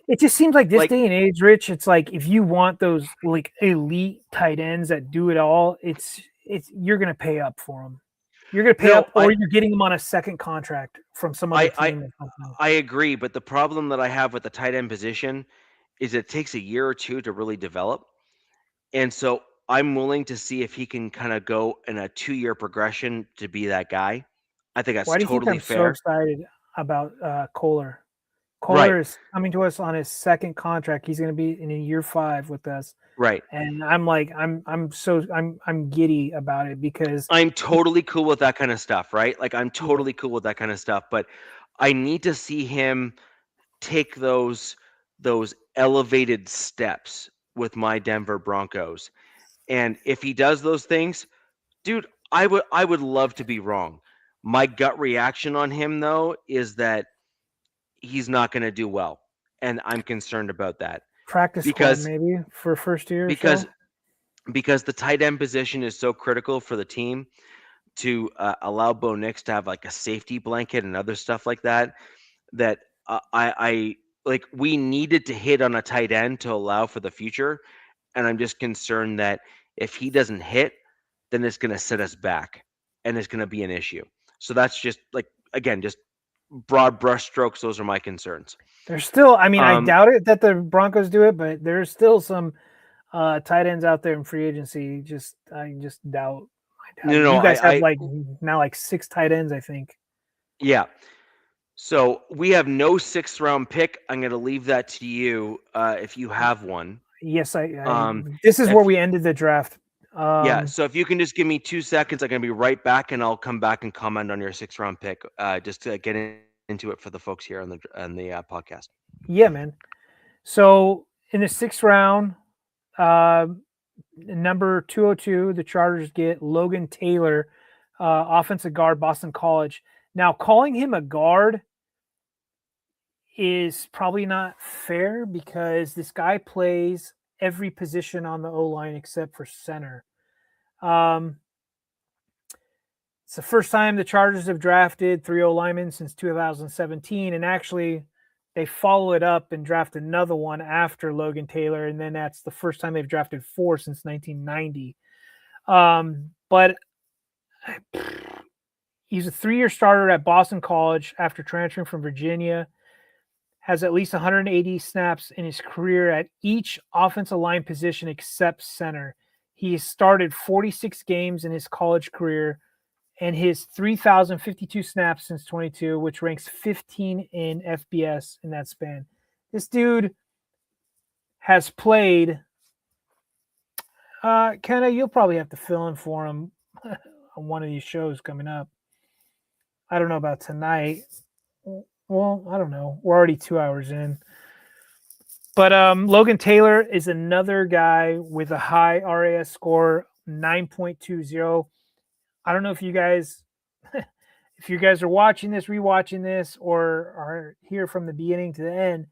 it just seems like this day and age, Rich, it's like if you want those like elite tight ends that do it all, it's you're going to pay up for them. You're going to pay up, or you're getting them on a second contract from some other team. I agree, but the problem that I have with the tight end position is it takes a year or two to really develop. And so I'm willing to see if he can kind of go in a 2-year progression to be that guy. I think that's totally fair. Why do you think I'm so excited about Kohler? Kohler is coming to us on his second contract. He's going to be in year 5 with us. Right. And I'm like, I'm giddy about it, because I'm totally cool with that kind of stuff, right? Like, I'm totally cool with that kind of stuff, but I need to see him take those elevated steps with my Denver Broncos. And if he does those things, dude, I would love to be wrong. My gut reaction on him, though, is that he's not going to do well, and I'm concerned about that. Practice squad maybe for first year. Because the tight end position is so critical for the team to allow Bo Nix to have like a safety blanket and other stuff like that. That I like. We needed to hit on a tight end to allow for the future, and I'm just concerned that if he doesn't hit, then it's going to set us back, and it's going to be an issue. So that's just like, again, just broad brush strokes. Those are my concerns. There's still, I mean, I doubt it that the Broncos do it, but there's still some tight ends out there in free agency. I just doubt. No, you guys have now 6 tight ends, I think. Yeah. So we have no 6th round pick. I'm going to leave that to you if you have one. Yes, this is where we ended the draft. Yeah. So if you can just give me 2 seconds, I'm going to be right back, and I'll come back and comment on your 6th round pick just to get into it for the folks here on the podcast. Yeah, man. So in the 6th round, number 202, the Chargers get Logan Taylor, offensive guard, Boston College. Now, calling him a guard is probably not fair, because this guy plays every position on the O-line except for center. It's the first time the Chargers have drafted 3 O-linemen since 2017, and actually they follow it up and draft another one after Logan Taylor, and then that's the first time they've drafted 4 since 1990. But he's a 3-year starter at Boston College after transferring from Virginia, has at least 180 snaps in his career at each offensive line position except center. He has started 46 games in his college career, and his 3,052 snaps since 22, which ranks 15 in FBS in that span. This dude has played. Kenna, you'll probably have to fill in for him on one of these shows coming up. I don't know about tonight. Well, I don't know. We're already 2 hours in. But Logan Taylor is another guy with a high RAS score, 9.20. I don't know if you guys are watching this, rewatching this, or are here from the beginning to the end.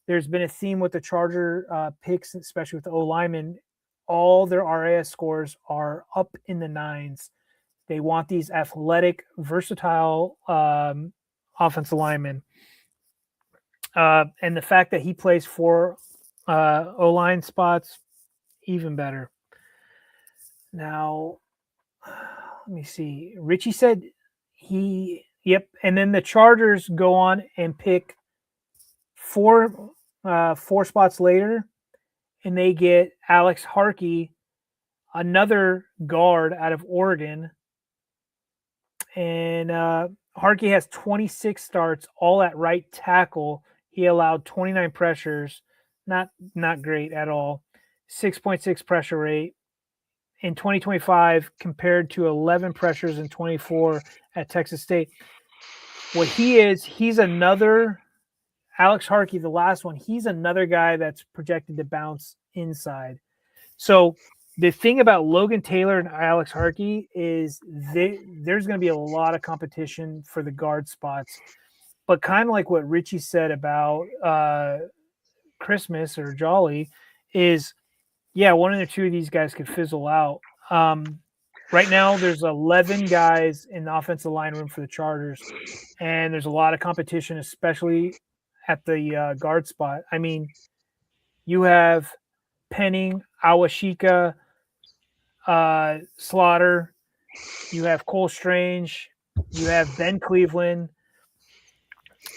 There's been a theme with the Charger picks, especially with the O-linemen. All their RAS scores are up in the 9s. They want these athletic, versatile offensive linemen. And the fact that he plays 4 O-line spots, even better. Now, let me see. Richie said yep. And then the Chargers go on and pick 4 spots later, and they get Alex Harkey, another guard out of Oregon. And Harkey has 26 starts, all at right tackle. He allowed 29 pressures, not great at all. 6.6 pressure rate in 2025 compared to 11 pressures in 24 at Texas State. What he's another Alex Harkey, the last one. He's another guy that's projected to bounce inside. So the thing about Logan Taylor and Alex Harkey is there's going to be a lot of competition for the guard spots. But kind of like what Richie said about Christmas or Jolly is, yeah, one or two of these guys could fizzle out. Right now, there's 11 guys in the offensive line room for the Chargers, and there's a lot of competition, especially at the guard spot. I mean, you have Penning, Awashika, Slaughter, you have Cole Strange, you have Ben Cleveland,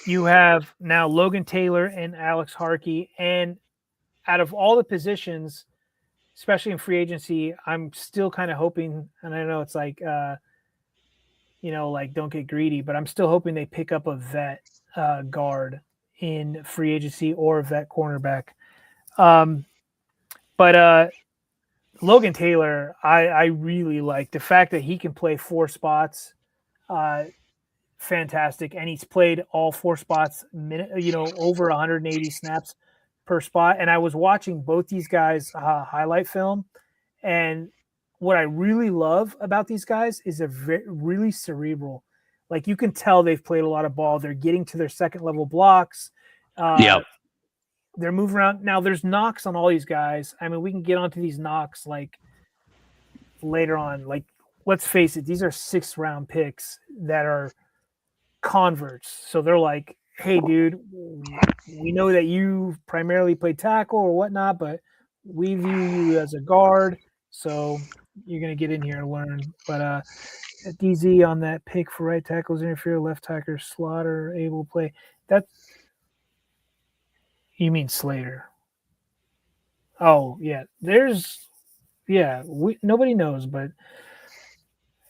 you have now Logan Taylor and Alex Harkey. And out of all the positions, especially in free agency, I'm still kind of hoping, and I know it's like, like don't get greedy, but I'm still hoping they pick up a vet guard in free agency or a vet cornerback. But Logan Taylor, I really like the fact that he can play 4 spots. Fantastic. And he's played all 4 spots, over 180 snaps per spot. And I was watching both these guys highlight film. And what I really love about these guys is they're really cerebral. Like you can tell they've played a lot of ball. They're getting to their second level blocks. They're moving around. Now there's knocks on all these guys. I mean, we can get onto these knocks like later on. Like, let's face it, these are 6th round picks that are converts. So they're like, hey, dude, we know that you primarily play tackle or whatnot, but we view you as a guard. So you're going to get in here and learn. But DZ on that pick for right tackles interfere, left tackle Slaughter able to play. You mean Slater? Oh yeah, nobody knows, but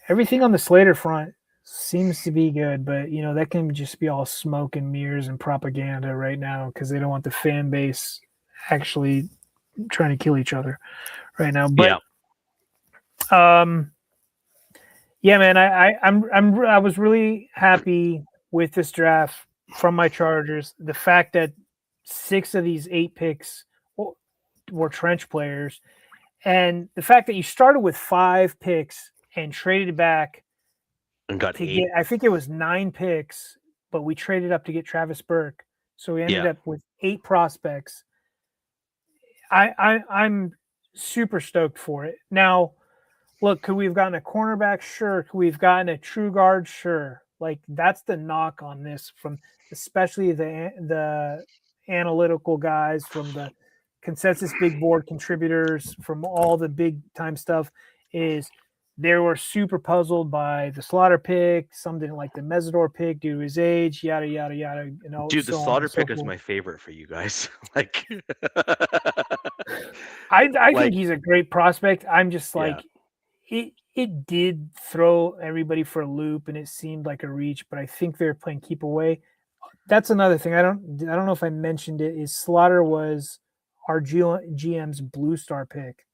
everything on the Slater front seems to be good. But that can just be all smoke and mirrors and propaganda right now because they don't want the fan base actually trying to kill each other right now. But man, I was really happy with this draft from my Chargers. The fact that 6 of these 8 picks were trench players, and the fact that you started with 5 picks and traded back and got to 8. get, I think it was 9 picks, but we traded up to get Travis Burke, so we ended up with 8 prospects. I'm super stoked for it. Now, look, could we have gotten a cornerback? Sure. Could we have gotten a true guard? Sure. Like that's the knock on this from especially the analytical guys, from the consensus big board contributors, from all the big time stuff, is they were super puzzled by the Slaughter pick. Some didn't like the Mesidor pick due to his age, yada yada yada. Dude, so the Slaughter pick so is my favorite for you guys. Like, I think he's a great prospect. I'm just like, it did throw everybody for a loop, and it seemed like a reach. But I think they're playing keep away. that's another thing. I don't know if I mentioned it. Is Slaughter was our GM's Blue Star pick.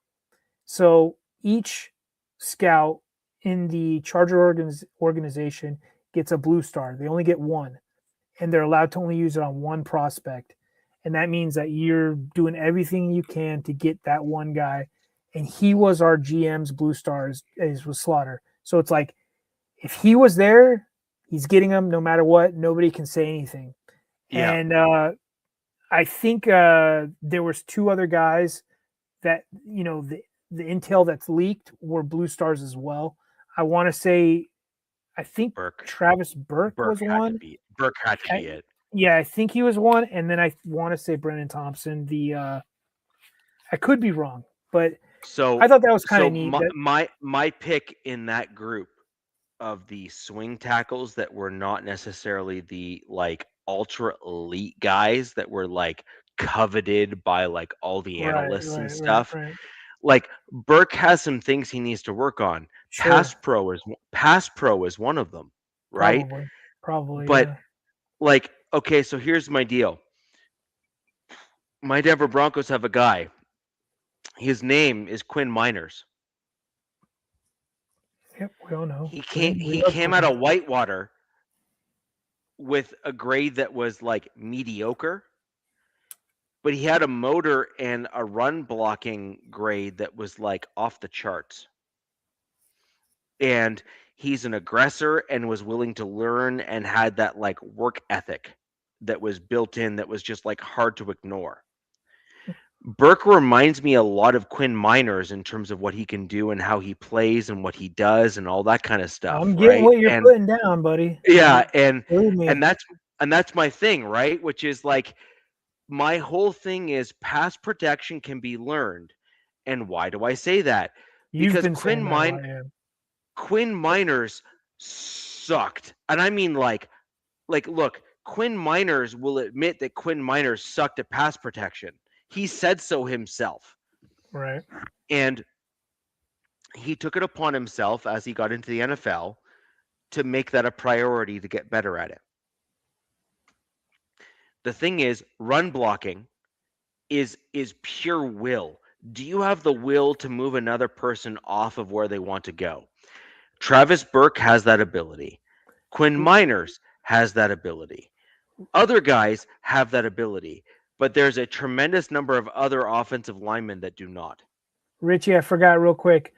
So each scout in the Charger organization gets a Blue Star. They only get one, and they're allowed to only use it on one prospect. And that means that you're doing everything you can to get that one guy. And he was our GM's Blue Stars, as was Slaughter. So it's like, if he was there, he's getting them no matter what. Nobody can say anything. Yeah. And I think there was two other guys that, the intel that's leaked were Blue Stars as well. I want to say, I think Travis Burke was one. Burke had to be it. Yeah, I think he was one. And then I want to say Brennan Thompson. I could be wrong, but I thought that was kind of neat. My pick in that group of the swing tackles that were not necessarily the like ultra elite guys that were like coveted by like all the analysts and stuff. Right. Like Burke has some things he needs to work on. Sure. Pass pro is one of them, right? Probably. But like, okay, so here's my deal. My Denver Broncos have a guy. His name is Quinn Miners. Yep, we all know. He came out of Whitewater with a grade that was like mediocre, but he had a motor and a run blocking grade that was like off the charts. And he's an aggressor and was willing to learn and had that like work ethic that was built in that was just like hard to ignore. Burke reminds me a lot of Quinn Miners in terms of what he can do and how he plays and what he does and all that kind of stuff. I'm getting what you're putting down, buddy. Yeah, and that's my thing, right? Which is like my whole thing is pass protection can be learned. And why do I say that? Because Quinn Miners sucked. And I mean like look, Quinn Miners will admit that Quinn Miners sucked at pass protection. He said so himself. Right. And he took it upon himself as he got into the NFL to make that a priority to get better at it. The thing is, run blocking is pure will. Do you have the will to move another person off of where they want to go? Travis Burke has that ability. Quinn Miners has that ability. Other guys have that ability. But there's a tremendous number of other offensive linemen that do not. Richie, I forgot real quick.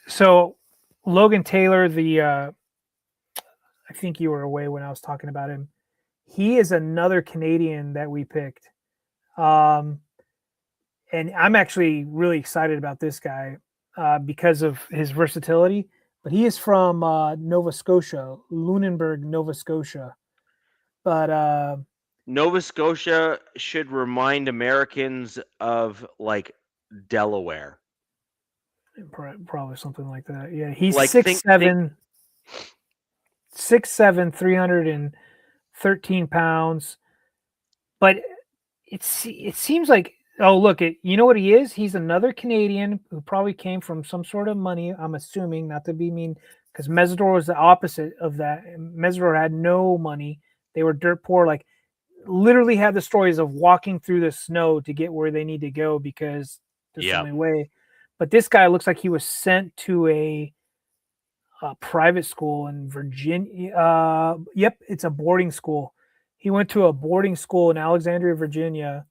So Logan Taylor, I think you were away when I was talking about him. He is another Canadian that we picked. And I'm actually really excited about this guy because of his versatility. But he is from Nova Scotia, Lunenburg, Nova Scotia. But Nova Scotia should remind Americans of like Delaware. Probably something like that. Yeah, he's like 6'7", 313 pounds. But it seems like, oh, look, you know what he is? He's another Canadian who probably came from some sort of money, I'm assuming, not to be mean, because Mesidor was the opposite of that. Mesidor had no money. They were dirt poor, like literally had the stories of walking through the snow to get where they need to go because there's the only way. But this guy looks like he was sent to a private school in Virginia. Yep, it's a boarding school. He went to a boarding school in Alexandria, Virginia,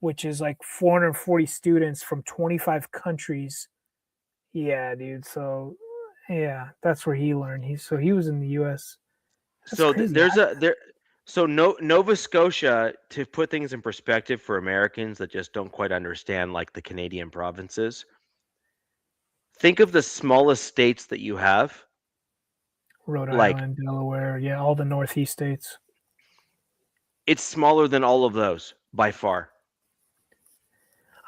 which is like 440 students from 25 countries. Yeah, dude. So, yeah, that's where he learned. He was in the U.S. That's so crazy. So Nova Scotia, to put things in perspective for Americans that just don't quite understand like the Canadian provinces, think of the smallest states that you have. Rhode Island, Delaware, yeah, all the Northeast states. It's smaller than all of those by far.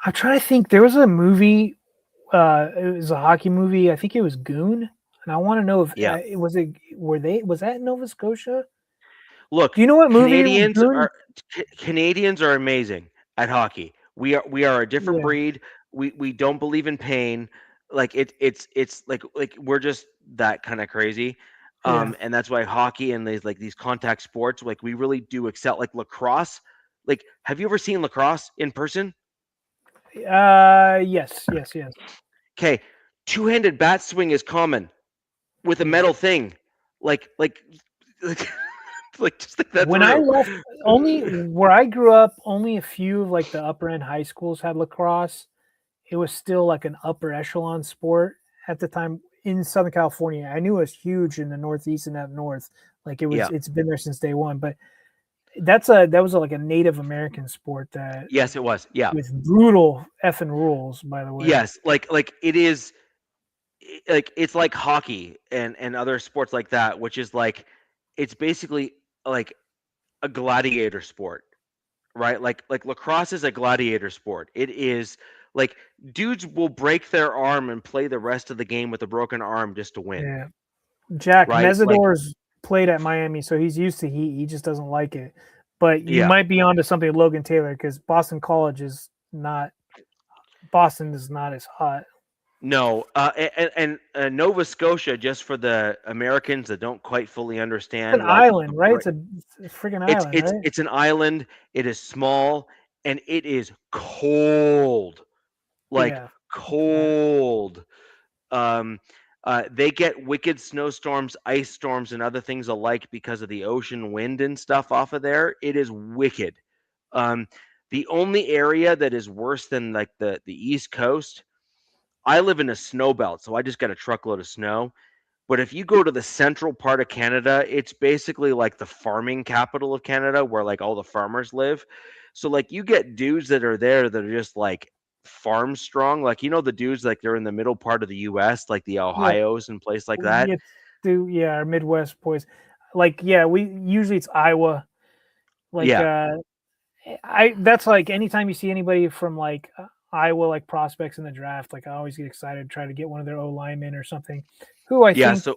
I'm trying to think. There was a movie, it was a hockey movie. I think it was Goon. And I want to know if was that in Nova Scotia? Look, do you know what movie Canadians are amazing at hockey. We are a different breed. We don't believe in pain. Like it's like we're just that kind of crazy. And that's why hockey and these contact sports, like we really do excel. Like lacrosse, like have you ever seen lacrosse in person? Yes. Okay, two-handed bat swing is common with a metal thing, like like, just think that When I through. left, only where I grew up, only a few of like the upper end high schools had lacrosse. It was still like an upper echelon sport at the time in Southern California. I knew it was huge in the Northeast and up north. Like Yeah. it's been there since day one. But that was like a Native American sport that Yes, it was. Yeah. with brutal effing rules, by the way. Yes, like it is like it's like hockey and other sports like that, which is like it's basically like a gladiator sport, right? Like lacrosse is a gladiator sport. It is like dudes will break their arm and play the rest of the game with a broken arm just to win, Yeah. Jack right? Like Mesidor's played at Miami, so he's used to heat. He just doesn't like it. But you yeah. might be onto something with Logan Taylor because Boston College is not as hot. No, and Nova Scotia, just for the Americans that don't quite fully It's understand, an island, right? It's a freaking island, right? it's an island. It is small and it is cold, like Yeah. cold. Um, they get wicked snowstorms, ice storms, and other things alike because of the ocean wind and stuff off of there. It is wicked. The only area that is worse than like the East Coast. I live in a snow belt, so I just got a truckload of snow. But if you go to the central part of Canada, it's basically like the farming capital of Canada where like all the farmers live. So like you get dudes that are there that are just like farm strong. Like the dudes like they're in the middle part of the US, like the Yep. Ohio's and place like that. Our Midwest boys. Like, yeah, we usually it's Iowa. Like that's like anytime you see anybody from like Iowa like prospects in the draft, like I always get excited to try to get one of their O linemen or something. Who I think so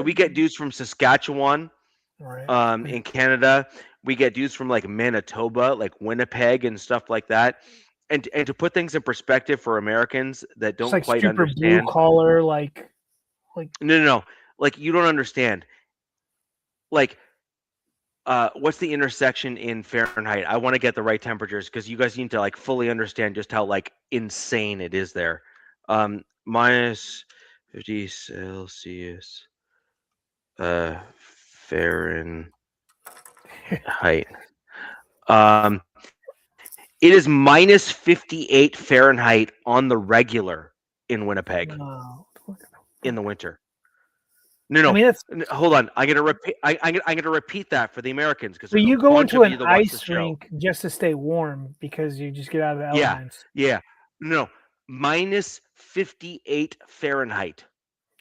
we get dudes from Saskatchewan, right. in Canada. We get dudes from like Manitoba, like Winnipeg and stuff like that. And to put things in perspective for Americans that Just don't like quite super blue understand. collar, like No. Like you don't understand. Like what's the intersection in Fahrenheit? I want to get the right temperatures because you guys need to like fully understand just how like insane it is there. Minus 50 Celsius Fahrenheit. It is minus 58 Fahrenheit on the regular in Winnipeg in the winter. No. I mean, Hold on. I'm gonna repeat. I'm gonna repeat that for the Americans because so there's you a go bunch into of an you that watch the ice show. rink just to stay warm because you just get out of the Yeah, elements. yeah. No, minus 58 Fahrenheit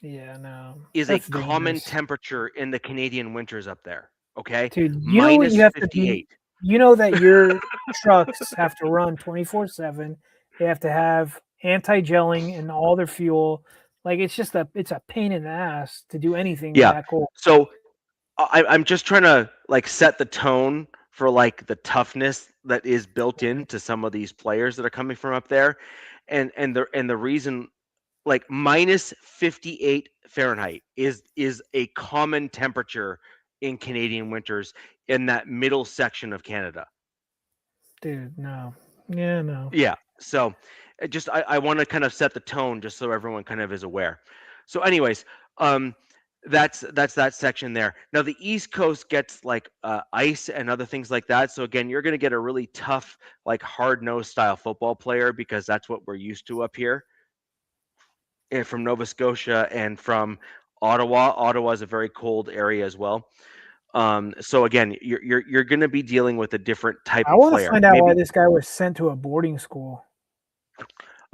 Yeah, no, is a that's common dangerous. temperature in the Canadian winters up there. Okay, Dude, you know what you have 58. to do. You know that your trucks have to run 24/7. They have to have anti-gelling in all their fuel. Like it's a pain in the ass to do anything Yeah. that cold. So I'm just trying to like set the tone for like the toughness that is built into some of these players that are coming from up there, and the reason like minus 58 Fahrenheit is a common temperature in Canadian winters in that middle section of Canada. Dude, no. Yeah, no. Yeah. So I want to kind of set the tone just so everyone kind of is aware. So anyways, that's that section there. Now the East Coast gets like ice and other things like that. So again, you're going to get a really tough, like hard-nosed style football player because that's what we're used to up here. And from Nova Scotia and from Ottawa. Ottawa is a very cold area as well. So again, you're going to be dealing with a different type I of want to player. find out why this guy was sent to a boarding school.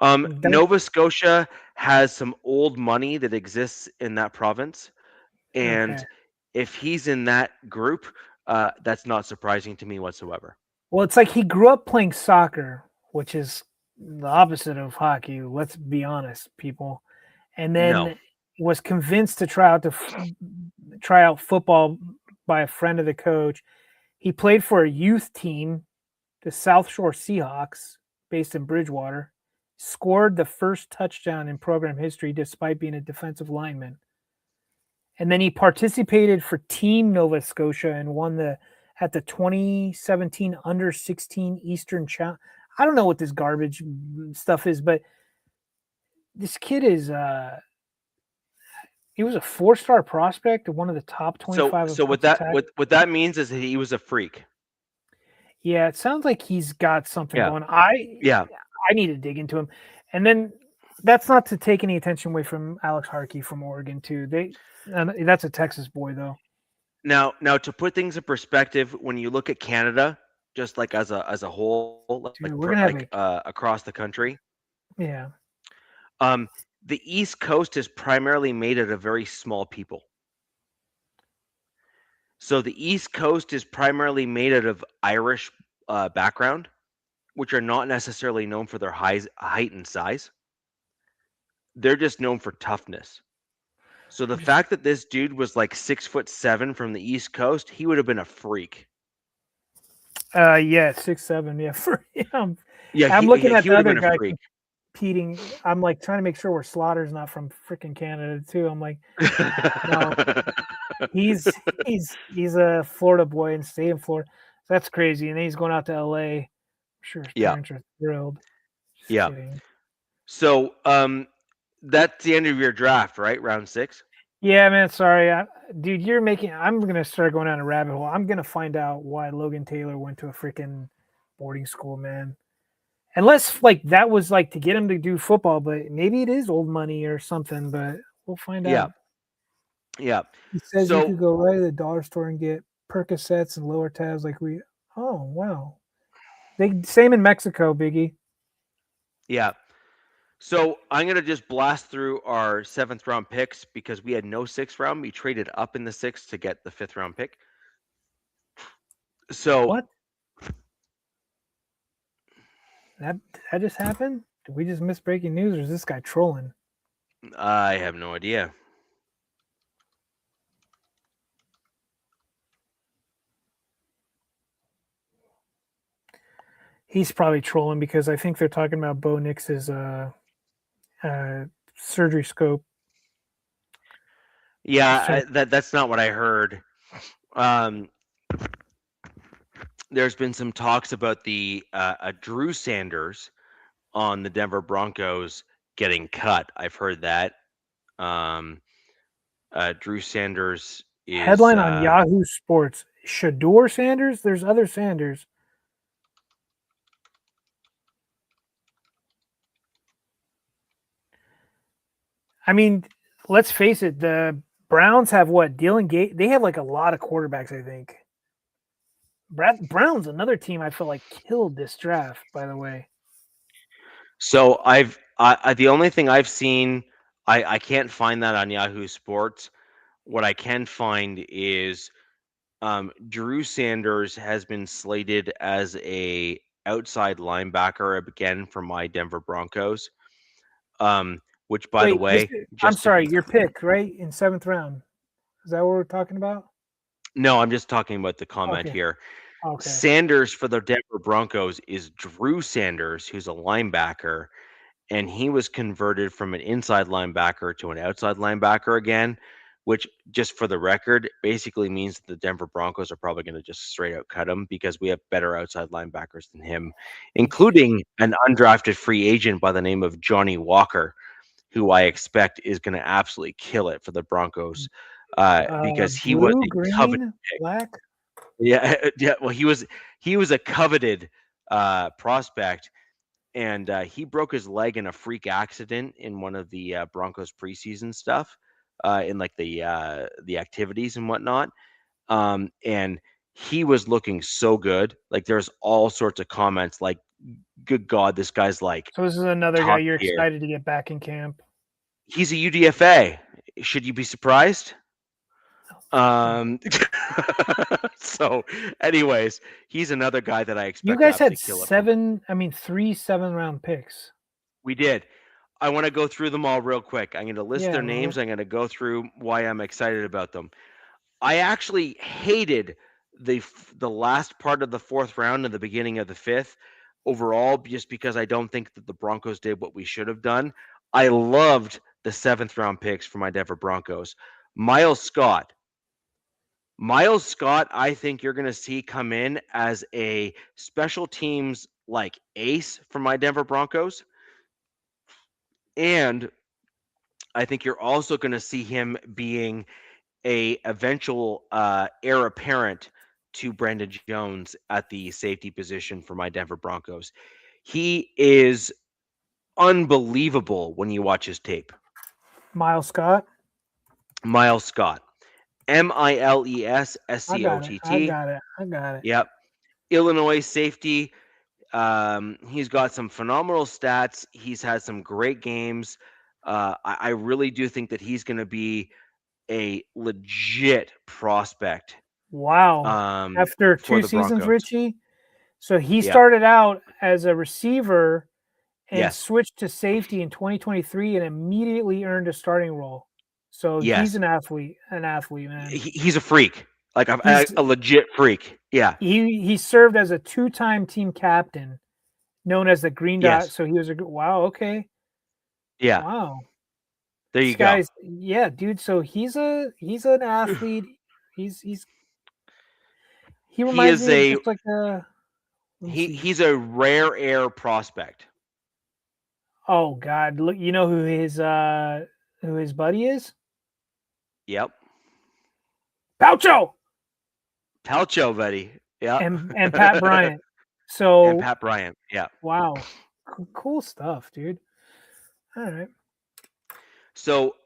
Nova Scotia has some old money that exists in that province, and if he's in that group, that's not surprising to me whatsoever. Well, it's like he grew up playing soccer, which is the opposite of hockey. Let's be honest, people. And then was convinced to try out football by a friend of the coach. He played for a youth team, the South Shore Seahawks, based in Bridgewater. Scored the first touchdown in program history despite being a defensive lineman. and then he participated for Team Nova Scotia and won at the 2017 Under 16 Eastern Challenge. I don't know what this garbage stuff is, but this kid is he was a 4-star prospect, one of the top 25. So what that means is that he was a freak. Yeah, it sounds like he's got something going. I need to dig into him. And then that's not to take any attention away from Alex Harkey from Oregon too. That's a Texas boy though. Now to put things in perspective, when you look at Canada, just like as a whole, Dude, across the country. Yeah. The East Coast is primarily made out of very small people. So the East Coast is primarily made out of Irish background, which are not necessarily known for their height and size. They're just known for toughness. So the fact that this dude was like 6'7" from the East Coast, he would have been a freak. Yeah, 6'7". Yeah, for him. Yeah, I'm looking at the other guy freak. competing. I'm like trying to make sure Slaughter's not from freaking Canada too. I'm like, no, he's a Florida boy and stay in Florida. So that's crazy. And then he's going out to LA. I'm sure his parents are thrilled. Just kidding. So that's the end of your draft, right? Round 6. Yeah, man. Sorry, dude. I'm gonna start going down a rabbit hole. I'm gonna find out why Logan Taylor went to a freaking boarding school, man. Unless like that was like to get him to do football, but maybe it is old money or something. But we'll find out. Yeah. He says you could go right to the dollar store and get Percocets and lower tabs like we. Oh wow. Same in Mexico, Biggie. Yeah. So I'm going to just blast through our 7th round picks because we had no 6th round. We traded up in the 6th to get the 5th round pick. So what? That just happened? Did we just miss breaking news or is this guy trolling? I have no idea. He's probably trolling because I think they're talking about Bo Nix's surgery scope. Yeah, that's not what I heard. There's been some talks about the Drew Sanders on the Denver Broncos getting cut. I've heard that. Drew Sanders is headline on Yahoo Sports. Shador Sanders? There's other Sanders. I mean, let's face it, the Browns have what? Dylan Gates. They have like a lot of quarterbacks, I think. Browns, another team I feel like killed this draft, by the way. So the only thing I've seen, I can't find that on Yahoo Sports. What I can find is Drew Sanders has been slated as a outside linebacker again for my Denver Broncos. Which, by the way, I'm sorry, your pick, right? In 7th round. Is that what we're talking about? No, I'm just talking about the comment here. Okay. Sanders for the Denver Broncos is Drew Sanders, who's a linebacker, and he was converted from an inside linebacker to an outside linebacker again, which, just for the record, basically means that the Denver Broncos are probably going to just straight out cut him because we have better outside linebackers than him, including an undrafted free agent by the name of Johnny Walker, who I expect is going to absolutely kill it for the Broncos because he was a coveted pick. Black. Yeah. Well, he was a coveted prospect, and he broke his leg in a freak accident in one of the Broncos preseason stuff, in like the activities and whatnot. And he was looking so good. Like there's all sorts of comments like, good God, this guy's like. So this is another guy you're excited to get back in camp. He's a UDFA. Should you be surprised? So anyways, he's another guy that I expect. You guys had 3 7-round picks. We did. I want to go through them all real quick. I'm going to list their names. I'm going to go through why I'm excited about them. I actually hated the last part of the 4th round and the beginning of the 5th overall, just because I don't think that the Broncos did what we should have done. I loved the 7th round picks for my Denver Broncos. Miles Scott. Miles Scott, I think you're going to see come in as a special teams like ace for my Denver Broncos. And I think you're also going to see him being a eventual heir apparent to Brandon Jones at the safety position for my Denver Broncos. He is unbelievable when you watch his tape. Miles Scott. Miles Scott. Miles I got it. I Scott. got it. I got it. Yep. Illinois safety. He's got some phenomenal stats. He's had some great games. I really do think that he's going to be a legit prospect. Wow. After for 2 the seasons, Broncos. Richie. So he Yeah. started out as a receiver and Yes. switched to safety in 2023 and immediately earned a starting role. So Yes. he's an athlete, man. He's a freak, like He's- a legit freak. Yeah. He served as a 2-time team captain, known as the Green Dot. Yes. So he was a wow. Okay. Yeah. Wow. There you This go. guy's, yeah, dude. So he's an athlete. He reminds is me a- of just like a. let me see. He's a rare air prospect. Oh God! Look, you know who his buddy is? Yep. Paucho Palcho, buddy. Yeah. and Pat Bryant. So And Pat Bryant. Yeah. wow, cool stuff, dude. All right. So,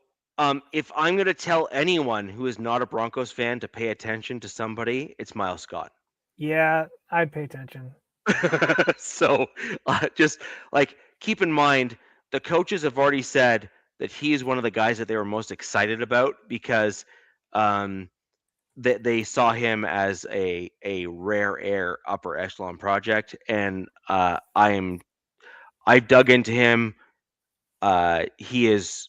if I'm going to tell anyone who is not a Broncos fan to pay attention to somebody, it's Miles Scott. Yeah, I'd pay attention. So, just like keep in mind, the coaches have already said that he is one of the guys that they were most excited about because they saw him as a rare air upper echelon project, and I dug into him. He is.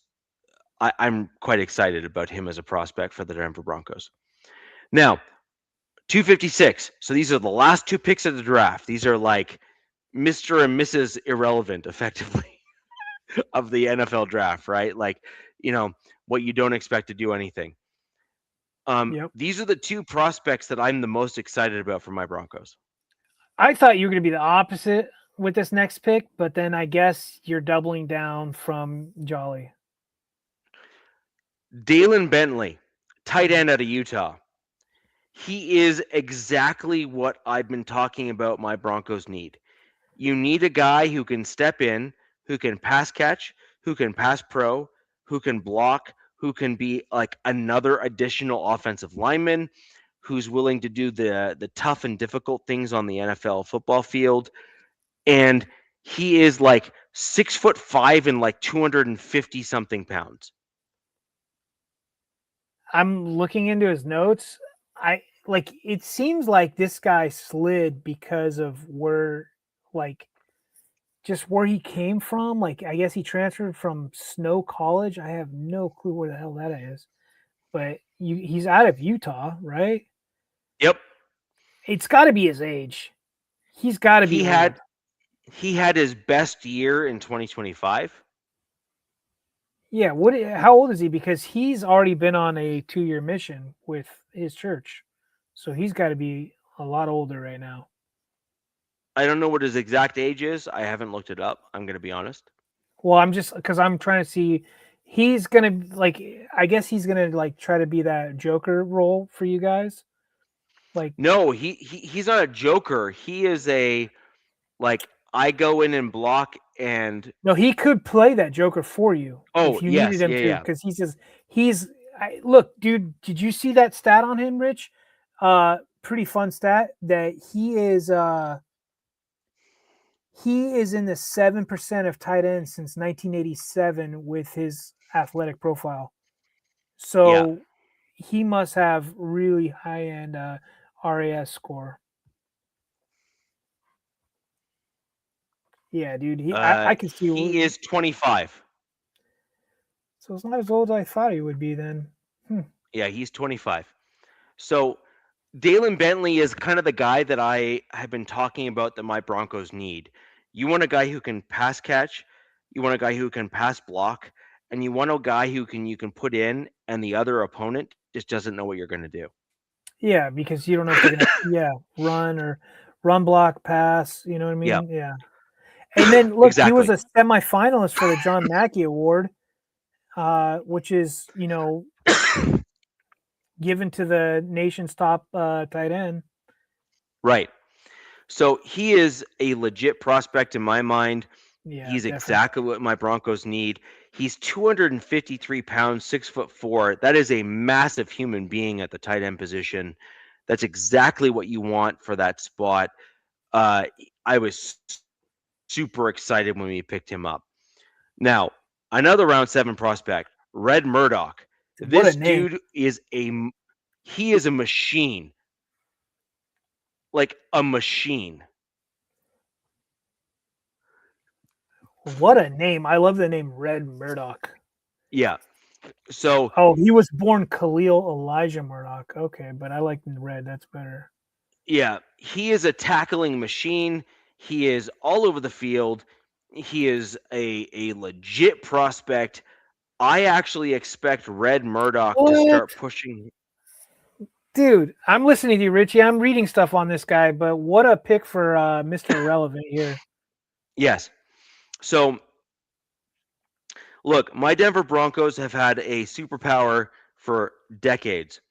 I'm quite excited about him as a prospect for the Denver Broncos. Now, 256. So these are the last 2 picks of the draft. These are like Mr. and Mrs. Irrelevant, effectively, of the NFL draft, right? Like, what you don't expect to do anything. Yep. These are the 2 prospects that I'm the most excited about for my Broncos. I thought you were going to be the opposite with this next pick, but then I guess you're doubling down from Jolly. Dalen Bentley, tight end out of Utah. He is exactly what I've been talking about my Broncos need. You need a guy who can step in, who can pass catch, who can pass pro, who can block, who can be like another additional offensive lineman, who's willing to do the tough and difficult things on the NFL football field. And he is like 6'5" and like 250 something pounds. I'm looking into his notes. It seems like this guy slid because of where he came from. Like, I guess he transferred from Snow College. I have no clue where the hell that is, but he's out of Utah, right? Yep. It's got to be his age. He's got to be. He had his best year in 2025. Yeah. How old is he? Because he's already been on a 2-year mission with his church. So he's got to be a lot older right now. I don't know what his exact age is. I haven't looked it up. I'm going to be honest. Well, I'm just because I'm trying to see. He's going to I guess he's going to try to be that Joker role for you guys. No, he's not a Joker. He is I go in and block and. No, he could play that Joker for you. Oh, if you yes, needed him to, yeah. because look, dude. Did you see that stat on him, Rich? Pretty fun stat that he is in the 7% of tight ends since 1987 with his athletic profile. So he must have really high end RAS score. Yeah, dude. I can see he is 25. So it's not as old as I thought he would be then. Yeah, he's 25. So Dalen Bentley is kind of the guy that I have been talking about that my Broncos need. You want a guy who can pass catch. You want a guy who can pass block. and you want a guy who you can put in, and the other opponent just doesn't know what you're going to do. Yeah, because you don't know if they're gonna run or run block pass. You know what I mean? Yeah. And then look, he was a semifinalist for the John Mackey Award, which is given to the nation's top tight end. Right. So he is a legit prospect in my mind. Yeah, he's definitely exactly what my Broncos need. He's 253 pounds, 6'4". That is a massive human being at the tight end position. That's exactly what you want for that spot. I was super excited when we picked him up. Now, another round 7 prospect, Red Murdoch. This dude is he is a machine. Like a machine. What a name. I love the name Red Murdoch. Yeah. So he was born Khalil Elijah Murdoch. Okay, but I like Red. That's better. Yeah, he is a tackling machine. He is all over the field. He is a legit prospect. I actually expect Red Murdoch to start pushing. Dude, I'm listening to you, Richie. I'm reading stuff on this guy, but what a pick for Mr. Irrelevant here. Yes. So, look, my Denver Broncos have had a superpower for decades.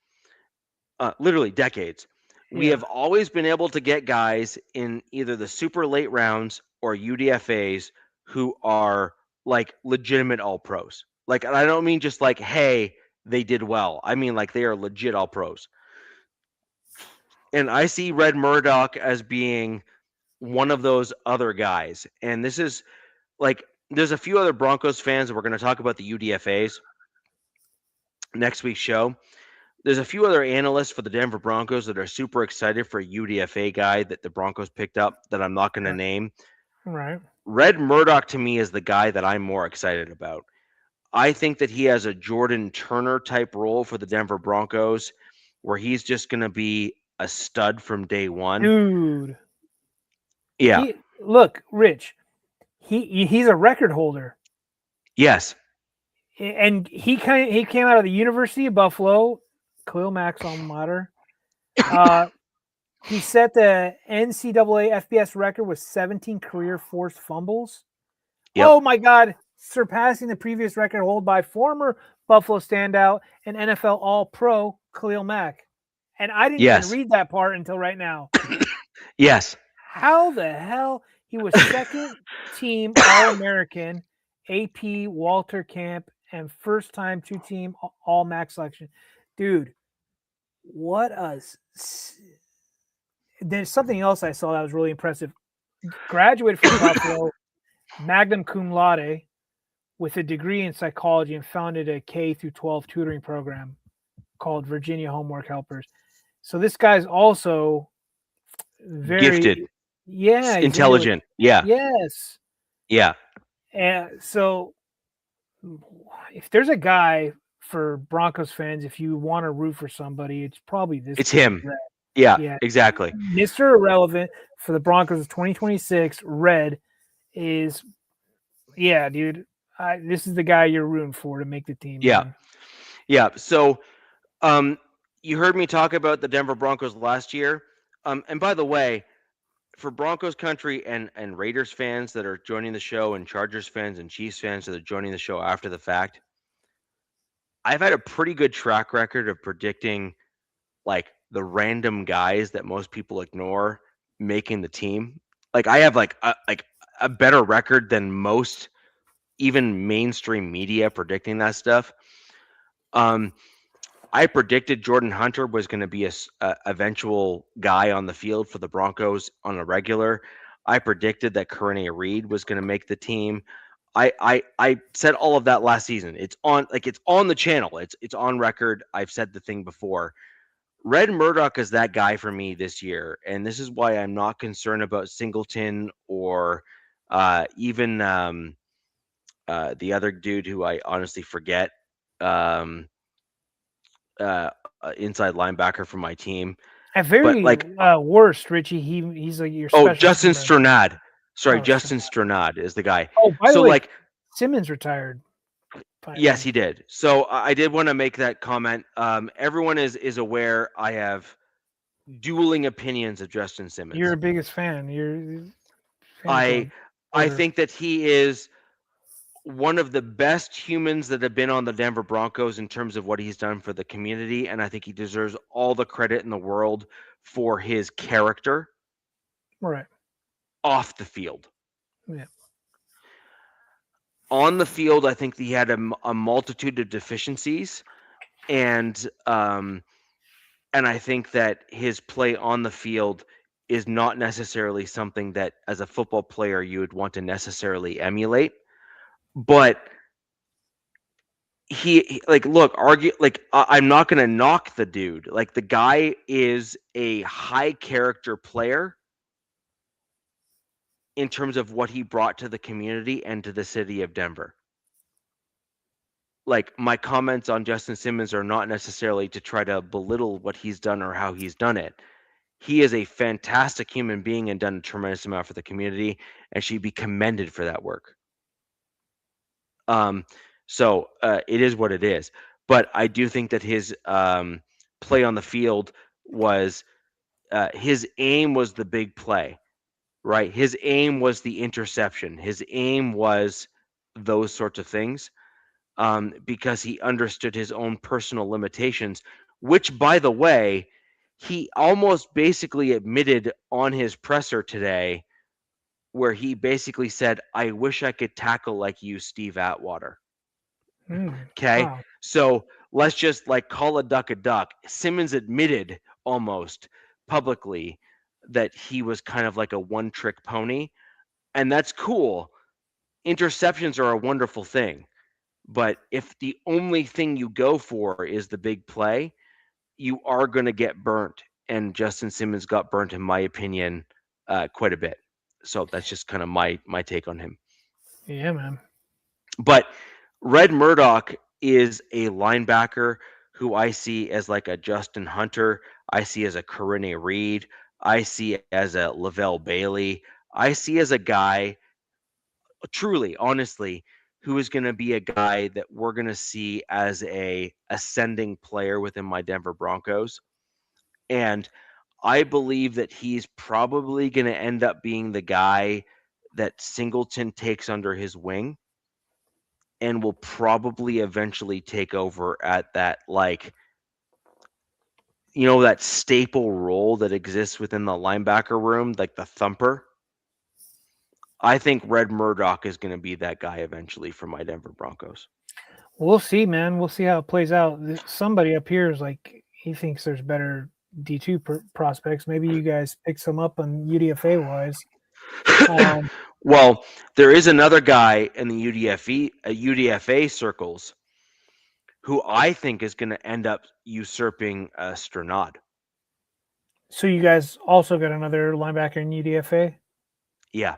Literally decades. We have always been able to get guys in either the super late rounds or UDFAs who are like legitimate all pros. Like, and I don't mean just like, hey, they did well. I mean like they are legit all pros. And I see Red Murdoch as being one of those other guys. And this is like, there's a few other Broncos fans that we're going to talk about the UDFAs next week's show. There's a few other analysts for the Denver Broncos that are super excited for a UDFA guy that the Broncos picked up that I'm not going to name. Right. Red Murdoch to me is the guy that I'm more excited about. I think that he has a Jordan Turner type role for the Denver Broncos where he's just going to be a stud from day one. Dude. Yeah. Look, Rich, he's a record holder. Yes. And he came out of the University of Buffalo, Khalil Mack's alma mater. He set the NCAA FBS record with 17 career forced fumbles. Yep. Oh my God, surpassing the previous record held by former Buffalo standout and NFL All-Pro Khalil Mack. And I didn't even read that part until right now. Yes. How the hell? He was second team All-American, AP Walter Camp, and first time 2-team All-Mac selection. Dude, what a... There's something else I saw that was really impressive. Graduated from Buffalo, magna cum laude, with a degree in psychology, and founded a K-12 tutoring program called Virginia Homework Helpers. So this guy's also very gifted. Yeah. Intelligent. Yeah. Yes. Yeah. And so if there's a guy for Broncos fans, if you want to root for somebody, it's probably this. It's him. Yeah, exactly. Mr. Irrelevant for the Broncos of 2026, Red is, dude. This is the guy you're rooting for to make the team. Yeah. Man. Yeah. So, you heard me talk about the Denver Broncos last year. And by the way, for Broncos country and Raiders fans that are joining the show and Chargers fans and Chiefs fans that are joining the show after the fact, I've had a pretty good track record of predicting like the random guys that most people ignore making the team. Like I have like a better record than most even mainstream media predicting that stuff. I predicted Jordan Hunter was going to be a eventual guy on the field for the Broncos on a regular. I predicted that Courtney Reed was going to make the team. I said all of that last season. It's on the channel. It's on record. I've said the thing before. Red Murdoch is that guy for me this year, and this is why I'm not concerned about Singleton or even the other dude who I honestly forget. Inside linebacker for my team. At very worst, Richie, he's like your special Justin Strnad. Sorry, Justin Strnad is the guy. Oh, by the way, Simmons retired. Yes, he did. So I did want to make that comment. Everyone is aware I have dueling opinions of Justin Simmons. You're the biggest fan. I think that he is one of the best humans that have been on the Denver Broncos in terms of what he's done for the community, and I think he deserves all the credit in the world for his character. Right. Off the field. Yeah. On the field, I think he had a multitude of deficiencies, and I think that his play on the field is not necessarily something that, as a football player, you would want to necessarily emulate. But I'm not going to knock the dude. Like, the guy is a high character player in terms of what he brought to the community and to the city of Denver. Like, my comments on Justin Simmons are not necessarily to try to belittle what he's done or how he's done it. He is a fantastic human being and done a tremendous amount for the community, and should be commended for that work. So it is what it is. But I do think that his play on the field was his aim was the big play, right? His aim was the interception. His aim was those sorts of things, because he understood his own personal limitations, which, by the way, he almost basically admitted on his presser today, where he basically said, "I wish I could tackle like you, Steve Atwater." Okay. Wow. So let's just call a duck. Simmons admitted almost publicly that he was kind of like a one-trick pony, and that's cool. Interceptions are a wonderful thing, but if the only thing you go for is the big play, you are going to get burnt. And Justin Simmons got burnt, in my opinion, quite a bit. So that's just kind of my take on him. Yeah, man. But Red Murdoch is a linebacker who I see as like a Justin Hunter. I see as a Corinne Reed. I see as a Lavelle Bailey. I see as a guy, truly, honestly, who is going to be a guy that we're going to see as a ascending player within my Denver Broncos. And I believe that he's probably going to end up being the guy that Singleton takes under his wing, and will probably eventually take over at that, that staple role that exists within the linebacker room, like the thumper. I think Red Murdoch is going to be that guy eventually for my Denver Broncos. We'll see, man. We'll see how it plays out. Somebody up here is like, he thinks there's better D2 prospects. Maybe you guys pick some up on UDFA wise. Well, there is another guy in the UDFA circles who I think is going to end up usurping Sternad. So you guys also got another linebacker in UDFA? Yeah.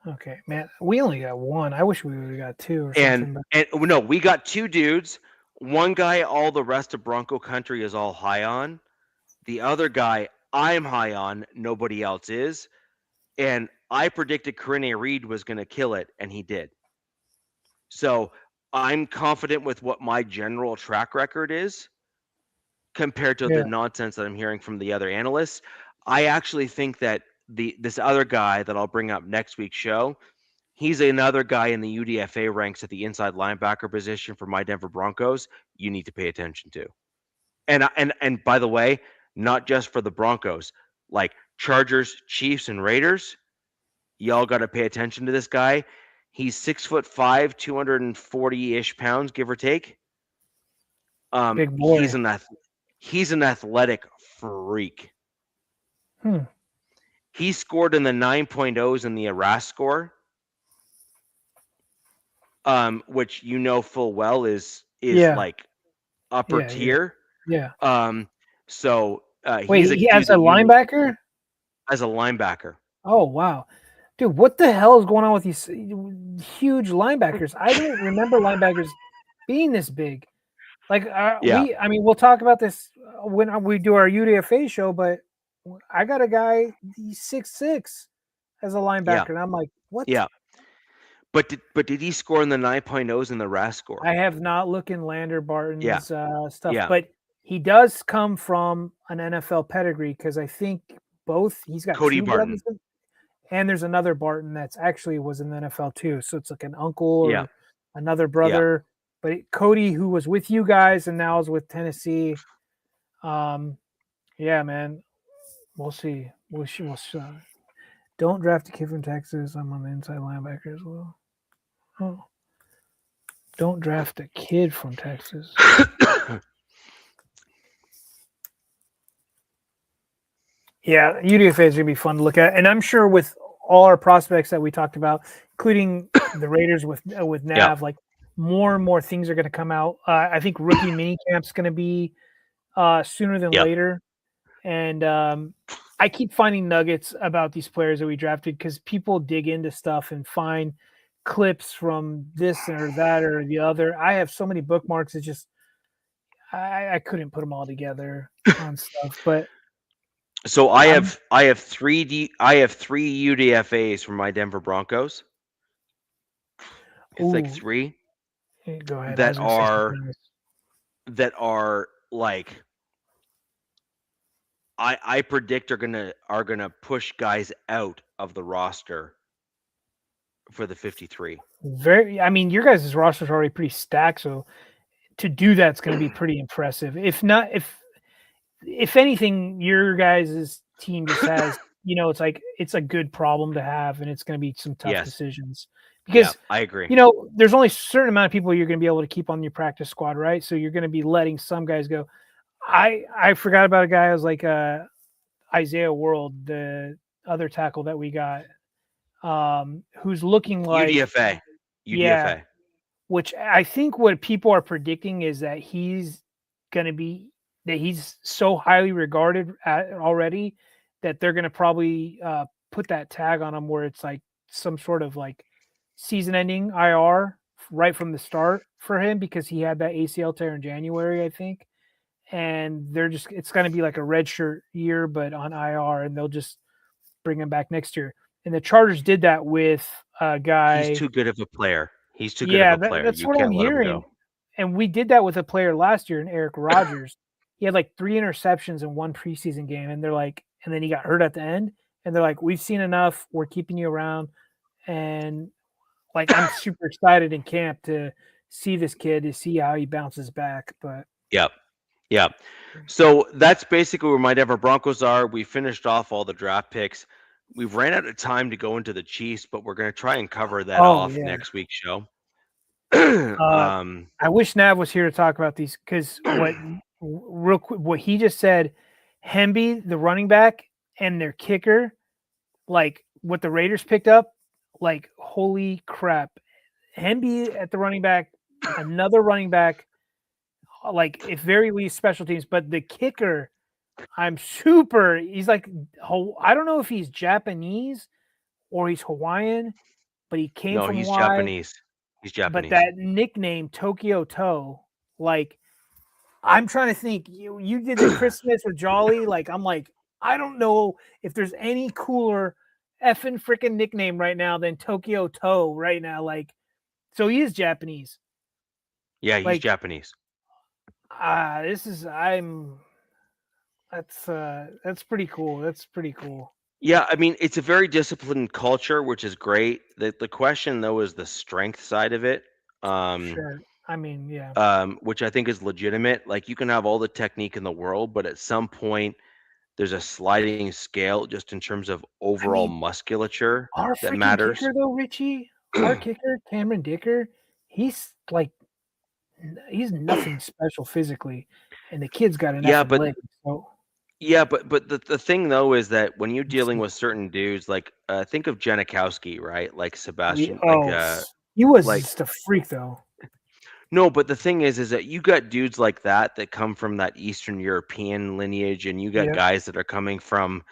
Okay, man. We only got one. I wish we would have got two or something. And no, we got two dudes. One guy all the rest of Bronco country is all high on. The other guy I'm high on, nobody else is. And I predicted Corinne Reed was going to kill it, and he did. So I'm confident with what my general track record is compared to the nonsense that I'm hearing from the other analysts. I actually think that this other guy that I'll bring up next week's show, he's another guy in the UDFA ranks at the inside linebacker position for my Denver Broncos you need to pay attention to. And by the way, not just for the Broncos, like Chargers, Chiefs, and Raiders, y'all got to pay attention to this guy. He's 6'5", 240-ish pounds, give or take. Big boy. He's an athletic freak. He scored in the 9.0s in the Arras score, which you know full well is like upper tier. Yeah. So wait, he has a linebacker? As a linebacker. Oh wow. Dude, what the hell is going on with these huge linebackers? I don't remember linebackers being this big. Like, we'll talk about this when we do our UDFA show, but I got a guy, he's 6'6" as a linebacker, and I'm like, what? Yeah. But did he score in the 9.0s in the RAS score? I have not looked in Lander Barton's stuff, Yeah. but he does come from an NFL pedigree because I think he's got Cody two Barton. brothers, and there's another Barton that's actually was in the NFL too. So it's like an uncle Yeah. or another brother. But Cody, who was with you guys and now is with Tennessee, yeah, man, we'll see. We'll see. Don't draft a kid from Texas. I'm on the inside linebacker as well. Oh. Don't draft a kid from Texas. Yeah, UDFA is going to be fun to look at. And I'm sure with all our prospects that we talked about, including the Raiders with Nav, like more and more things are going to come out. I think rookie mini camp's going to be sooner than later. And I keep finding nuggets about these players that we drafted because people dig into stuff and find clips from this or that or the other. I have so many bookmarks. It's just I couldn't put them all together on stuff. But so I have 3 UDFAs from my Denver Broncos. It's like 3. Go ahead. That are like I predict are gonna push guys out of the roster for the 53. I mean, your guys' roster is already pretty stacked, so to do that's going to be pretty impressive. If not, if anything, your guys' team just has, it's like it's a good problem to have, and it's going to be some tough decisions because I agree. There's only a certain amount of people you're going to be able to keep on your practice squad, right? So you're going to be letting some guys go. I forgot about a guy. I was like Isaiah World, the other tackle that we got. Who's looking like UDFA. Which I think what people are predicting is that he's so highly regarded already that they're going to probably put that tag on him where it's like some sort of like season-ending IR right from the start for him because he had that ACL tear in January, I think. And it's going to be like a redshirt year, but on IR, and they'll just bring him back next year. And the Chargers did that with a guy. He's too good of a player. He's too good of a player. That's what I'm hearing. And we did that with a player last year in Eric Rodgers. He had like 3 interceptions in one preseason game, and they're like, and then he got hurt at the end. And they're like, we've seen enough. We're keeping you around. And like, I'm super excited in camp to see this kid, to see how he bounces back. But yeah. So that's basically where my Denver Broncos are. We finished off all the draft picks. We've ran out of time to go into the Chiefs, but we're going to try and cover that off next week's show. I wish Nav was here to talk about these because real quick, what he just said, Hemby, the running back, and their kicker, like what the Raiders picked up, like holy crap. Hemby at the running back, another running back, like if very least special teams, but the kicker, he's like, I don't know if he's Japanese or he's Hawaiian, but he came from he's Hawaii. Japanese. He's Japanese. But that nickname, Tokyo Toe, like, I'm trying to think. You did the Christmas with Jolly. Like, I'm like, I don't know if there's any cooler effing freaking nickname right now than Tokyo Toe right now. Like, so he is Japanese. Yeah, he's Japanese. That's pretty cool. That's pretty cool. Yeah, I mean, it's a very disciplined culture, which is great. The question though is the strength side of it. Sure. I mean, yeah. Which I think is legitimate. Like you can have all the technique in the world, but at some point there's a sliding scale just in terms of overall musculature that matters. Kicker though, Richie, our kicker, Cameron Dicker, he's nothing special physically, and the kid's got an leg. So. Yeah, but the thing though is that when you're dealing with certain dudes, like think of Janikowski, right? Like Sebastian. He was just a freak though. No, but the thing is that you got dudes like that come from that Eastern European lineage, and you got guys that are coming from,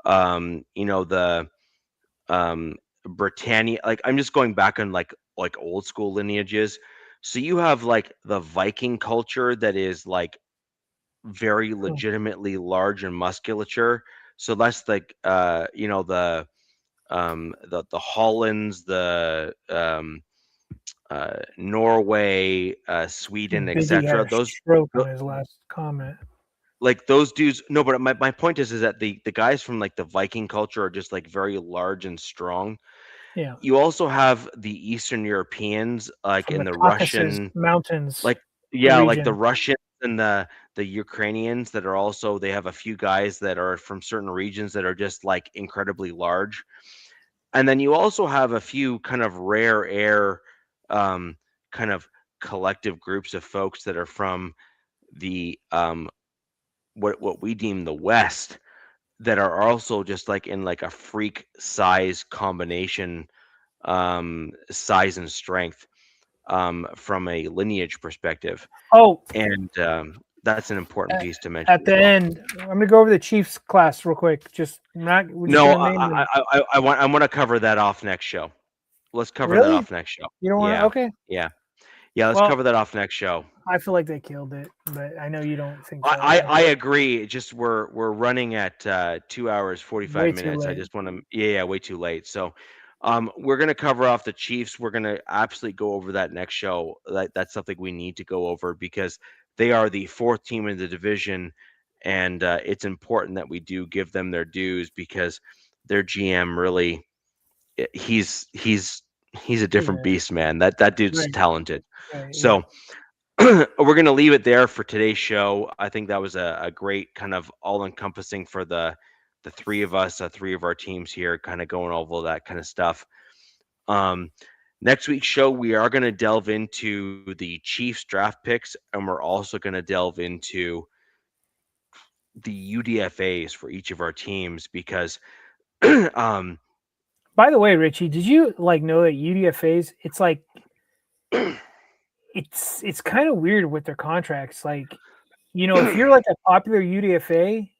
the Britannia. Like I'm just going back on like old school lineages. So you have like the Viking culture that is like very legitimately large in musculature. So that's like the the Hollands, the Norway, Sweden, Biggie had etc. a Those stroke on his last comment. like those dudes. No, but my point is that the guys from like the Viking culture are just like very large and strong. Yeah, You also have the Eastern Europeans, like from in the the Caucasus Russian, Mountains like like the region. Russians and the Ukrainians that are also, they have a few guys that are from certain regions that are just like incredibly large. And then you also have a few kind of rare air, kind of collective groups of folks that are from the what we deem the West, that are also just like in like a freak size combination, size and strength, from a lineage perspective. Oh, And that's an important piece to mention at as the well. end, I'm gonna go over the Chiefs class real quick. We're just No, gonna name them. I want to cover that off next show. Let's cover that Really? off next show. You don't want to? Yeah, Okay. yeah, yeah. Let's Well, cover that off next show. I feel like they killed it, but I know you don't think so. I agree. It's just we're running at 2 hours 45 Way too minutes. I late. just want to, yeah, way too late. So we're gonna cover off the Chiefs. We're gonna absolutely go over that next show. That's something we need to go over because they are the fourth team in the division, and it's important that we do give them their dues because their GM really, he's a different beast, man. That dude's Right. talented. Right, So we're going to leave it there for today's show. I think that was a great kind of all-encompassing for the three of us, three of our teams here, kind of going over that kind of stuff. Next week's show, we are going to delve into the Chiefs draft picks, and we're also going to delve into the UDFAs for each of our teams because by the way, Richie, did you like know that UDFAs? It's like it's kind of weird with their contracts. Like, if you're like a popular UDFA,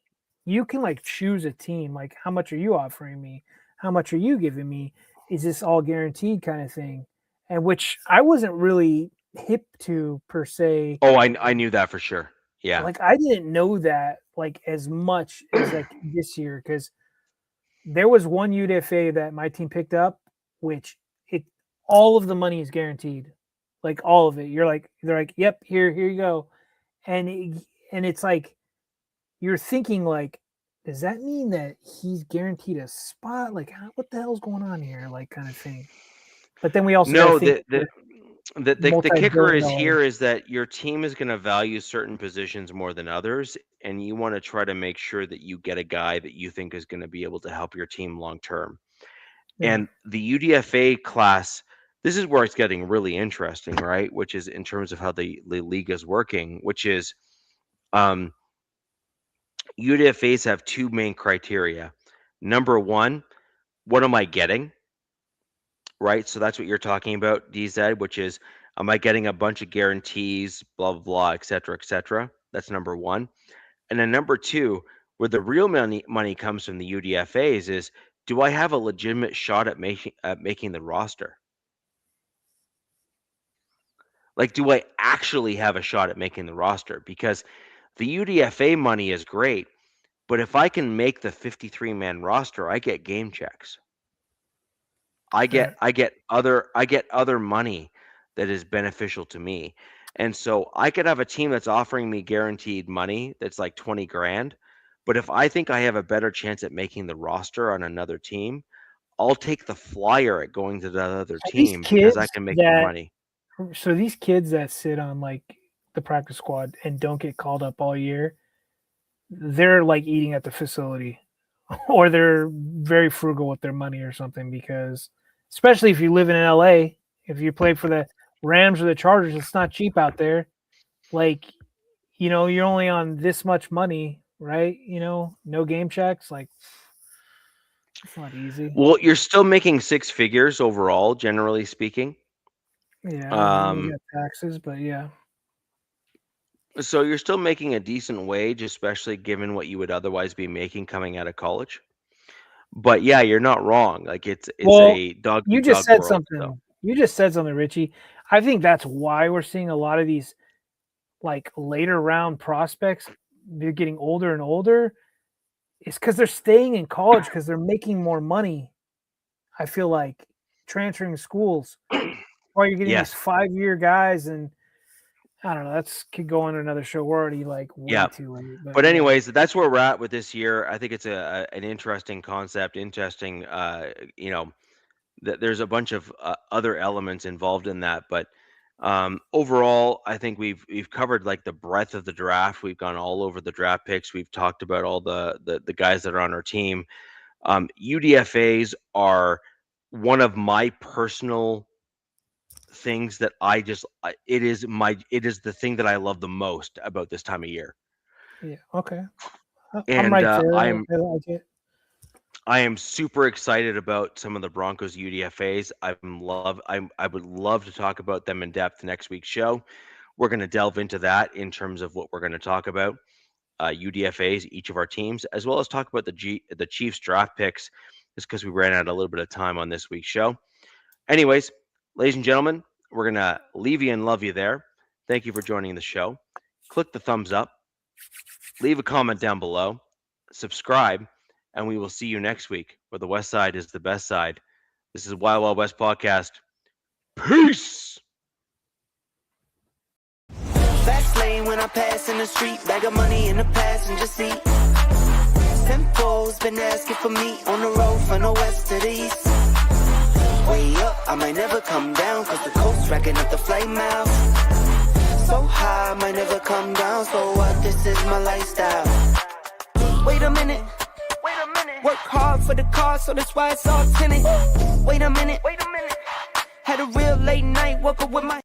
you can like choose a team. Like, how much are you offering me? How much are you giving me? Is this all guaranteed kind of thing? And which I wasn't really hip to per se. oh, I knew that for sure. Yeah. Like, I didn't know that like as much as like this year because there was one UDFA that my team picked up, which all of the money is guaranteed, like all of it. They're like, yep, here you go, and it's like you're thinking like, does that mean that he's guaranteed a spot? Like, what the hell's going on here? Like, kind of thing. But then we also No, think the kicker is multi-billion-dollar. here is that your team is going to value certain positions more than others, and you want to try to make sure that you get a guy that you think is going to be able to help your team long term. Yeah. And the UDFA class, this is where it's getting really interesting, right? Which is in terms of how the league is working, which is UDFAs have two main criteria. Number one, what am I getting? Right? So that's what you're talking about, DZ, which is, am I getting a bunch of guarantees, blah, blah, blah, et cetera, et cetera? That's number one. And then number two, where the real money comes from the UDFAs is, do I have a legitimate shot at making the roster? Like, do I actually have a shot at making the roster? Because the UDFA money is great, but if I can make the 53-man roster, I get game checks. I get other money that is beneficial to me. And so I could have a team that's offering me guaranteed money that's like 20 grand, but if I think I have a better chance at making the roster on another team, I'll take the flyer at going to the other These team because I kids can make more money. so these kids that sit on like the practice squad and don't get called up all year, they're like eating at the facility or they're very frugal with their money or something because especially if you live in LA, if you play for the Rams or the Chargers, it's not cheap out there. Like, you're only on this much money, right? No game checks. Like, it's not easy. Well, you're still making six figures overall, generally speaking. Yeah, you got taxes, but yeah. So you're still making a decent wage, especially given what you would otherwise be making coming out of college. But yeah, you're not wrong. Like it's a dog you eat just dog said world. So. something. You just said something, Richie. I think that's why we're seeing a lot of these like later round prospects. They're getting older and older. It's because they're staying in college because they're making more money. I feel like transferring schools while you're getting these 5-year guys, and I don't know, that's could go on another show. We're already like way too late. But anyways, that's where we're at with this year. I think it's an interesting concept, interesting. There's a bunch of other elements involved in that, but overall, I think we've covered like the breadth of the draft. We've gone all over the draft picks. We've talked about all the guys that are on our team. UDFAs are one of my personal things that it is the thing that I love the most about this time of year. Yeah. Okay. And I'm right there. I am super excited about some of the Broncos UDFAs. I would love to talk about them in depth next week's show. We're going to delve into that in terms of what we're going to talk about, UDFAs, each of our teams, as well as talk about the Chiefs draft picks, just because we ran out a little bit of time on this week's show. Anyways, ladies and gentlemen, we're going to leave you and love you there. Thank you for joining the show. Click the thumbs up, leave a comment down below, subscribe, and we will see you next week where the West Side is the best side. This is Wild Wild West Podcast. Peace! Fast lane when I pass in the street, bag of money in the passenger seat. Tempo's been asking for me on the road from the west to the east. Way up, I might never come down, cause the coast's racking up the flight miles. So high, I might never come down, so what, this is my lifestyle. Wait a minute. Work hard for the car, so that's why it's all tinted. Wait a minute. Had a real late night, woke up with my